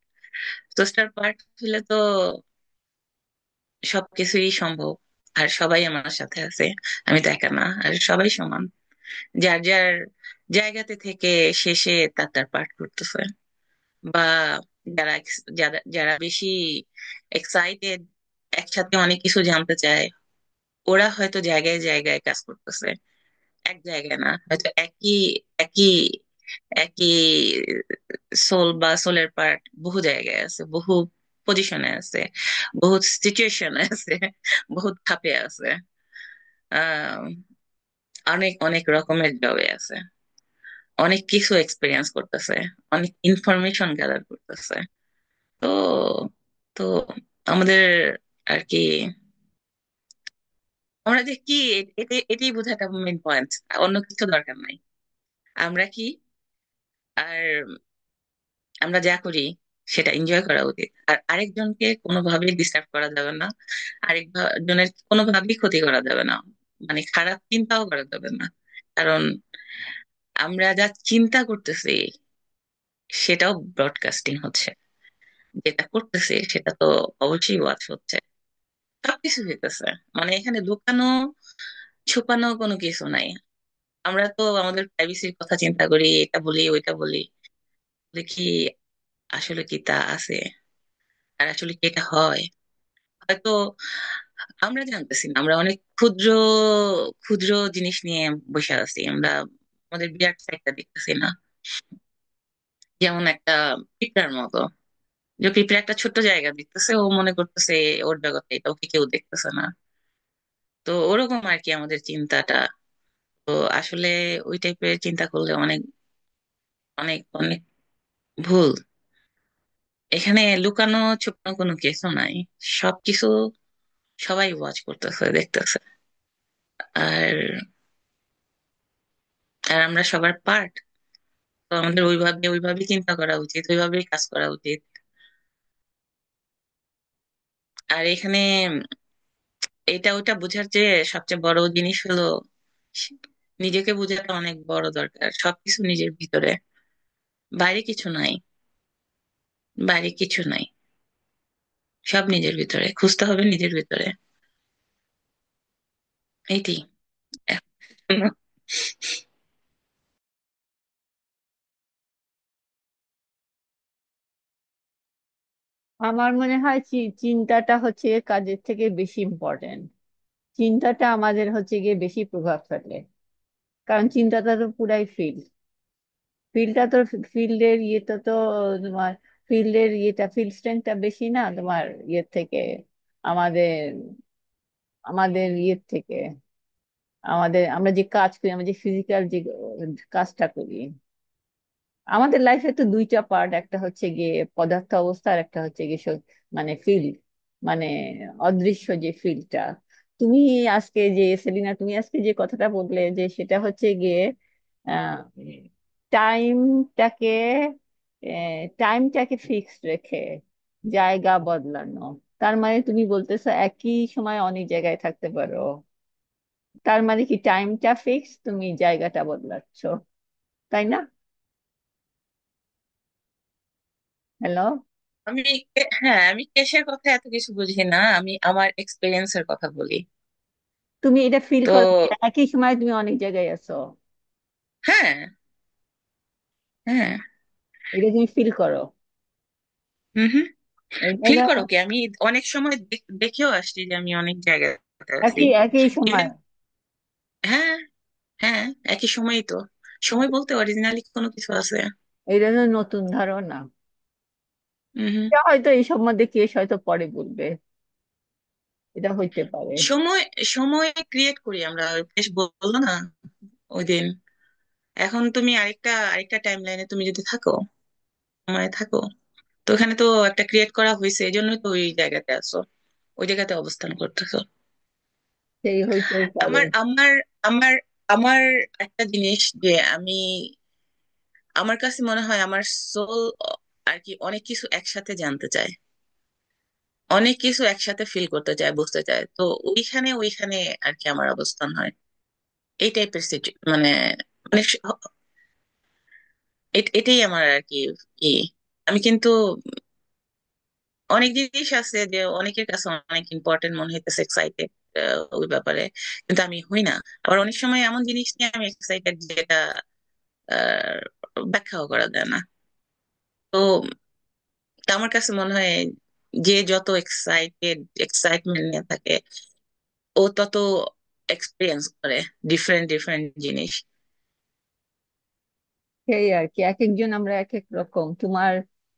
সোস্টার পার্ট হলে তো সবকিছুই সম্ভব। আর সবাই আমার সাথে আছে, আমি তো একা না, আর সবাই সমান। যার যার জায়গাতে থেকে শেষে তার তার পাঠ করতেছে। বা যারা যারা যারা বেশি এক্সাইটেড, একসাথে অনেক কিছু জানতে চায়, ওরা হয়তো জায়গায় জায়গায় কাজ করতেছে, এক জায়গায় না, হয়তো একই একই একই সোল বা সোলের পার্ট বহু জায়গায় আছে, বহু পজিশনে আছে, বহু সিচুয়েশনে আছে, বহুত খাপে আছে। আহ অনেক অনেক রকমের জবে আছে, অনেক কিছু এক্সপিরিয়েন্স করতেছে, অনেক ইনফরমেশন গ্যাদার করতেছে। তো তো আমাদের আর কি আমরা যে কি এটাই বোঝাটা মেইন পয়েন্ট, অন্য কিছু দরকার নাই। আমরা কি, আর আমরা যা করি সেটা এনজয় করা উচিত। আর আরেকজনকে কোনোভাবেই ডিস্টার্ব করা যাবে না, আরেকজনের কোনোভাবেই ক্ষতি করা যাবে না, মানে খারাপ চিন্তাও করা যাবে না। কারণ আমরা যা চিন্তা করতেছি সেটাও ব্রডকাস্টিং হচ্ছে, যেটা করতেছি সেটা তো অবশ্যই ওয়াচ হচ্ছে, সবকিছু হইতেছে। মানে এখানে লুকানো ছুপানো কোনো কিছু নাই। আমরা তো আমাদের প্রাইভেসির কথা চিন্তা করি, এটা বলি ওইটা বলি, দেখি আসলে কি তা আছে, আর আসলে কি এটা হয় হয়তো আমরা জানতেছি না। আমরা অনেক ক্ষুদ্র ক্ষুদ্র জিনিস নিয়ে বসে আছি, আমরা আমাদের বিরাট সাইডটা দেখতেছি না। যেমন একটা পিঁপড়ার মতো, যে পিঁপড়া একটা ছোট্ট জায়গা দেখতেছে, ও মনে করতেছে ওর জগতে এটা, ওকে কেউ দেখতেছে না। তো ওরকম আর কি আমাদের চিন্তাটা। তো আসলে ওই টাইপের চিন্তা করলে অনেক অনেক অনেক ভুল। এখানে লুকানো ছুপানো কোনো কিছু নাই। সবকিছু সবাই ওয়াচ করতেছে, দেখতেছে। আর আর আমরা সবার পার্ট। তো আমাদের ওইভাবে ওইভাবে চিন্তা করা উচিত, ওইভাবেই কাজ করা উচিত। আর এখানে এটা ওইটা বোঝার যে সবচেয়ে বড় জিনিস হলো নিজেকে বোঝাটা অনেক বড় দরকার। সবকিছু নিজের ভিতরে, বাইরে কিছু নাই। বাইরে কিছু নাই, সব নিজের ভিতরে খুঁজতে হবে, নিজের ভিতরে। এইটি।
আমার মনে হয় চিন্তাটা হচ্ছে গিয়ে কাজের থেকে বেশি ইম্পর্টেন্ট। চিন্তাটা আমাদের হচ্ছে গিয়ে বেশি প্রভাব ফেলে, কারণ চিন্তাটা তো পুরাই ফিল্ড। ফিল্ডটা তো, ফিল্ডের ইয়েটা তো তোমার, ফিল্ডের ইয়েটা, ফিল্ড স্ট্রেংথটা বেশি না তোমার ইয়ের থেকে, আমাদের আমাদের ইয়ের থেকে, আমরা যে কাজ করি, আমরা যে ফিজিক্যাল যে কাজটা করি। আমাদের লাইফে তো দুইটা পার্ট, একটা হচ্ছে গিয়ে পদার্থ অবস্থা, আর একটা হচ্ছে গিয়ে মানে ফিল্ড, মানে অদৃশ্য যে ফিল্ডটা। তুমি আজকে যে সেলিনা, তুমি আজকে যে কথাটা বললে, যে সেটা হচ্ছে গিয়ে টাইমটাকে টাইমটাকে ফিক্সড রেখে জায়গা বদলানো। তার মানে তুমি বলতেছো একই সময় অনেক জায়গায় থাকতে পারো। তার মানে কি টাইমটা ফিক্স, তুমি জায়গাটা বদলাচ্ছ, তাই না? হ্যালো?
আমি হ্যাঁ, আমি কেসের কথা এত কিছু বুঝি না, আমি আমার এক্সপিরিয়েন্সের কথা বলি।
তুমি এটা ফিল
তো
করো যে একই সময় তুমি অনেক জায়গায় আছো?
হ্যাঁ, হ্যাঁ।
এটা তুমি ফিল করো?
হম, হম। ফিল
এটা
করো কি, আমি অনেক সময় দেখেও আসছি যে আমি অনেক জায়গাতে আছি।
একই একই সময়?
ইভেন, হ্যাঁ, হ্যাঁ, একই সময়ই তো। সময় বলতে অরিজিনালি কোনো কিছু আছে?
এটা তো নতুন ধারণা।
হম, হম।
এটা হয়তো এই সম্বন্ধে কেস হয়তো পরে বলবে, এটা হইতে পারে।
সময় সময় ক্রিয়েট করি আমরা, বেশ বললো না ওই দিন। এখন তুমি আরেকটা আরেকটা টাইম লাইনে তুমি যদি থাকো, সময় থাকো, তো ওখানে তো একটা ক্রিয়েট করা হয়েছে, এই জন্যই তো ওই জায়গাতে আছো, ওই জায়গাতে অবস্থান করতেছো।
সেই হইতেও পারে।
আমার আমার আমার আমার একটা জিনিস যে আমি, আমার কাছে মনে হয় আমার সোল আর কি অনেক কিছু একসাথে জানতে চায়, অনেক কিছু একসাথে ফিল করতে চায়, বুঝতে চায়। তো ওইখানে ওইখানে আর কি আমার অবস্থান হয়, এই টাইপের মানে, মানে এটাই আমার আর কি ই। আমি কিন্তু অনেক জিনিস আছে যে অনেকের কাছে অনেক ইম্পর্টেন্ট মনে হইতেছে, এক্সাইটেড ওই ব্যাপারে, কিন্তু আমি হই না। আবার অনেক সময় এমন জিনিস নিয়ে আমি এক্সাইটেড যেটা আহ, ব্যাখ্যাও করা যায় না। তো তা আমার কাছে মনে হয় যে যত এক্সাইটমেন্ট নিয়ে থাকে, ও তত এক্সপিরিয়েন্স করে ডিফারেন্ট ডিফারেন্ট জিনিস।
সেই আর কি, এক একজন আমরা এক এক রকম। তোমার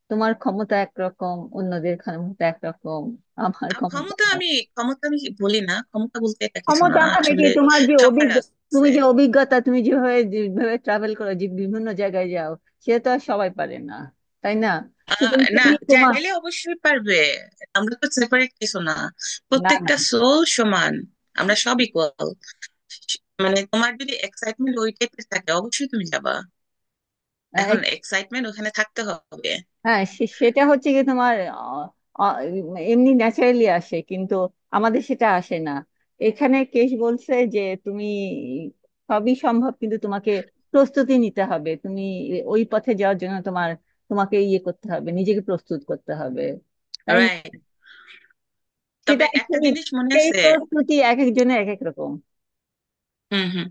তোমার ক্ষমতা একরকম, অন্যদের ক্ষমতা একরকম, আমার ক্ষমতা।
ক্ষমতা আমি বলি না, ক্ষমতা বলতে এটা কিছু না
ক্ষমতা মানে কি,
আসলে।
তোমার যে
সবার আছে।
তুমি যে অভিজ্ঞতা, তুমি যেভাবে যেভাবে ট্রাভেল করো, যে বিভিন্ন জায়গায় যাও, সেটা তো আর সবাই পারে না, তাই না? সুতরাং
না,
তুমি তোমার,
চাইলে অবশ্যই পারবে। আমরা তো সেপারেট কিছু না,
না না,
প্রত্যেকটা সোল সমান। আমরা সব ইকুয়াল। মানে তোমার যদি এক্সাইটমেন্ট ওই টাইপের থাকে, অবশ্যই তুমি যাবা। এখন এক্সাইটমেন্ট ওখানে থাকতে হবে।
হ্যাঁ, সেটা হচ্ছে কি তোমার এমনি ন্যাচারালি আসে, কিন্তু আমাদের সেটা আসে না। এখানে কেস বলছে যে তুমি সবই সম্ভব, কিন্তু তোমাকে প্রস্তুতি নিতে হবে। তুমি ওই পথে যাওয়ার জন্য তোমাকে ইয়ে করতে হবে, নিজেকে প্রস্তুত করতে হবে, তাই না?
রাইট।
সেটা
তবে একটা জিনিস মনে
সেই
আছে।
প্রস্তুতি এক একজনের এক এক রকম।
হুম, হুম।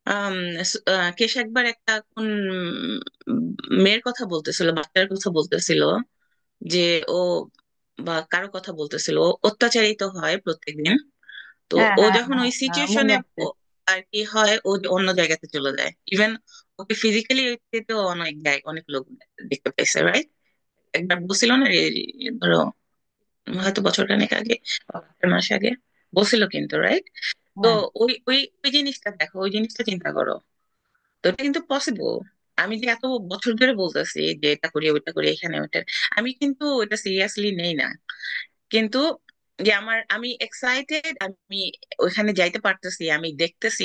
আম, কেশ একবার একটা কোন মেয়ের কথা বলতেছিল, বাচ্চার কথা বলতেছিল, যে ও বা কারো কথা বলতেছিল, ও অত্যাচারিত হয় প্রত্যেকদিন। তো
হ্যাঁ
ও
হ্যাঁ
যখন
হ্যাঁ
ওই
হ্যাঁ, মনে
সিচুয়েশনে
আছে।
আর কি হয়, ও যে অন্য জায়গাতে চলে যায়। ইভেন ওকে ফিজিক্যালি তো অনেক জায়গায় অনেক লোক দেখতে পাইছে, রাইট? একবার বলছিল না ধরো হয়তো বছর খানেক আগে বা 5 মাস আগে বলছিল কিন্তু, রাইট? তো
হ্যাঁ
ওই ওই ওই জিনিসটা দেখো, ওই জিনিসটা চিন্তা করো। তো এটা কিন্তু পসিবল। আমি যে এত বছর ধরে বলতেছি যে এটা করি ওইটা করি এখানে ওইটা, আমি কিন্তু ওটা সিরিয়াসলি নেই না। কিন্তু যে আমি এক্সাইটেড, আমি ওইখানে যাইতে পারতেছি, আমি দেখতেছি,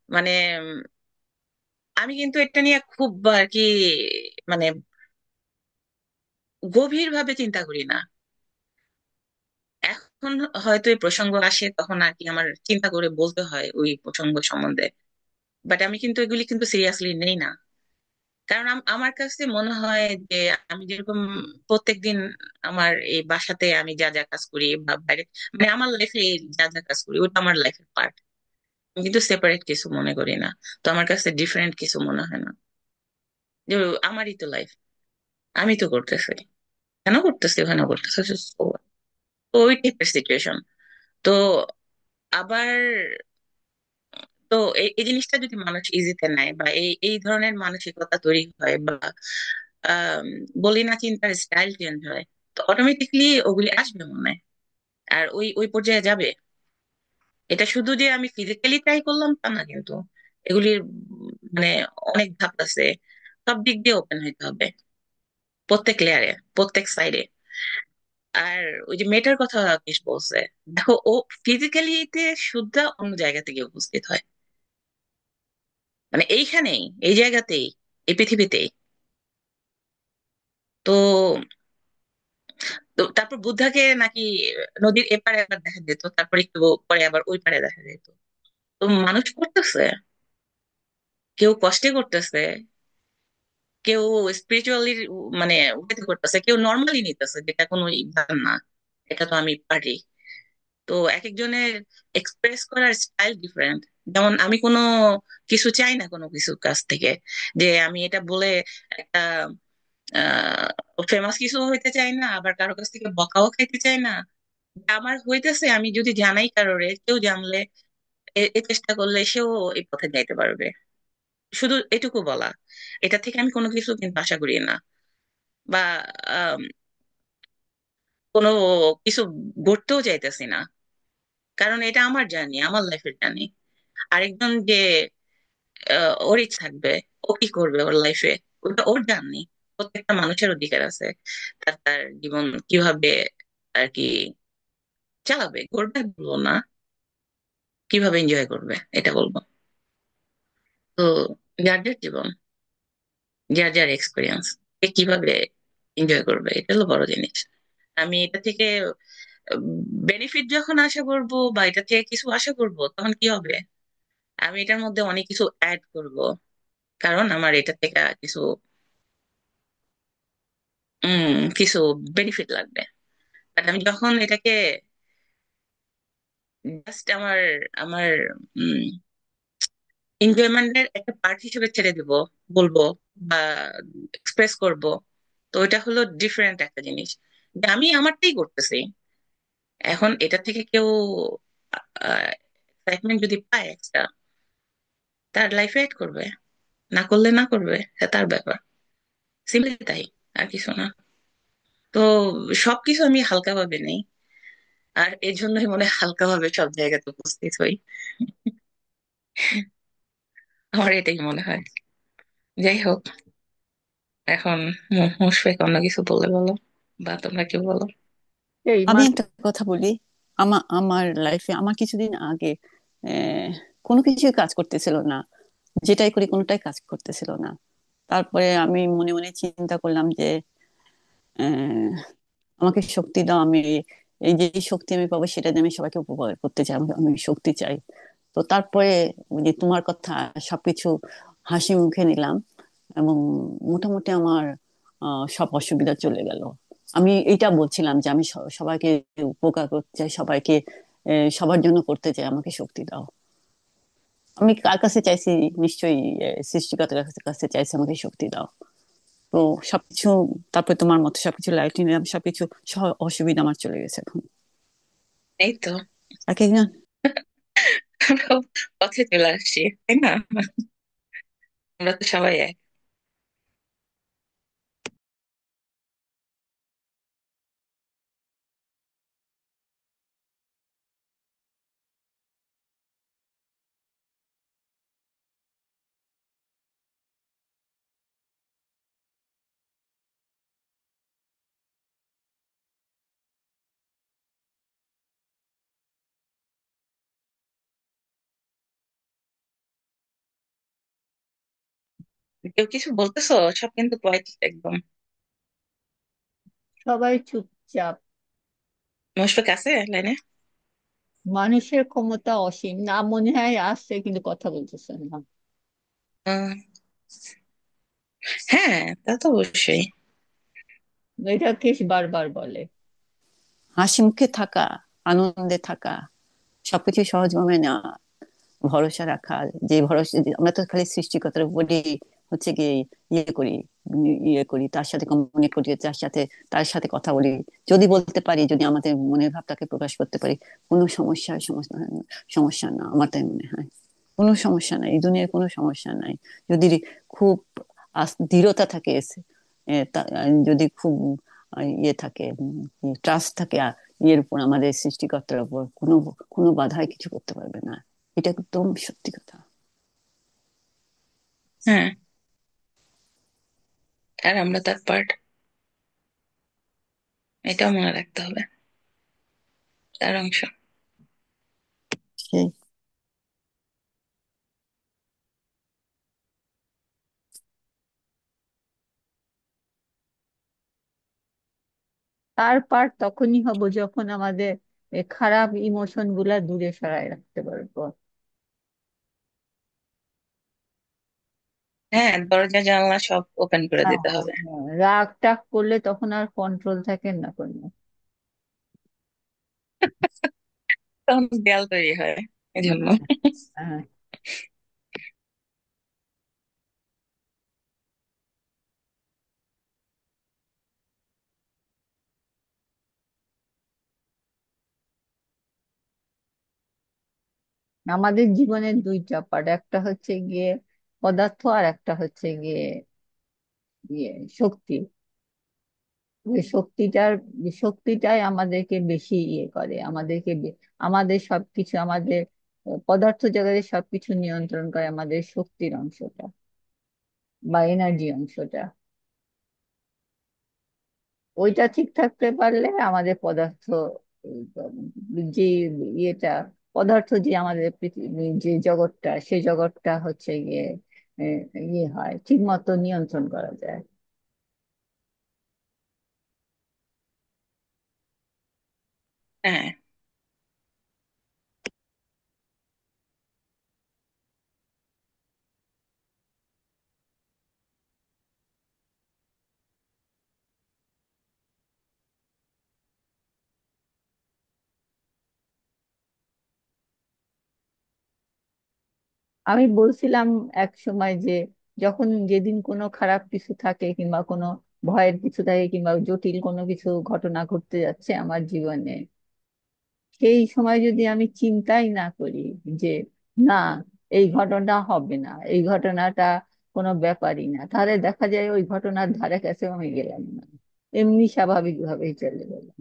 মানে আমি কিন্তু এটা নিয়ে খুব আর কি, মানে গভীর ভাবে চিন্তা করি না। এখন হয়তো এই প্রসঙ্গ আসে তখন আর কি আমার চিন্তা করে বলতে হয় ওই প্রসঙ্গ সম্বন্ধে, বাট আমি কিন্তু এগুলি কিন্তু সিরিয়াসলি নেই না। কারণ আমার কাছে মনে হয় যে আমি যেরকম প্রত্যেকদিন আমার এই বাসাতে আমি যা যা কাজ করি বা বাইরে, মানে আমার লাইফে যা যা কাজ করি ওটা আমার লাইফের পার্ট। আমি কিন্তু সেপারেট কিছু মনে করি না। তো আমার কাছে ডিফারেন্ট কিছু মনে হয় না, যে আমারই তো লাইফ, আমি তো করতেছি, কেন করতেছি ওখানে করতেছি। তো ওই টাইপের সিচুয়েশন। তো আবার, তো এই জিনিসটা যদি মানুষ ইজিতে নেয় বা এই এই ধরনের মানসিকতা তৈরি হয় বা আম, বলি না চিন্তার স্টাইল চেঞ্জ হয়, তো অটোমেটিকলি ওগুলি আসবে মনে, আর ওই ওই পর্যায়ে যাবে। এটা শুধু যে আমি ফিজিক্যালি ট্রাই করলাম তা না কিন্তু, এগুলির মানে অনেক ধাপ আছে। সব দিক দিয়ে ওপেন হইতে হবে, প্রত্যেক লেয়ারে, প্রত্যেক সাইডে। আর ওই যে মেয়েটার কথা কিস বলছে, দেখো ও ফিজিক্যালিতে শুদ্ধ অন্য জায়গা থেকে উপস্থিত হয়, মানে এইখানেই, এই জায়গাতেই, এই পৃথিবীতেই। তো তো তারপর বুদ্ধাকে নাকি নদীর এপারে আবার দেখা যেত, তারপর একটু পরে আবার ওই পারে দেখা যেত। তো মানুষ করতেছে, কেউ কষ্টে করতেছে, কেউ স্পিরিচুয়ালি মানে ওয়েতে করতেছে, কেউ নর্মালি নিতেছে, যেটা কোনো ইবাদত না, এটা তো আমি পারি। তো এক একজনের এক্সপ্রেস করার স্টাইল ডিফারেন্ট। যেমন আমি কোনো কিছু চাই না কোনো কিছুর কাছ থেকে, যে আমি এটা বলে একটা ফেমাস কিছু হইতে চাই না, আবার কারো কাছ থেকে বকাও খাইতে চাই না। আমার হইতেছে, আমি যদি জানাই কারোরে, কেউ জানলে, এ চেষ্টা করলে সেও এই পথে যাইতে পারবে। শুধু এটুকু বলা, এটা থেকে আমি কোনো কিছু কিন্তু আশা করি না, বা আম, কোনো কিছু গড়তেও চাইতেছি না। কারণ এটা আমার জার্নি, আমার লাইফের জার্নি। আরেকজন যে ওর ইচ্ছা থাকবে, ও কি করবে ওর লাইফে, ওটা ওর জার্নি। প্রত্যেকটা মানুষের অধিকার আছে তার তার জীবন কিভাবে আর কি চালাবে, করবে বলবো না, কিভাবে এনজয় করবে এটা বলবো। তো যার যার জীবন, যার যার এক্সপিরিয়েন্স, কিভাবে এনজয় করবে এটা হলো বড় জিনিস। আমি এটা থেকে বেনিফিট যখন আশা করব বা এটা থেকে কিছু আশা করব, তখন কি হবে, আমি এটার মধ্যে অনেক কিছু অ্যাড করব, কারণ আমার এটা থেকে কিছু কিছু বেনিফিট লাগবে। বাট আমি যখন এটাকে জাস্ট আমার আমার এনজয়মেন্টের একটা পার্ট হিসেবে ছেড়ে দিব, বলবো বা এক্সপ্রেস করব, তো এটা হলো ডিফারেন্ট একটা জিনিস, যে আমি আমারটাই করতেছি। এখন এটা থেকে কেউ এক্সাইটমেন্ট যদি পায় এক্সট্রা, তার লাইফে এড করবে, না করলে না করবে, এটা তার ব্যাপার। সিম্পলি তাই, আর কিছু না। তো সবকিছু আমি হালকা ভাবে নেই, আর এর জন্যই মনে হয় হালকা ভাবে সব জায়গাতে উপস্থিত হই। আমার এটাই মনে হয়। যাই হোক, এখন মুশফিক অন্য কিছু বলে বলো, বা তোমরা কি বলো?
এই
আমি
মান
একটা কথা বলি। আমার লাইফে আমার কিছুদিন আগে আহ, কোনো কিছুই কাজ করতেছিল না, যেটাই করি কোনোটাই কাজ করতেছিল না। তারপরে আমি মনে মনে চিন্তা করলাম যে আহ, আমাকে শক্তি দাও, আমি এই যে শক্তি আমি পাবো সেটা দিয়ে আমি সবাইকে উপকার করতে চাই, আমি শক্তি চাই। তো তারপরে ওই যে তোমার কথা, সবকিছু হাসি মুখে নিলাম এবং মোটামুটি আমার সব অসুবিধা চলে গেল। আমি এইটা বলছিলাম যে আমি সবাইকে উপকার করতে চাই, সবাইকে সবার জন্য করতে চাই, আমাকে শক্তি দাও। আমি কার কাছে চাইছি? নিশ্চয়ই সৃষ্টিকর্তার কাছে চাইছি, আমাকে শক্তি দাও। তো সবকিছু, তারপরে তোমার মতো সবকিছু লাইট নিলাম, সবকিছু, সব অসুবিধা আমার চলে গেছে এখন।
এই তো,
এক একজন
আমরা পথে চলে আসছি, তাই না? আমরা তো সবাই এক। কেউ কিছু বলতেছো? সব কিন্তু কোয়াইট একদম।
সবাই চুপচাপ।
মুশফিক আছে লাইনে?
মানুষের ক্ষমতা অসীম না মনে হয়, আসছে কিন্তু কথা বলতেছে না।
আহ, হ্যাঁ, তা তো অবশ্যই।
এটা কেস বারবার বলে।
হাসি মুখে থাকা, আনন্দে থাকা, সবকিছু সহজভাবে নেওয়া, ভরসা রাখা। যে ভরসা আমরা তো খালি সৃষ্টিকর্তার উপরই হচ্ছে গিয়ে ইয়ে করি, তার সাথে কমিউনিকেট করি, তার সাথে কথা বলি। যদি বলতে পারি, যদি আমাদের মনের ভাবটাকে প্রকাশ করতে পারি, কোনো সমস্যা না আমার তাই মনে হয়। কোনো সমস্যা নাই, এই দুনিয়ার কোনো সমস্যা নাই। যদি খুব দৃঢ়তা থাকে, যদি খুব ইয়ে থাকে, ট্রাস্ট থাকে ইয়ের উপর, আমাদের সৃষ্টিকর্তার উপর, কোনো কোনো বাধাই কিছু করতে পারবে না। এটা একদম সত্যি কথা।
হ্যাঁ, আর আমরা তার পার্ট, এটাও মনে রাখতে হবে, তার অংশ।
সেই
তার পার্ট তখনই হব যখন আমাদের খারাপ ইমোশন গুলা দূরে সরায় রাখতে পারবো।
হ্যাঁ, দরজা জানলা সব ওপেন করে
হ্যাঁ,
দিতে হবে।
হ্যাঁ, রাগ টাগ করলে তখন আর কন্ট্রোল থাকে না কোনো।
তখন দেয়াল তৈরি হয় এই জন্য।
হ্যাঁ, আমাদের জীবনের দুইটা পার্ট, একটা হচ্ছে গিয়ে পদার্থ আর একটা হচ্ছে গিয়ে শক্তি। ওই শক্তিটাই আমাদেরকে বেশি ইয়ে করে, আমাদের সবকিছু, আমাদের পদার্থ জগতের সবকিছু নিয়ন্ত্রণ করে আমাদের শক্তির অংশটা বা এনার্জি অংশটা। ওইটা ঠিক থাকতে পারলে আমাদের পদার্থ, যে ইয়েটা, পদার্থ যে আমাদের পৃথিবী যে জগৎটা, সেই জগৎটা হচ্ছে গিয়ে ইয়ে হয়, ঠিক মতো নিয়ন্ত্রণ করা যায়।
হ্যাঁ,
আমি বলছিলাম এক সময় যে যখন যেদিন কোনো খারাপ কিছু থাকে কিংবা কোনো ভয়ের কিছু থাকে কিংবা জটিল কোনো কিছু ঘটনা ঘটতে যাচ্ছে আমার জীবনে, সেই সময় যদি আমি চিন্তাই না করি যে না, এই ঘটনা হবে না, এই ঘটনাটা কোনো ব্যাপারই না, তাহলে দেখা যায় ওই ঘটনার ধারে কাছে আমি গেলাম না, এমনি স্বাভাবিক ভাবেই চলে গেলাম।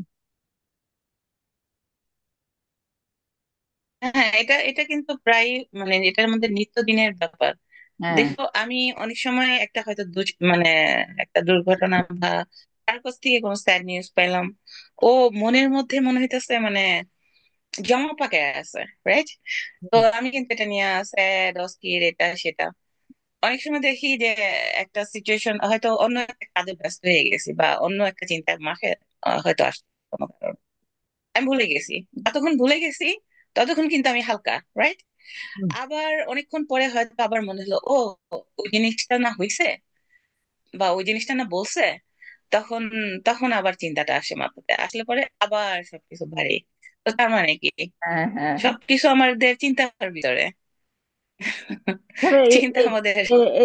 হ্যাঁ, এটা এটা কিন্তু প্রায়, মানে এটার মধ্যে নিত্যদিনের ব্যাপার।
হ্যাঁ,
দেখো, আমি অনেক সময় একটা হয়তো মানে একটা দুর্ঘটনা বা কার কাছ থেকে কোনো স্যাড নিউজ পেলাম, ও মনের মধ্যে মনে হইতেছে মানে জমা পাকায় আছে, রাইট? তো আমি কিন্তু এটা নিয়ে স্যাড, অস্থির, এটা সেটা। অনেক সময় দেখি যে একটা সিচুয়েশন, হয়তো অন্য একটা কাজে ব্যস্ত হয়ে গেছি বা অন্য একটা চিন্তা মাথায় হয়তো আসছে কোনো কারণে, আমি ভুলে গেছি। যতক্ষণ ভুলে গেছি ততক্ষণ কিন্তু আমি হালকা, রাইট? আবার অনেকক্ষণ পরে হয়তো আবার মনে হলো, ও ওই জিনিসটা না হইছে বা ওই জিনিসটা না বলছে, তখন তখন আবার চিন্তাটা আসে মাথাতে, আসলে পরে আবার সবকিছু ভারী। তো তার মানে কি,
হ্যাঁ, হ্যাঁ, হ্যাঁ।
সবকিছু আমাদের চিন্তার ভিতরে।
ধরো
চিন্তা আমাদের।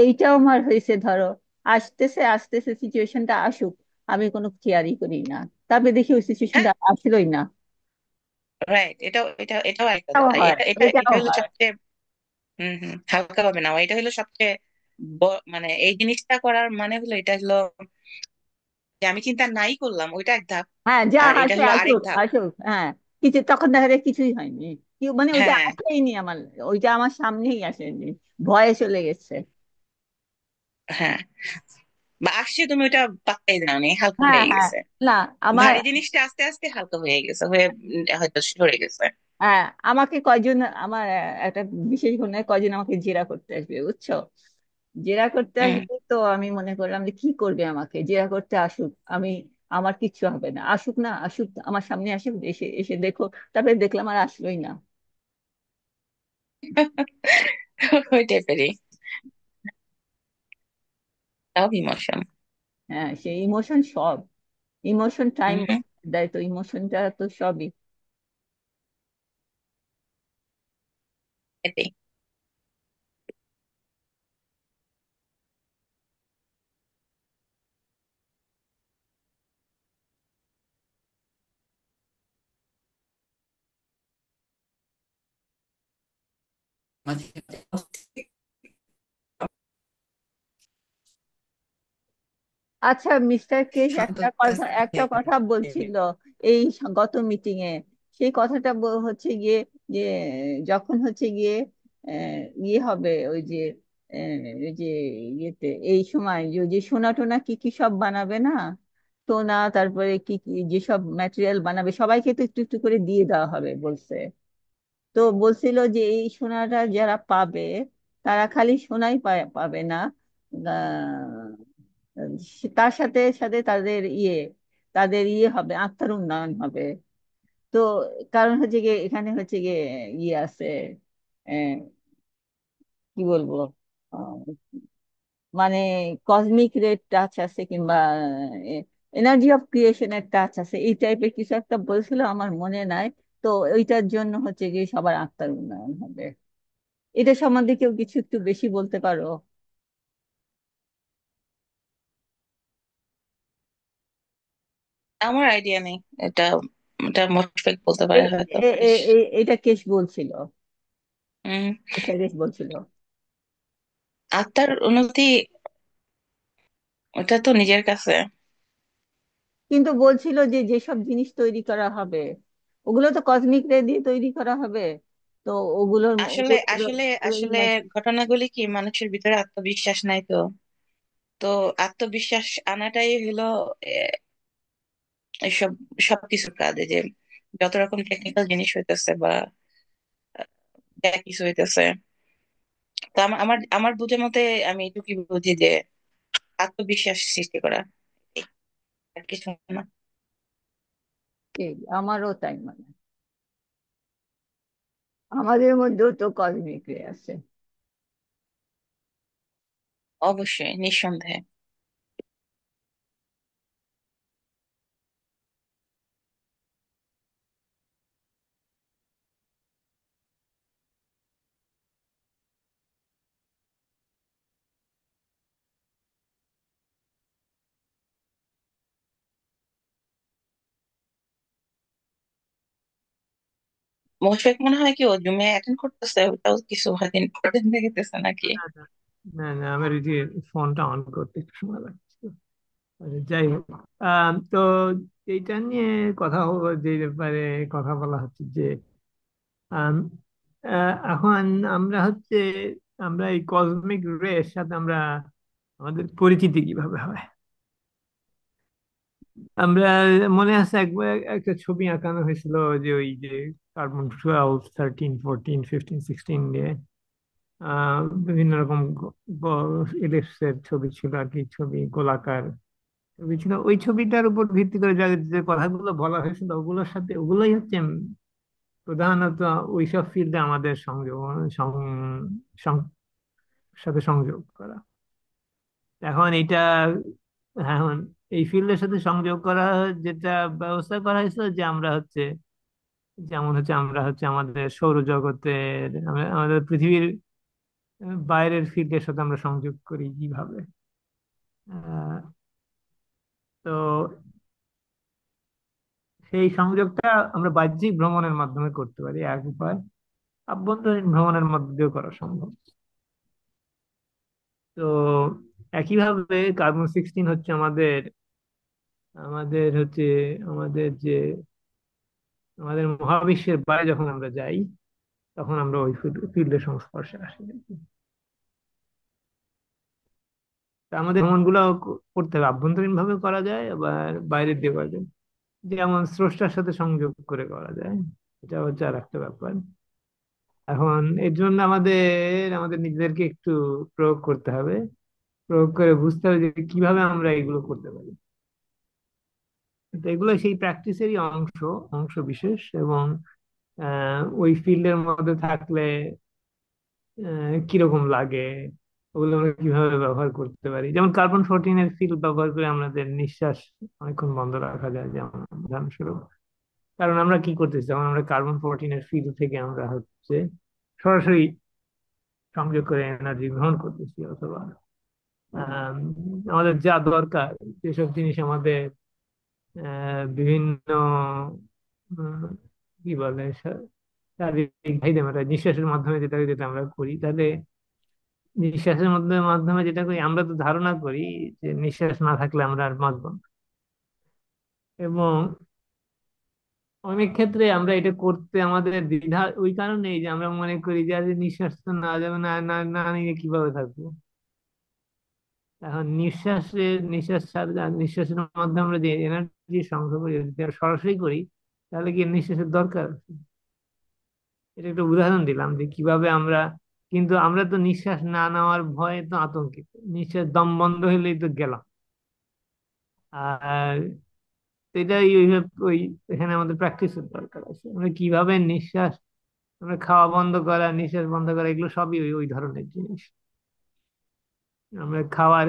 এইটাও আমার হয়েছে, ধরো আসতেছে আসতেছে সিচুয়েশনটা আসুক, আমি কোনো কেয়ারই করি না, তারপরে দেখি ওই
হ্যাঁ,
সিচুয়েশনটা আসলোই না।
রাইট, এটাও একটা
এটাও হয়,
এটা এটা এটা
এটাও
হলো
হয়।
সবচেয়ে, হালকা হবে না, এটা হলো সবচেয়ে মানে এই জিনিসটা করার মানে হলো, এটা হলো যে আমি চিন্তা নাই করলাম, ওইটা এক ধাপ।
হ্যাঁ, যা
আর এটা
আসে
হলো আরেক
আসুক
ধাপ।
আসুক, হ্যাঁ। কিছু তখন দেখা যায় কিছুই হয়নি, কি মানে ওইটা
হ্যাঁ,
আসেইনি আমার, ওইটা আমার সামনেই আসেনি, ভয়ে চলে গেছে।
হ্যাঁ, বা আসছে, তুমি ওইটা পাত্তাই দাওনি, হালকা
হ্যাঁ,
হয়ে
হ্যাঁ।
গেছে।
না, আমার,
ভারী জিনিসটা আস্তে আস্তে হালকা হয়ে গেছে, হয়ে হয়তো সরে গেছে।
হ্যাঁ, আমাকে কয়জন, আমার একটা বিশেষ গুণে কয়জন আমাকে জেরা করতে আসবে বুঝছো, জেরা করতে
হুম।
আসবে, তো আমি মনে করলাম যে কি করবে আমাকে, জেরা করতে আসুক, আমি, আমার কিচ্ছু হবে না, আসুক না আসুক, আমার সামনে আসুক, এসে এসে দেখো। তারপরে দেখলাম আর আসলোই না।
ওই টাইপেরই সব ইমোশন।
হ্যাঁ, সেই ইমোশন সব, ইমোশন টাইম
হুম।
দেয়, তো ইমোশনটা তো সবই।
এটাই।
আচ্ছা মিস্টার কেস,
সন্তান
একটা কথা বলছিল এই গত মিটিং এ, সেই কথাটা হচ্ছে গিয়ে যে যখন হচ্ছে গিয়ে ইয়ে হবে ওই যে ওই যে ইয়েতে এই সময় যে ওই যে সোনা টোনা কি কি সব বানাবে না, সোনা তারপরে কি কি যেসব ম্যাটেরিয়াল বানাবে সবাইকে তো একটু একটু করে দিয়ে দেওয়া হবে বলছে। তো বলছিল যে এই সোনাটা যারা পাবে তারা খালি সোনাই পাবে না, তার সাথে সাথে তাদের ইয়ে হবে, আত্মার উন্নয়ন হবে। তো কারণ হচ্ছে গিয়ে এখানে হচ্ছে গিয়ে ইয়ে আছে, আহ, কি বলবো, আহ, মানে কসমিক রেড টাচ আছে, কিংবা এনার্জি অফ ক্রিয়েশনের টাচ আছে, এই টাইপের কিছু একটা বলছিল, আমার মনে নাই। তো ওইটার জন্য হচ্ছে গিয়ে সবার আত্মার উন্নয়ন হবে। এটা সম্বন্ধে কেউ কিছু একটু বেশি বলতে পারো?
আমার আইডিয়া নেই এটা। এটা মোশফিক বলতে পারে হয়তো।
এটা কেশ বলছিল,
হুম।
মিস্টার কেশ বলছিল।
আত্মার উন্নতি, ওটা তো নিজের কাছে।
কিন্তু বলছিল যে যেসব জিনিস তৈরি করা হবে ওগুলো তো কসমিক রে দিয়ে তৈরি করা হবে, তো ওগুলোর
আসলে আসলে আসলে ঘটনাগুলি কি, মানুষের ভিতরে আত্মবিশ্বাস নাই তো। তো আত্মবিশ্বাস আনাটাই হলো এসব সবকিছুর কাজে, যে যত রকম টেকনিক্যাল জিনিস হইতেছে বা যা কিছু হইতেছে। তো আমার আমার আমার বুঝের মতে আমি এটুকু বুঝি যে আত্মবিশ্বাস সৃষ্টি করা, এই, আর কিছু না।
আমারও তাই মানে, আমাদের মধ্যেও তো কসমিক রে আছে।
অবশ্যই, নিঃসন্দেহে। মোশফিক মনে হয় কি ও জুমে অ্যাটেন্ড করতেছে, ওটাও কিছু হয়তো ইম্পর্টেন্ট দেখতেছে নাকি।
না না না না, আমার এই যে ফোনটা অন করতে একটু সময় লাগছে। যাই হোক, তো এইটা নিয়ে কথা যে ব্যাপারে কথা বলা হচ্ছে যে আম, এখন আমরা হচ্ছে আমরা এই কসমিক রের সাথে আমরা আমাদের পরিচিতি কিভাবে হয়। আমরা মনে আছে একবার একটা ছবি আঁকানো হয়েছিল যে ওই যে কার্বন 12, 13, 14, 15, 16 নিয়ে আহ বিভিন্ন রকম ইলিপসের ছবি ছিল আর কি, ছবি গোলাকার ছবি ছিল। ওই ছবিটার উপর ভিত্তি করে যে যে কথাগুলো বলা হয়েছিল ওগুলোর সাথে ওগুলোই হচ্ছে প্রধানত ওইসব ফিল্ডে আমাদের সংযোগ সং- সাথে সংযোগ করা। এখন এইটা, হ্যাঁ, এখন এই ফিল্ডের সাথে সংযোগ করা যেটা ব্যবস্থা করা হয়েছিল যে আমরা হচ্ছে যেমন হচ্ছে আমরা হচ্ছে আমাদের সৌরজগতের আমাদের পৃথিবীর বাইরের ফিল্ডের সাথে আমরা সংযোগ করি কিভাবে। আহ, তো সেই সংযোগটা আমরা বাহ্যিক ভ্রমণের মাধ্যমে করতে পারি এক উপায়, আভ্যন্তরীণ ভ্রমণের মধ্যে দিয়েও করা সম্ভব। তো একইভাবে কার্বন 16 হচ্ছে আমাদের আমাদের হচ্ছে আমাদের যে আমাদের মহাবিশ্বের বাইরে যখন আমরা যাই তখন আমরা ওই ফিল্ডের সংস্পর্শে আসি। তা আমাদের ভ্রমণগুলো করতে হবে, আভ্যন্তরীণ ভাবে করা যায় আবার বাইরের দিয়ে করা যায়, যেমন স্রষ্টার সাথে সংযোগ করে করা যায়। এটা হচ্ছে আর একটা ব্যাপার। এখন এর জন্য আমাদের আমাদের নিজেদেরকে একটু প্রয়োগ করতে হবে, প্রয়োগ করে বুঝতে হবে যে কিভাবে আমরা এগুলো করতে পারি। তো এগুলো সেই প্র্যাকটিসেরই অংশ, অংশ বিশেষ। এবং ওই ফিল্ডের মধ্যে থাকলে কিরকম লাগে, ওগুলো আমরা কিভাবে ব্যবহার করতে পারি। যেমন কার্বন 14 এর ফিল্ড ব্যবহার করে আমাদের নিঃশ্বাস অনেকক্ষণ বন্ধ রাখা যায়, যেমন উদাহরণস্বরূপ। কারণ আমরা কি করতেছি, যেমন আমরা কার্বন 14 এর ফিল্ড থেকে আমরা হচ্ছে সরাসরি সংযোগ করে এনার্জি গ্রহণ করতেছি, অথবা আম, আমাদের যা দরকার, যেসব জিনিস আমাদের বিভিন্ন কি বলে শারীরিক চাহিদা মেটায় নিঃশ্বাসের মাধ্যমে, যেটা যেটা আমরা করি, তাহলে নিঃশ্বাসের মাধ্যমে মাধ্যমে যেটা করি, আমরা তো ধারণা করি যে নিঃশ্বাস না থাকলে আমরা আর বাঁচব না। এবং অনেক ক্ষেত্রে আমরা এটা করতে আমাদের দ্বিধা ওই কারণেই যে আমরা মনে করি যে আজ নিঃশ্বাস তো না যাবে, না না না নিয়ে কিভাবে থাকবো। এখন নিঃশ্বাসের মাধ্যমে আমরা যে এনার্জি সংগ্রহ করি, যদি আমরা সরাসরি করি, তাহলে কি নিঃশ্বাসের দরকার আছে? এটা একটা উদাহরণ দিলাম যে কিভাবে আমরা, কিন্তু আমরা তো নিঃশ্বাস না নেওয়ার ভয়ে তো আতঙ্কিত। নিঃশ্বাস দম বন্ধ হলেই তো গেলাম। আর এটাই ওই এখানে আমাদের প্র্যাকটিসের দরকার আছে। আমরা কিভাবে নিঃশ্বাস, আমরা খাওয়া বন্ধ করা, নিঃশ্বাস বন্ধ করা, এগুলো সবই ওই ওই ধরনের জিনিস। আমরা খাওয়ার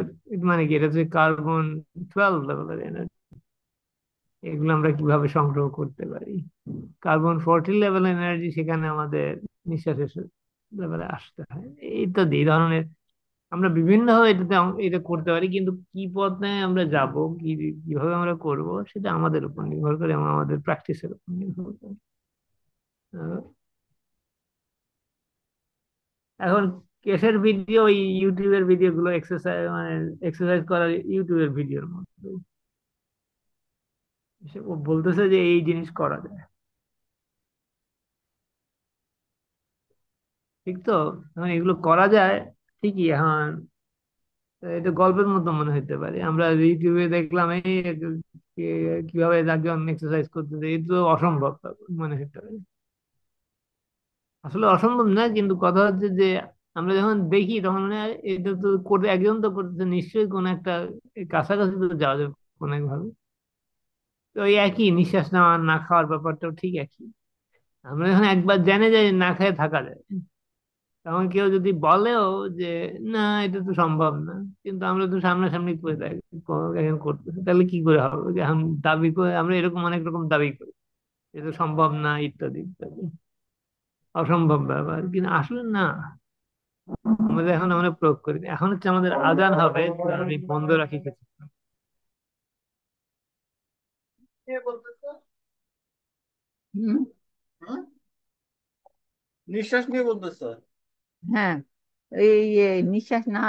মানে কি, এটা হচ্ছে কার্বন 12 লেভেলের এনার্জি। এগুলো আমরা কিভাবে সংগ্রহ করতে পারি। কার্বন 14 লেভেল এনার্জি, সেখানে আমাদের নিঃশ্বাসের লেভেলে আসতে হয় ইত্যাদি। এই ধরনের আমরা বিভিন্ন ভাবে এটা করতে পারি, কিন্তু কি পথে আমরা যাব, কি কিভাবে আমরা করব, সেটা আমাদের উপর নির্ভর করে এবং আমাদের প্র্যাকটিসের উপর নির্ভর করে। আহ, এখন কেসের ভিডিও, ওই ইউটিউবের ভিডিও গুলো এক্সারসাইজ, মানে এক্সারসাইজ করার ইউটিউবের ভিডিওর মধ্যে ও বলতেছে যে এই জিনিস করা যায়, ঠিক তো। এখন এগুলো করা যায় ঠিকই। এখন এটা গল্পের মতো মনে হতে পারে, আমরা ইউটিউবে দেখলাম এই কিভাবে একজন এক্সারসাইজ করতেছে, এই তো অসম্ভব মনে হতে পারে। আসলে অসম্ভব না, কিন্তু কথা হচ্ছে যে আমরা যখন দেখি তখন মনে হয় এটা তো করে, একজন তো করতেছে, নিশ্চয়ই কোন একটা কাছাকাছি তো যাওয়া যাবে কোন একভাবে। তো ওই একই নিঃশ্বাস নেওয়া না খাওয়ার ব্যাপারটাও ঠিক একই। আমরা যখন একবার জেনে যাই যে না খেয়ে থাকা যায়, তখন কেউ যদি বলেও যে না এটা তো সম্ভব না, কিন্তু আমরা তো সামনাসামনি করে থাকি, এখন করতেছি, তাহলে কি করে হবে? যে এখন দাবি করে আমরা এরকম অনেক রকম দাবি করি, এটা সম্ভব না ইত্যাদি ইত্যাদি, অসম্ভব ব্যাপার, কিন্তু আসলে না। আমরা প্রয়োগ করি। এখন হচ্ছে আমাদের আজান হবে, তো আমি বন্ধ রাখি কিছু।
কে বলতেছো? হুম। হ্যাঁ? নিঃশ্বাস নিয়ে বলতেছো?
হ্যাঁ, এই নিঃশ্বাস না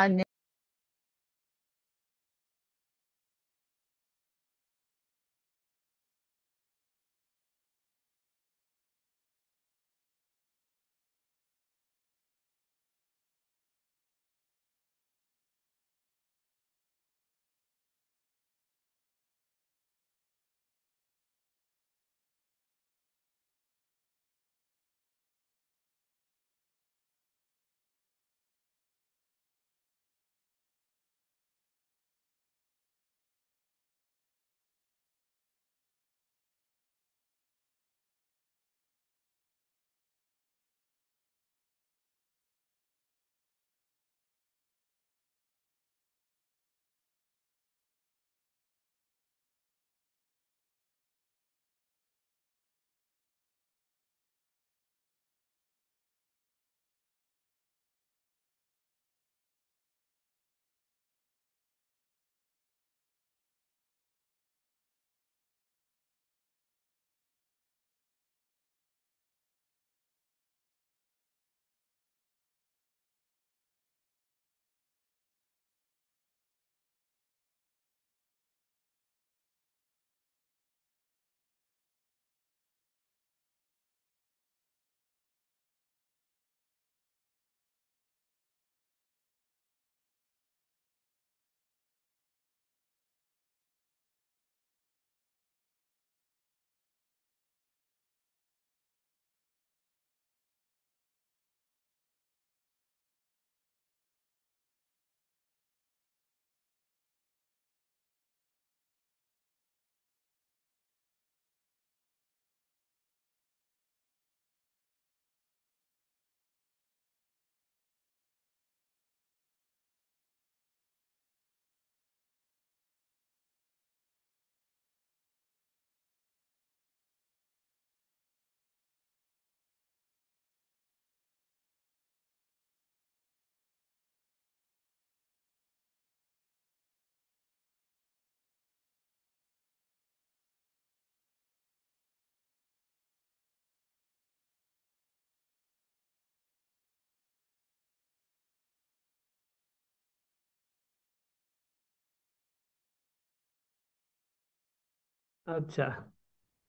আচ্ছা,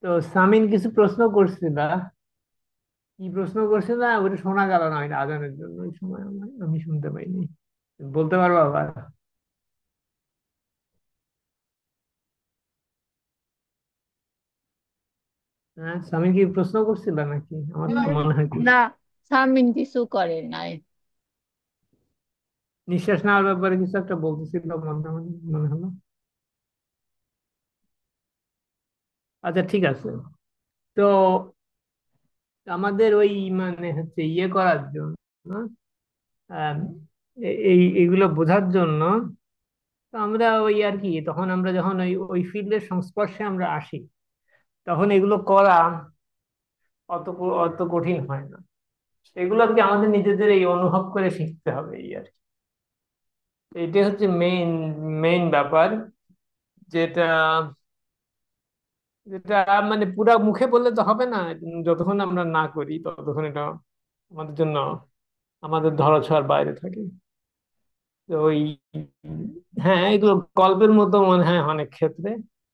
তো সামিন কিছু প্রশ্ন করছিল। কি প্রশ্ন করছিল ওটা শোনা গেল না, ওইটা আজানের জন্য ওই সময় আমি শুনতে পাইনি। বলতে পারবো আবার? হ্যাঁ, সামিন কি প্রশ্ন করছিল নাকি? আমার তো মনে হয়
না,
করছিল।
সামিন কিছু করে নাই।
নিঃশ্বাস নেওয়ার ব্যাপারে কিছু একটা বলতেছিল মনে মনে মনে হলো। আচ্ছা, ঠিক আছে। তো আমাদের ওই মানে হচ্ছে ইয়ে করার জন্য, আম, এই এইগুলো বোঝার জন্য, তো আমরা ওই আর কি, তখন আমরা যখন ওই ওই ফিল্ডের সংস্পর্শে আমরা আসি, তখন এগুলো করা অত কঠিন হয় না। এগুলো আর কি আমাদের নিজেদের এই অনুভব করে শিখতে হবে এই আর কি। এটাই হচ্ছে মেইন মেইন ব্যাপার, যেটা যেটা মানে পুরা মুখে বললে তো হবে না। যতক্ষণ আমরা না করি ততক্ষণ এটা আমাদের জন্য, আমাদের ধরাছোঁয়ার বাইরে থাকে। তো ওই, হ্যাঁ, এগুলো গল্পের মতো মনে হয় অনেক ক্ষেত্রে।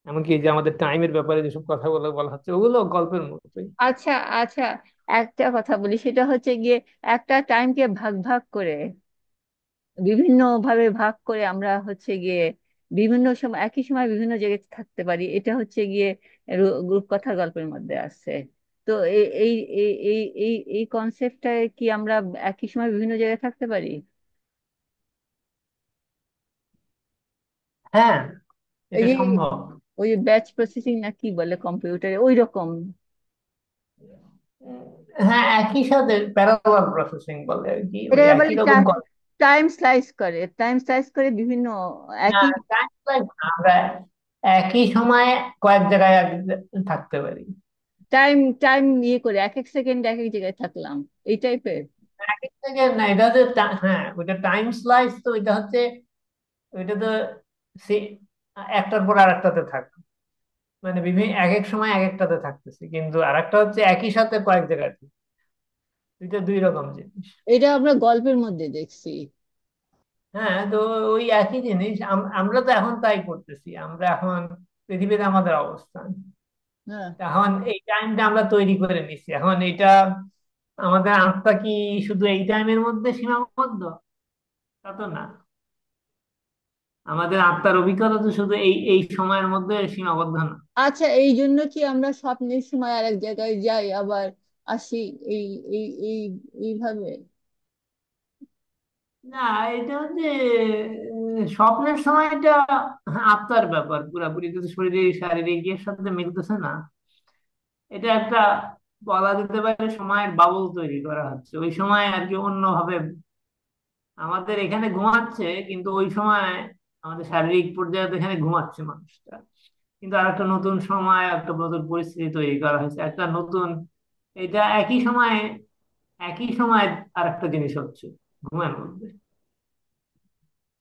এমনকি এই যে আমাদের টাইমের ব্যাপারে যেসব কথাগুলো বলা হচ্ছে ওগুলো গল্পের মতোই।
আচ্ছা, আচ্ছা, একটা কথা বলি, সেটা হচ্ছে গিয়ে একটা টাইমকে ভাগ ভাগ করে, বিভিন্ন ভাবে ভাগ করে আমরা হচ্ছে গিয়ে বিভিন্ন সময় একই সময় বিভিন্ন জায়গায় থাকতে পারি, এটা হচ্ছে গিয়ে রূপকথার গল্পের মধ্যে আছে। তো এই এই এই এই এই এই কনসেপ্টটায় কি আমরা একই সময় বিভিন্ন জায়গায় থাকতে পারি?
হ্যাঁ,
এই
এটা
যে
সম্ভব।
ওই যে ব্যাচ প্রসেসিং না কি বলে কম্পিউটারে, ওই রকম।
উম, হ্যাঁ, একই সাথে প্যারালাল প্রসেসিং বলে আর কি, ওই
এটা বলে
একই রকম
টাইম স্লাইস করে বিভিন্ন
না,
একই
টাইম লাইন না, আমরা একই সময়ে কয়েক জায়গায় থাকতে পারি।
টাইম টাইম ইয়ে করে এক এক সেকেন্ড এক এক জায়গায় থাকলাম, এই টাইপের।
এক এক থেকে না, এটা হচ্ছে হ্যাঁ, ওইটা টাইম স্লাইস, তো ওইটা হচ্ছে, ওইটা তো সে- একটার পর আরেকটাতে থাকে, মানে বিভিন্ন এক এক সময় এক একটাতে থাকতেছে, কিন্তু আরেকটা হচ্ছে একই সাথে কয়েক জায়গায় থাকে। দুইটা দুই রকম জিনিস।
এটা আমরা গল্পের মধ্যে দেখছি।
হ্যাঁ, তো ওই একই জিনিস আমরা তো এখন তাই করতেছি। আমরা এখন পৃথিবীতে আমাদের অবস্থান,
হ্যাঁ,
এখন এই টাইমটা আমরা তৈরি করে নিচ্ছি। এখন এটা আমাদের আত্মা কি শুধু এই টাইমের মধ্যে সীমাবদ্ধ? তা তো না। আমাদের আত্মার অভিজ্ঞতা তো শুধু এই এই সময়ের মধ্যে সীমাবদ্ধ না।
আচ্ছা, এই জন্য কি আমরা স্বপ্নের সময় আরেক জায়গায় যাই আবার আসি, এই এই এই এইভাবে?
না, এটা হচ্ছে স্বপ্নের সময়টা আত্মার ব্যাপার পুরাপুরি, কিন্তু শরীরের শারীরিক এর সাথে মিলতেছে না। এটা একটা বলা যেতে পারে সময়ের বাবল তৈরি করা হচ্ছে ওই সময় আর কি, অন্যভাবে। আমাদের এখানে ঘুমাচ্ছে, কিন্তু ওই সময় আমাদের শারীরিক পর্যায়ে তো এখানে ঘুমাচ্ছে মানুষটা, কিন্তু আর একটা নতুন সময়, একটা নতুন পরিস্থিতি তৈরি করা হয়েছে, একটা নতুন, এটা একই সময় আর একটা জিনিস হচ্ছে ঘুমের মধ্যে।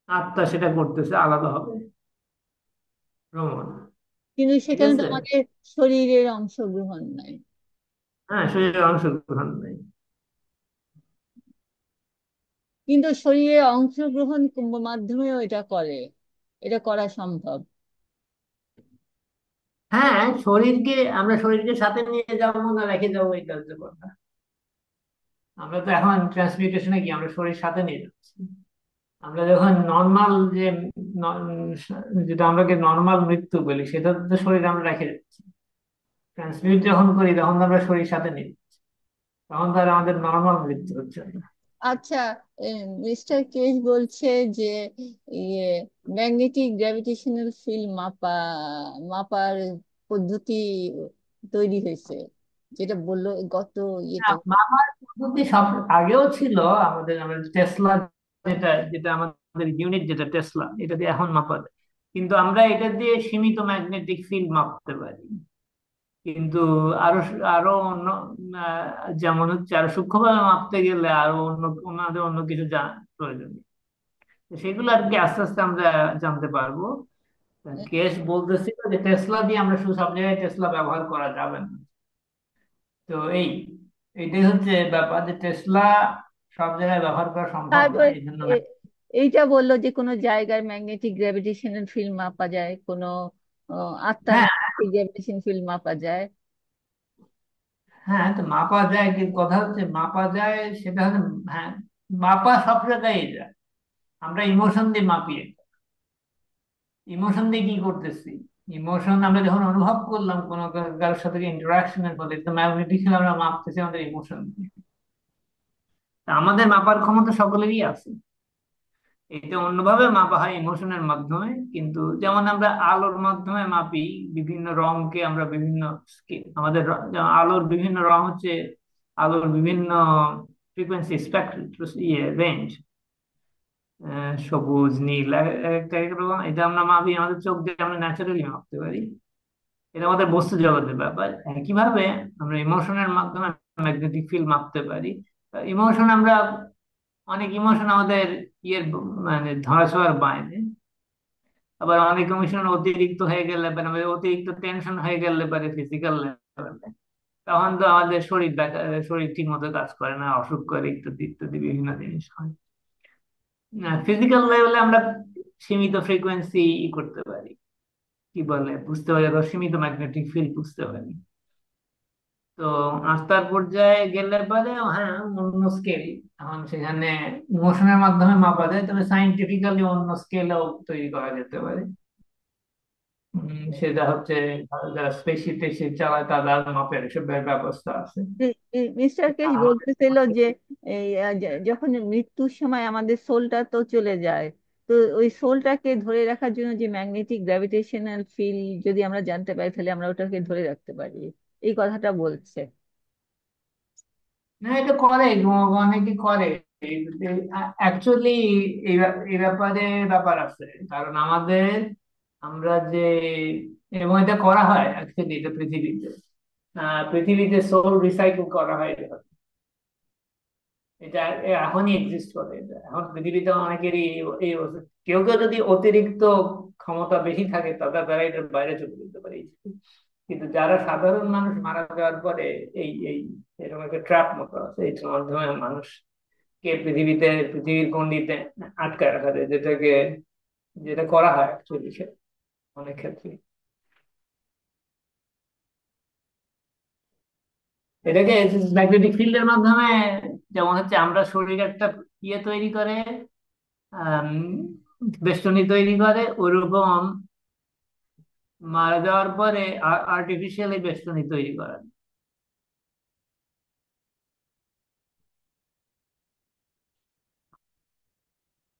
আত্মা সেটা করতেছে আলাদা হবে, ভ্রমণ।
কিন্তু
ঠিক
সেখানে তো
আছে।
আমাদের শরীরের অংশগ্রহণ নাই।
হ্যাঁ, শরীরের অংশগ্রহণ নেই।
কিন্তু শরীরের অংশগ্রহণ মাধ্যমেও এটা করে, এটা করা সম্ভব।
হ্যাঁ, আমরা শরীরকে সাথে নিয়ে যাবো না রেখে যাবো, এটা হচ্ছে কথা। আমরা তো এখন ট্রান্সমিউটেশনে কি আমরা শরীর সাথে নিয়ে যাচ্ছি। আমরা যখন নর্মাল যে যেটা আমরাকে নর্মাল মৃত্যু বলি, সেটা তো শরীর আমরা রেখে যাচ্ছি। ট্রান্সমিউট যখন করি তখন তো আমরা শরীর সাথে নিই, তখন তো আর আমাদের নর্মাল মৃত্যু হচ্ছে না।
আচ্ছা, মিস্টার কেস বলছে যে ইয়ে ম্যাগনেটিক গ্র্যাভিটেশনাল ফিল্ড মাপার পদ্ধতি তৈরি হয়েছে, যেটা বললো গত ইয়েতে।
মাপার পদ্ধতি সব আগেও ছিল। আমাদের টেসলা, যেটা যেটা আমাদের ইউনিট, যেটা টেসলা, এটা দিয়ে এখন মাপা যায়। কিন্তু আমরা এটা দিয়ে সীমিত ম্যাগনেটিক ফিল্ড মাপতে পারি। কিন্তু আরো আরো অন্য, যেমন হচ্ছে আরো সূক্ষ্মভাবে মাপতে গেলে আরো অন্য কিছু প্রয়োজন। তো সেগুলো আর কি আস্তে আস্তে আমরা জানতে পারবো। কেস বলতেছিল যে টেসলা দিয়ে আমরা শুধু সব জায়গায় টেসলা ব্যবহার করা যাবে না। তো এইটাই হচ্ছে ব্যাপার, যে টেসলা সব জায়গায় ব্যবহার করা সম্ভব না,
তারপর
এই জন্য
এ- এইটা বললো যে কোনো জায়গায় ম্যাগনেটিক গ্র্যাভিটেশনাল ফিল্ড মাপা যায়, কোনো ও, আত্মার
হ্যাঁ।
ম্যাগনেটিক গ্র্যাভিটেশন ফিল্ড মাপা যায়।
হ্যাঁ, তো মাপা যায়, কিন্তু কথা হচ্ছে মাপা যায় সেটা হচ্ছে, হ্যাঁ, মাপা সব জায়গায় যায়। আমরা ইমোশন দিয়ে মাপি। ইমোশন দিয়ে কি করতেছি? ইমোশন আমরা যখন অনুভব করলাম কোনো কারোর সাথে ইন্টারাকশনের ফলে, তো ম্যাগনেটিক আমরা মাপতেছি আমাদের ইমোশন দিয়ে। তা আমাদের মাপার ক্ষমতা সকলেরই আছে। এটা অন্যভাবে মাপা হয় ইমোশনের মাধ্যমে, কিন্তু যেমন আমরা আলোর মাধ্যমে মাপি বিভিন্ন রংকে, আমরা বিভিন্ন আমাদের যেমন আলোর বিভিন্ন রং হচ্ছে আলোর বিভিন্ন ফ্রিকোয়েন্সি স্পেক্ট্রাম, রেঞ্জ, সবুজ নীল একটা একরকম। এটা আমরা মাপি আমাদের চোখ দিয়ে, আমরা ন্যাচারালি মাপতে পারি। এটা আমাদের বস্তু জগতের ব্যাপার। একইভাবে আমরা ইমোশনের মাধ্যমে ম্যাগনেটিক ফিল্ড মাপতে পারি। ইমোশন আমরা অনেক ইমোশন আমাদের ইয়ের মানে ধরাছোঁয়ার বাইরে। আবার অনেক ইমোশন অতিরিক্ত হয়ে গেলে, মানে অতিরিক্ত টেনশন হয়ে গেলে পারে ফিজিক্যাল লেভেলে, তখন তো আমাদের শরীর ঠিক মতো কাজ করে না, অসুখ করে, ইত্যাদি ইত্যাদি বিভিন্ন জিনিস হয়। ফিজিক্যাল লেভেলে আমরা সীমিত ফ্রিকোয়েন্সি করতে পারি, কি বলে বুঝতে পারি, অথবা সীমিত ম্যাগনেটিক ফিল্ড বুঝতে পারি। তো আস্তার পর্যায়ে গেলে পরে হ্যাঁ অন্য স্কেল, এখন সেখানে ইমোশনের মাধ্যমে মাপা যায়, তবে সাইন্টিফিক্যালি অন্য স্কেলও তৈরি করা যেতে পারে। সেটা হচ্ছে যারা স্পেসি টেসি চালায় তাদের মাপের এসব ব্যবস্থা আছে।
মিস্টার কেশ বলতেছিল যে এই যখন মৃত্যুর সময় আমাদের সোলটা তো চলে যায়, তো ওই সোলটাকে ধরে রাখার জন্য যে ম্যাগনেটিক গ্র্যাভিটেশনাল ফিল্ড যদি আমরা জানতে পারি, তাহলে আমরা ওটাকে ধরে রাখতে পারি, এই কথাটা বলছে।
না, এটা করে, অনেকে করে অ্যাকচুয়ালি। এই ব্যাপারে ব্যাপার আছে, কারণ আমরা যে, এবং এটা করা হয় অ্যাকচুয়ালি, এটা পৃথিবীতে সোল রিসাইকেল করা হয় এটা। এটা এখনই এক্সিস্ট করে। এটা এখন পৃথিবীতে অনেকেরই এই কেউ কেউ যদি অতিরিক্ত ক্ষমতা বেশি থাকে তাদের দ্বারা এটার বাইরে চলে যেতে পারে। কিন্তু যারা সাধারণ মানুষ মারা যাওয়ার পরে এই এই এরকম একটা ট্র্যাপ মতো আছে, এটার মাধ্যমে মানুষকে পৃথিবীর গণ্ডিতে আটকায় রাখা যায়, যেটা করা হয় অ্যাকচুয়ালি অনেক ক্ষেত্রে। এটাকে ম্যাগনেটিক ফিল্ডের মাধ্যমে, যেমন হচ্ছে আমরা শরীর একটা ইয়ে তৈরি করে, আম, বেষ্টনী তৈরি করে, ওরকম মারা যাওয়ার পরে আর্টিফিশিয়ালি বেষ্টনী তৈরি করা।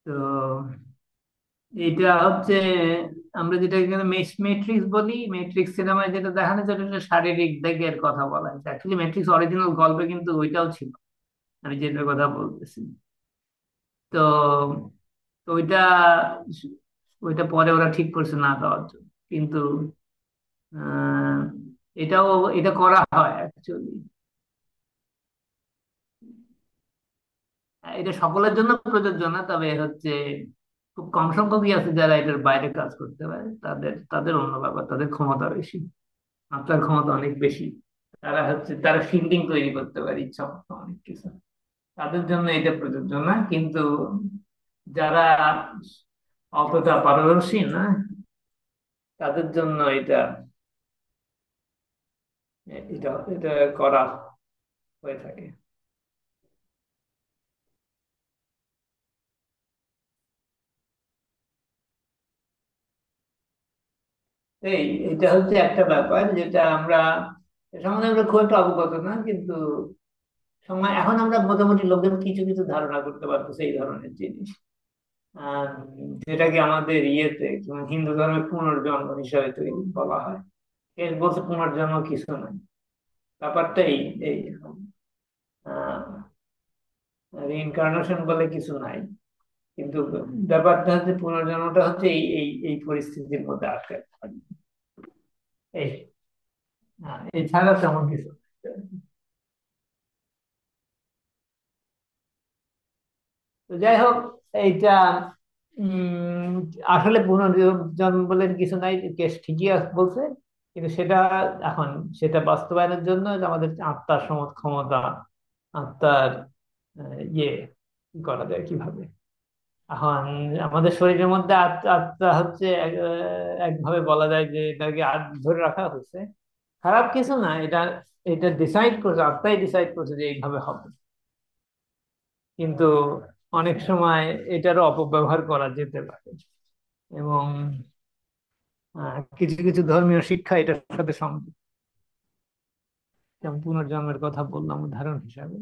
তো এটা হচ্ছে আমরা যেটা এখানে ম্যাট্রিক্স বলি, ম্যাট্রিক্স সিনেমায় যেটা দেখানো যায় এটা শারীরিক দিকের কথা বলা হয়েছে। অ্যাকচুয়ালি ম্যাট্রিক্স অরিজিনাল গল্পে কিন্তু ওইটাও ছিল, আমি যেটার কথা বলতেছি। তো তো ওইটা পরে ওরা ঠিক করছে না দেওয়ার জন্য, কিন্তু আহ, এটাও এটা করা হয় অ্যাকচুয়ালি। এটা সকলের জন্য প্রযোজ্য না, তবে হচ্ছে খুব কম সংখ্যকই আছে যারা এটার বাইরে কাজ করতে পারে, তাদের তাদের অন্য ব্যাপার, তাদের ক্ষমতা বেশি, মাত্রার ক্ষমতা অনেক বেশি। তারা ফিল্ডিং তৈরি করতে পারে ইচ্ছা মতো অনেক কিছু, তাদের জন্য এটা প্রযোজ্য না। কিন্তু যারা অতটা পারদর্শী না, তাদের জন্য এটা এটা করা হয়ে থাকে। এটা হচ্ছে একটা ব্যাপার যেটা এ সম্বন্ধে আমরা খুব একটা অবগত না, কিন্তু সময় এখন আমরা মোটামুটি লোকজন কিছু কিছু ধারণা করতে পারতেছে এই ধরনের জিনিস। আহ, যেটাকে আমাদের ইয়েতে যেমন হিন্দু ধর্মের পুনর্জন্ম হিসাবে তৈরি বলা হয়। এর বলতে পুনর্জন্ম কিছু নাই, ব্যাপারটা এই রিইনকার্নেশন বলে কিছু নাই। কিন্তু ব্যাপারটা হচ্ছে পুনর্জন্মটা হচ্ছে এই এই এই পরিস্থিতির মধ্যে আটকে থাকা। এই এছাড়া তেমন কিছু না। তো যাই হোক, এইটা উম আসলে পুনর্জন্ম বলে কিছু নাই, কেস ঠিকই বলছে। কিন্তু এখন সেটা বাস্তবায়নের জন্য যে আমাদের আত্মার ক্ষমতা, আত্মার ইয়ে কি করা যায় কিভাবে, এখন আমাদের শরীরের মধ্যে আত্মা হচ্ছে একভাবে বলা যায় যে এটাকে ধরে রাখা হয়েছে। খারাপ কিছু না এটা, এটা ডিসাইড করছে, আত্মাই ডিসাইড করছে যে এইভাবে হবে। কিন্তু অনেক সময় এটারও অপব্যবহার করা যেতে পারে, এবং কিছু কিছু ধর্মীয় শিক্ষা এটার সাথে সংযুক্ত। যেমন পুনর্জন্মের কথা বললাম উদাহরণ হিসাবে,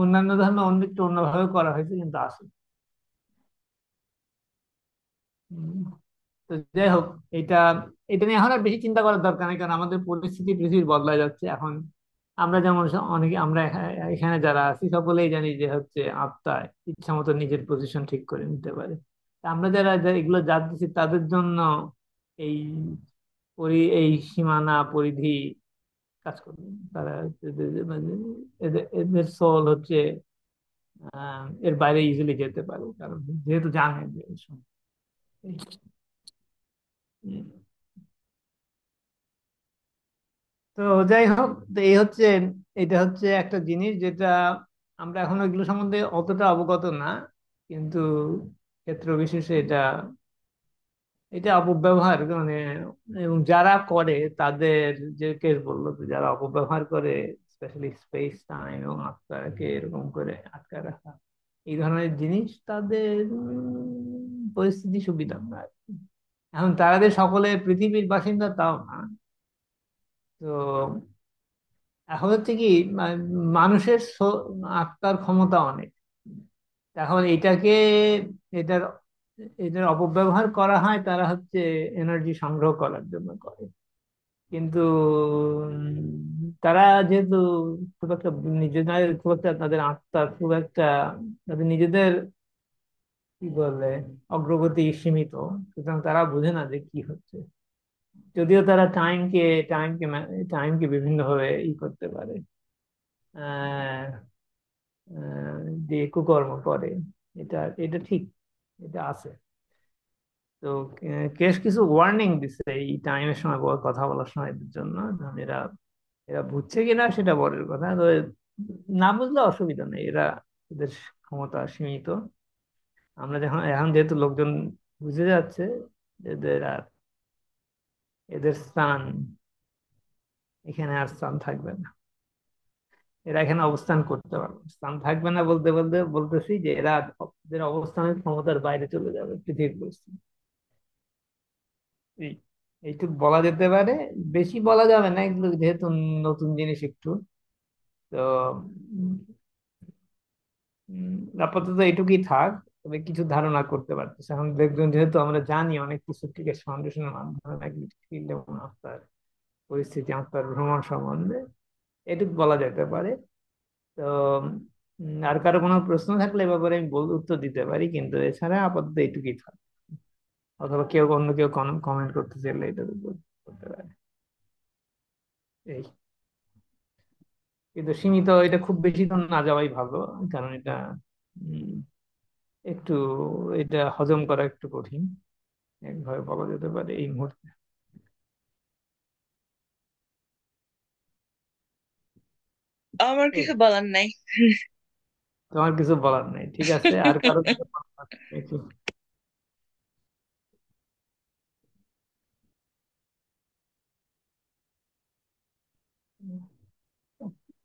অন্যান্য ধর্মে অন্য একটু অন্যভাবে করা হয়েছে কিন্তু আছে। উম, তো যাই হোক, এটা এটা নিয়ে এখন আর বেশি চিন্তা করার দরকার নেই, কারণ আমাদের পরিস্থিতি পৃথিবীর বদলা যাচ্ছে এখন। আমরা যেমন অনেকে, আমরা এখানে যারা আছি সকলেই জানি যে হচ্ছে আত্মা ইচ্ছা মতো নিজের পজিশন ঠিক করে নিতে পারে। তা আমরা যারা এগুলো জানতেছি তাদের জন্য এই এই সীমানা পরিধি কাজ করবে। তারা মানে এদের সোল হচ্ছে এর বাইরে ইজিলি যেতে পারে, কারণ যেহেতু জানে যে এই- তো যাই হোক, তো এই হচ্ছে, এটা হচ্ছে একটা জিনিস যেটা আমরা এখন এগুলো সম্বন্ধে অতটা অবগত না, কিন্তু ক্ষেত্র বিশেষে এটা এটা অপব্যবহার মানে, এবং যারা করে তাদের, যে কেস বললো যে যারা অপব্যবহার করে, স্পেশালি স্পেস টাইম এবং আত্মাকে এরকম করে আটকায় রাখা, এই ধরনের জিনিস তাদের পরিস্থিতি সুবিধা না আর কি। এখন তাদের সকলে পৃথিবীর বাসিন্দা তাও না। তো এখন হচ্ছে কি, মানুষের আত্মার ক্ষমতা অনেক। এখন এটাকে, এটার এটার অপব্যবহার করা হয়, তারা হচ্ছে এনার্জি সংগ্রহ করার জন্য করে। কিন্তু তারা যেহেতু খুব একটা নিজেদের, খুব একটা তাদের আত্মা খুব একটা, তাদের নিজেদের কি বলে অগ্রগতি সীমিত, সুতরাং তারা বোঝে না যে কি হচ্ছে। যদিও তারা টাইমকে টাইমকে বিভিন্ন ভাবে করতে পারে, আহ দিয়ে কুকর্ম করে। এটা এটা ঠিক, এটা আছে। তো কেশ কিছু ওয়ার্নিং দিছে এই টাইমের সময় কথা বলার সময় এদের জন্য। কারণ এরা এরা বুঝছে কিনা সেটা বড়ের কথা, তো না বুঝলে অসুবিধা নেই, এরা, এদের ক্ষমতা সীমিত। আমরা যখন এখন যেহেতু লোকজন বুঝে যাচ্ছে যে এদের স্থান, এখানে আর স্থান থাকবে না, এরা এখানে অবস্থান করতে পারবে, স্থান থাকবে না বলতে বলতে বলতেছি যে এরা, এদের অবস্থানের ক্ষমতার বাইরে চলে যাবে পৃথিবীর পরিস্থিতি। এই এইটুকু বলা যেতে পারে, বেশি বলা যাবে না এগুলো যেহেতু নতুন জিনিস একটু। তো উম, আপাতত এইটুকুই থাক। তবে কিছু ধারণা করতে পারতেছে এখন দেখবেন, যেহেতু আমরা জানি অনেক কিছু ঠিক আছে ফাউন্ডেশনের মাধ্যমে ম্যাগনেটিক ফিল্ড এবং আত্মার পরিস্থিতি, আত্মার ভ্রমণ সম্বন্ধে এটুকু বলা যেতে পারে। তো আর কারো কোনো প্রশ্ন থাকলে এ ব্যাপারে আমি উত্তর দিতে পারি, কিন্তু এছাড়া আপাতত এইটুকুই থাক। অথবা কেউ অন্য কেউ কমেন্ট করতে চাইলে এটার উপর করতে পারে। এই, কিন্তু সীমিত, এটা খুব বেশি তো না যাওয়াই ভালো, কারণ এটা উম, একটু, এটা হজম করা একটু কঠিন, একভাবে বলা যেতে পারে এই মুহূর্তে।
আমার
এই,
কিছু বলার নাই।
তোমার কিছু বলার নেই, ঠিক আছে। আর কারো কিছু বলার আছে নাকি?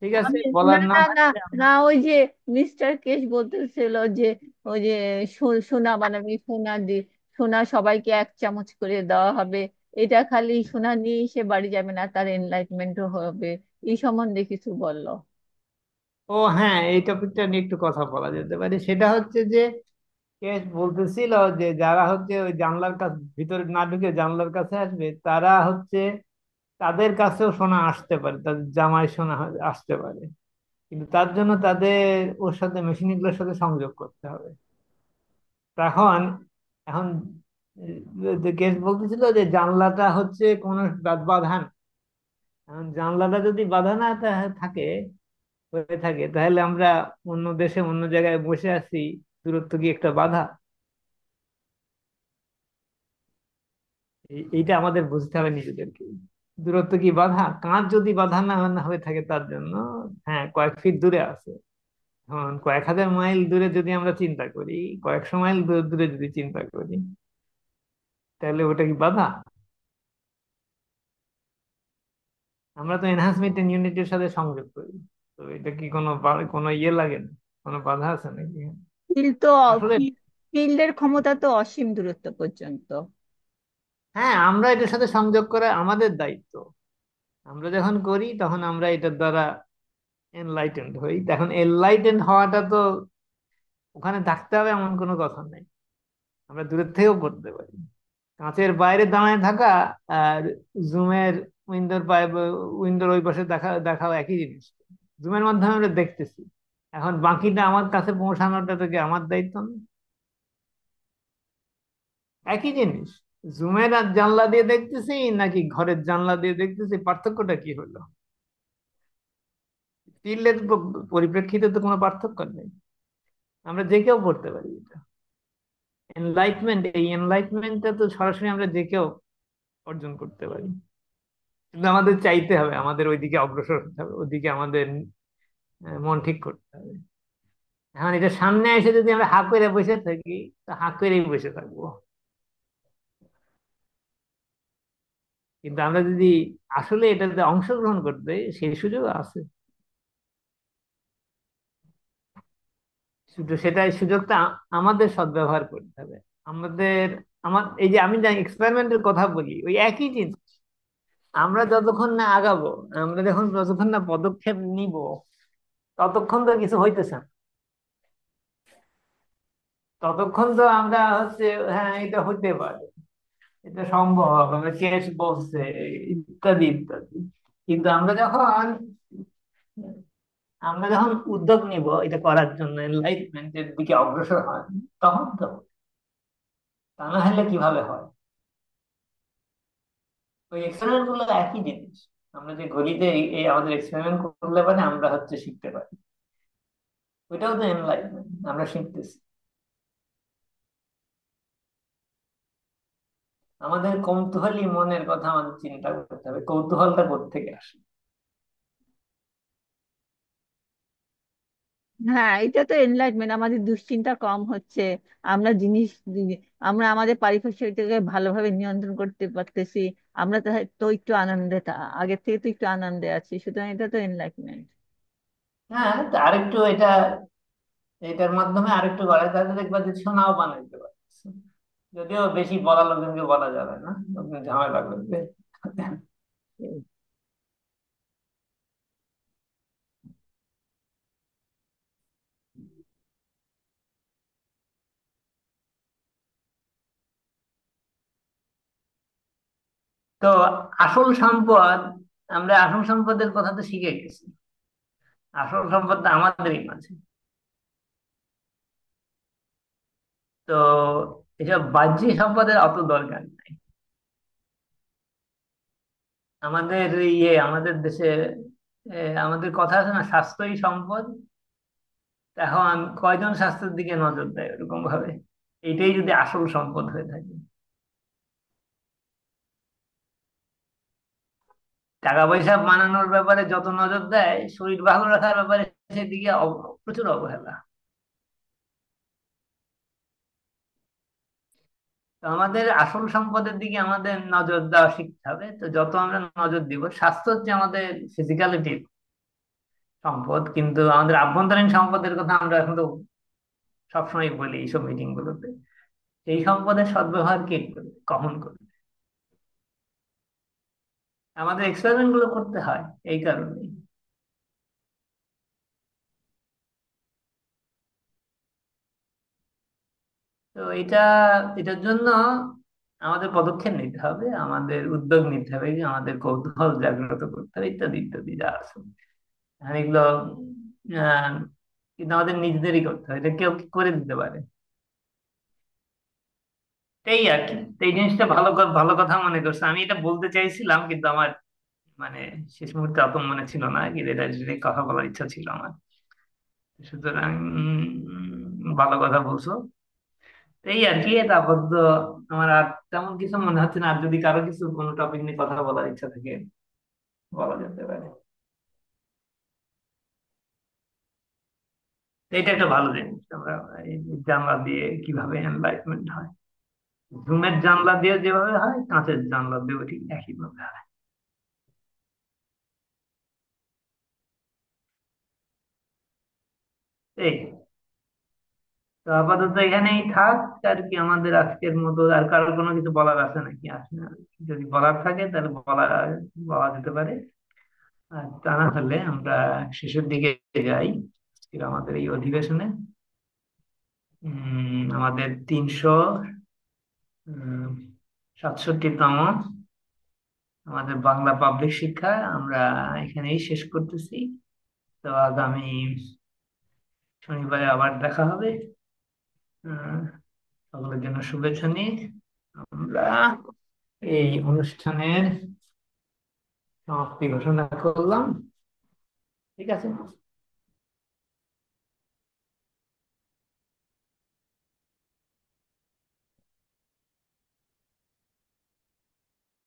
ঠিক আছে,
আমি না
বলার না
না না
থাকলে
না, ওই যে মিস্টার কেস বলতেছিল যে ওই যে সোনা বানাবি, সোনা সোনা সবাইকে 1 চামচ করে দেওয়া হবে, এটা খালি সোনা নিয়ে সে বাড়ি যাবে না, তার এনলাইটমেন্টও হবে, এই সম্বন্ধে কিছু বললো।
ও হ্যাঁ, এই টপিকটা নিয়ে একটু কথা বলা যেতে পারে। সেটা হচ্ছে যে কেস বলতেছিল যে যারা হচ্ছে ওই জানলার কাছে ভিতরে না ঢুকে জানলার কাছে আসবে, তারা হচ্ছে তাদের কাছেও শোনা আসতে পারে, তাদের জামাই শোনা আসতে পারে, কিন্তু তার জন্য তাদের ওর সাথে মেশিনগুলোর সাথে সংযোগ করতে হবে। তখন এখন কেস বলতেছিল যে জানলাটা হচ্ছে কোনো বাধা না। এখন জানলাটা যদি বাধা না থাকে, হয়ে থাকে, তাহলে আমরা অন্য দেশে অন্য জায়গায় বসে আছি, দূরত্ব কি একটা বাধা? এইটা আমাদের বুঝতে হবে নিজেদেরকে। দূরত্ব কি বাধা? কাঁচ যদি বাধা না হয়ে থাকে তার জন্য, হ্যাঁ কয়েক ফিট দূরে আছে, এখন কয়েক হাজার মাইল দূরে যদি আমরা চিন্তা করি, কয়েকশো মাইল দূরে দূরে যদি চিন্তা করি, তাহলে ওটা কি বাধা? আমরা তো এনহান্সমেন্ট ইউনিটের সাথে সংযোগ করি, তো এটা কি কোনো ইয়ে লাগে না, কোনো বাধা আছে নাকি?
ফিল্ড তো
আসলে
ফিল্ডের ক্ষমতা তো অসীম দূরত্ব পর্যন্ত।
হ্যাঁ, আমরা এটার সাথে সংযোগ করা আমাদের দায়িত্ব। আমরা যখন করি তখন আমরা এটার দ্বারা এনলাইটেন্ড হই। এখন এনলাইটেন্ড হওয়াটা তো ওখানে থাকতে হবে এমন কোনো কথা নেই, আমরা দূরের থেকেও করতে পারি। কাঁচের বাইরে দাঁড়ায় থাকা আর জুমের উইন্ডোর ওই পাশে দেখাও একই জিনিস। জুমের মাধ্যমে আমরা দেখতেছি, এখন বাকিটা আমার কাছে পৌঁছানোটা তো কি আমার দায়িত্ব না? একই জিনিস। জুমের আর জানলা দিয়ে দেখতেছি নাকি ঘরের জানলা দিয়ে দেখতেছি, পার্থক্যটা কি হলো? ফিল্ডের পরিপ্রেক্ষিতে তো কোনো পার্থক্য নেই, আমরা যে কেউ পড়তে পারি এটা। এই এনলাইটমেন্টটা তো সরাসরি আমরা যে কেউ অর্জন করতে পারি, কিন্তু আমাদের চাইতে হবে, আমাদের ওইদিকে অগ্রসর হতে হবে, ওইদিকে আমাদের মন ঠিক করতে হবে। এখন এটা সামনে এসে যদি আমরা হাঁ করে বসে থাকি, তো হাঁ করেই বসে থাকবো। কিন্তু আমরা যদি আসলে এটাতে অংশগ্রহণ করতে, সেই সুযোগ আছে। শুধু সেটাই সুযোগটা আমাদের সদ্ব্যবহার করতে হবে। আমাদের এই যে আমি যে এক্সপেরিমেন্টের কথা বলি, ওই একই জিনিস। আমরা যতক্ষণ না আগাবো, আমরা যতক্ষণ না পদক্ষেপ নিব, ততক্ষণ তো কিছু হইতেছে না। ততক্ষণ তো আমরা হচ্ছে, হ্যাঁ এটা হইতে পারে, এটা সম্ভব, আমরা কেস বলছে, ইত্যাদি ইত্যাদি। কিন্তু আমরা যখন উদ্যোগ নিব এটা করার জন্য, এনলাইটমেন্টের দিকে অগ্রসর হয়, তখন তো, তা না হলে কিভাবে হয়? ওই এক্সপেরিমেন্ট গুলো একই জিনিস। আমরা যে ঘড়িতে এই আমাদের এক্সপেরিমেন্ট করলে পারে আমরা হচ্ছে শিখতে পারি, ওইটাও তো এনলাইটমেন্ট, আমরা শিখতেছি। আমাদের কৌতূহলী মনের কথা আমাদের চিন্তা করতে হবে, কৌতূহলটা কোত্থেকে আসে?
হ্যাঁ, এটা তো এনলাইটমেন্ট, আমাদের দুশ্চিন্তা কম হচ্ছে। আমরা আমরা আমাদের পারিপার্শ্বিকটাকে ভালোভাবে নিয়ন্ত্রণ করতে পারতেছি। আমরা তো একটু আনন্দে আগের থেকে তো একটু আনন্দে আছি, সুতরাং এটা তো এনলাইটমেন্ট।
হ্যাঁ, তা আরেকটু এটার মাধ্যমে আরেকটু বাড়ায়, তাহলে দেখবা যে সোনাও বানাইতে পারছে। যদিও বেশি বলা লোকজনকে বলা যাবে না, লোকজন ঝামেলা করবে। তো আসল সম্পদ, আমরা আসল সম্পদের কথা তো শিখে গেছি। আসল সম্পদটা আমাদেরই মাঝে। তো এসব বাহ্যিক সম্পদের অত দরকার নাই। আমাদের দেশে আমাদের কথা আছে না, স্বাস্থ্যই সম্পদ। এখন কয়জন স্বাস্থ্যের দিকে নজর দেয় এরকম ভাবে? এটাই যদি আসল সম্পদ হয়ে থাকে, টাকা পয়সা বানানোর ব্যাপারে যত নজর দেয়, শরীর ভালো রাখার ব্যাপারে সেদিকে প্রচুর অবহেলা। তো আমাদের আসল সম্পদের দিকে আমাদের নজর দেওয়া শিখতে হবে। তো যত আমরা নজর দিব, স্বাস্থ্য হচ্ছে আমাদের ফিজিক্যালিটির সম্পদ, কিন্তু আমাদের আভ্যন্তরীণ সম্পদের কথা আমরা এখন তো সবসময় বলি এইসব মিটিং গুলোতে। এই সম্পদের সদ্ব্যবহার কে করবে, কখন করবে? আমাদের এক্সপেরিমেন্ট গুলো করতে হয় এই কারণেই। তো এটার জন্য আমাদের পদক্ষেপ নিতে হবে, আমাদের উদ্যোগ নিতে হবে, আমাদের কৌতূহল জাগ্রত করতে হবে, ইত্যাদি ইত্যাদি যা আছে। আর এগুলো আহ কিন্তু আমাদের নিজেদেরই করতে হবে, এটা কেউ কি করে দিতে পারে? এই আর কি। তো এই জিনিসটা ভালো কথা মনে করছে, আমি এটা বলতে চাইছিলাম, কিন্তু আমার মানে শেষ মুহূর্তে অত মনে ছিল না, কিন্তু এটা নিয়ে কথা বলার ইচ্ছা ছিল আমার। সুতরাং ভালো কথা বলছো। তো এই আর কি, এটা আপাতত আমার আর তেমন কিছু মনে হচ্ছে না। আর যদি কারো কিছু কোনো টপিক নিয়ে কথা বলার ইচ্ছা থাকে, বলা যেতে পারে। এটা একটা ভালো জিনিস। আমরা এই জানলা দিয়ে কিভাবে এনলাইটমেন্ট হয়, জুমের জানলা দিয়ে যেভাবে হয়, কাঁচের জানলা দিয়েও ঠিক একইভাবে হয়। এই তো আপাতত এখানেই থাক আর কি, আমাদের আজকের মতো। আর কারোর কোনো কিছু বলার আছে নাকি? আছে না? যদি বলার থাকে তাহলে বলা বলা যেতে পারে। আর তা না হলে আমরা শেষের দিকে যাই আজকের আমাদের এই অধিবেশনে। আমাদের 367তম আমাদের বাংলা পাবলিক শিক্ষা আমরা এখানেই শেষ করতেছি। তো আগামী শনিবারে আবার দেখা হবে। আহ, সকলের জন্য শুভেচ্ছা নিয়ে আমরা এই অনুষ্ঠানের সমাপ্তি ঘোষণা করলাম। ঠিক আছে।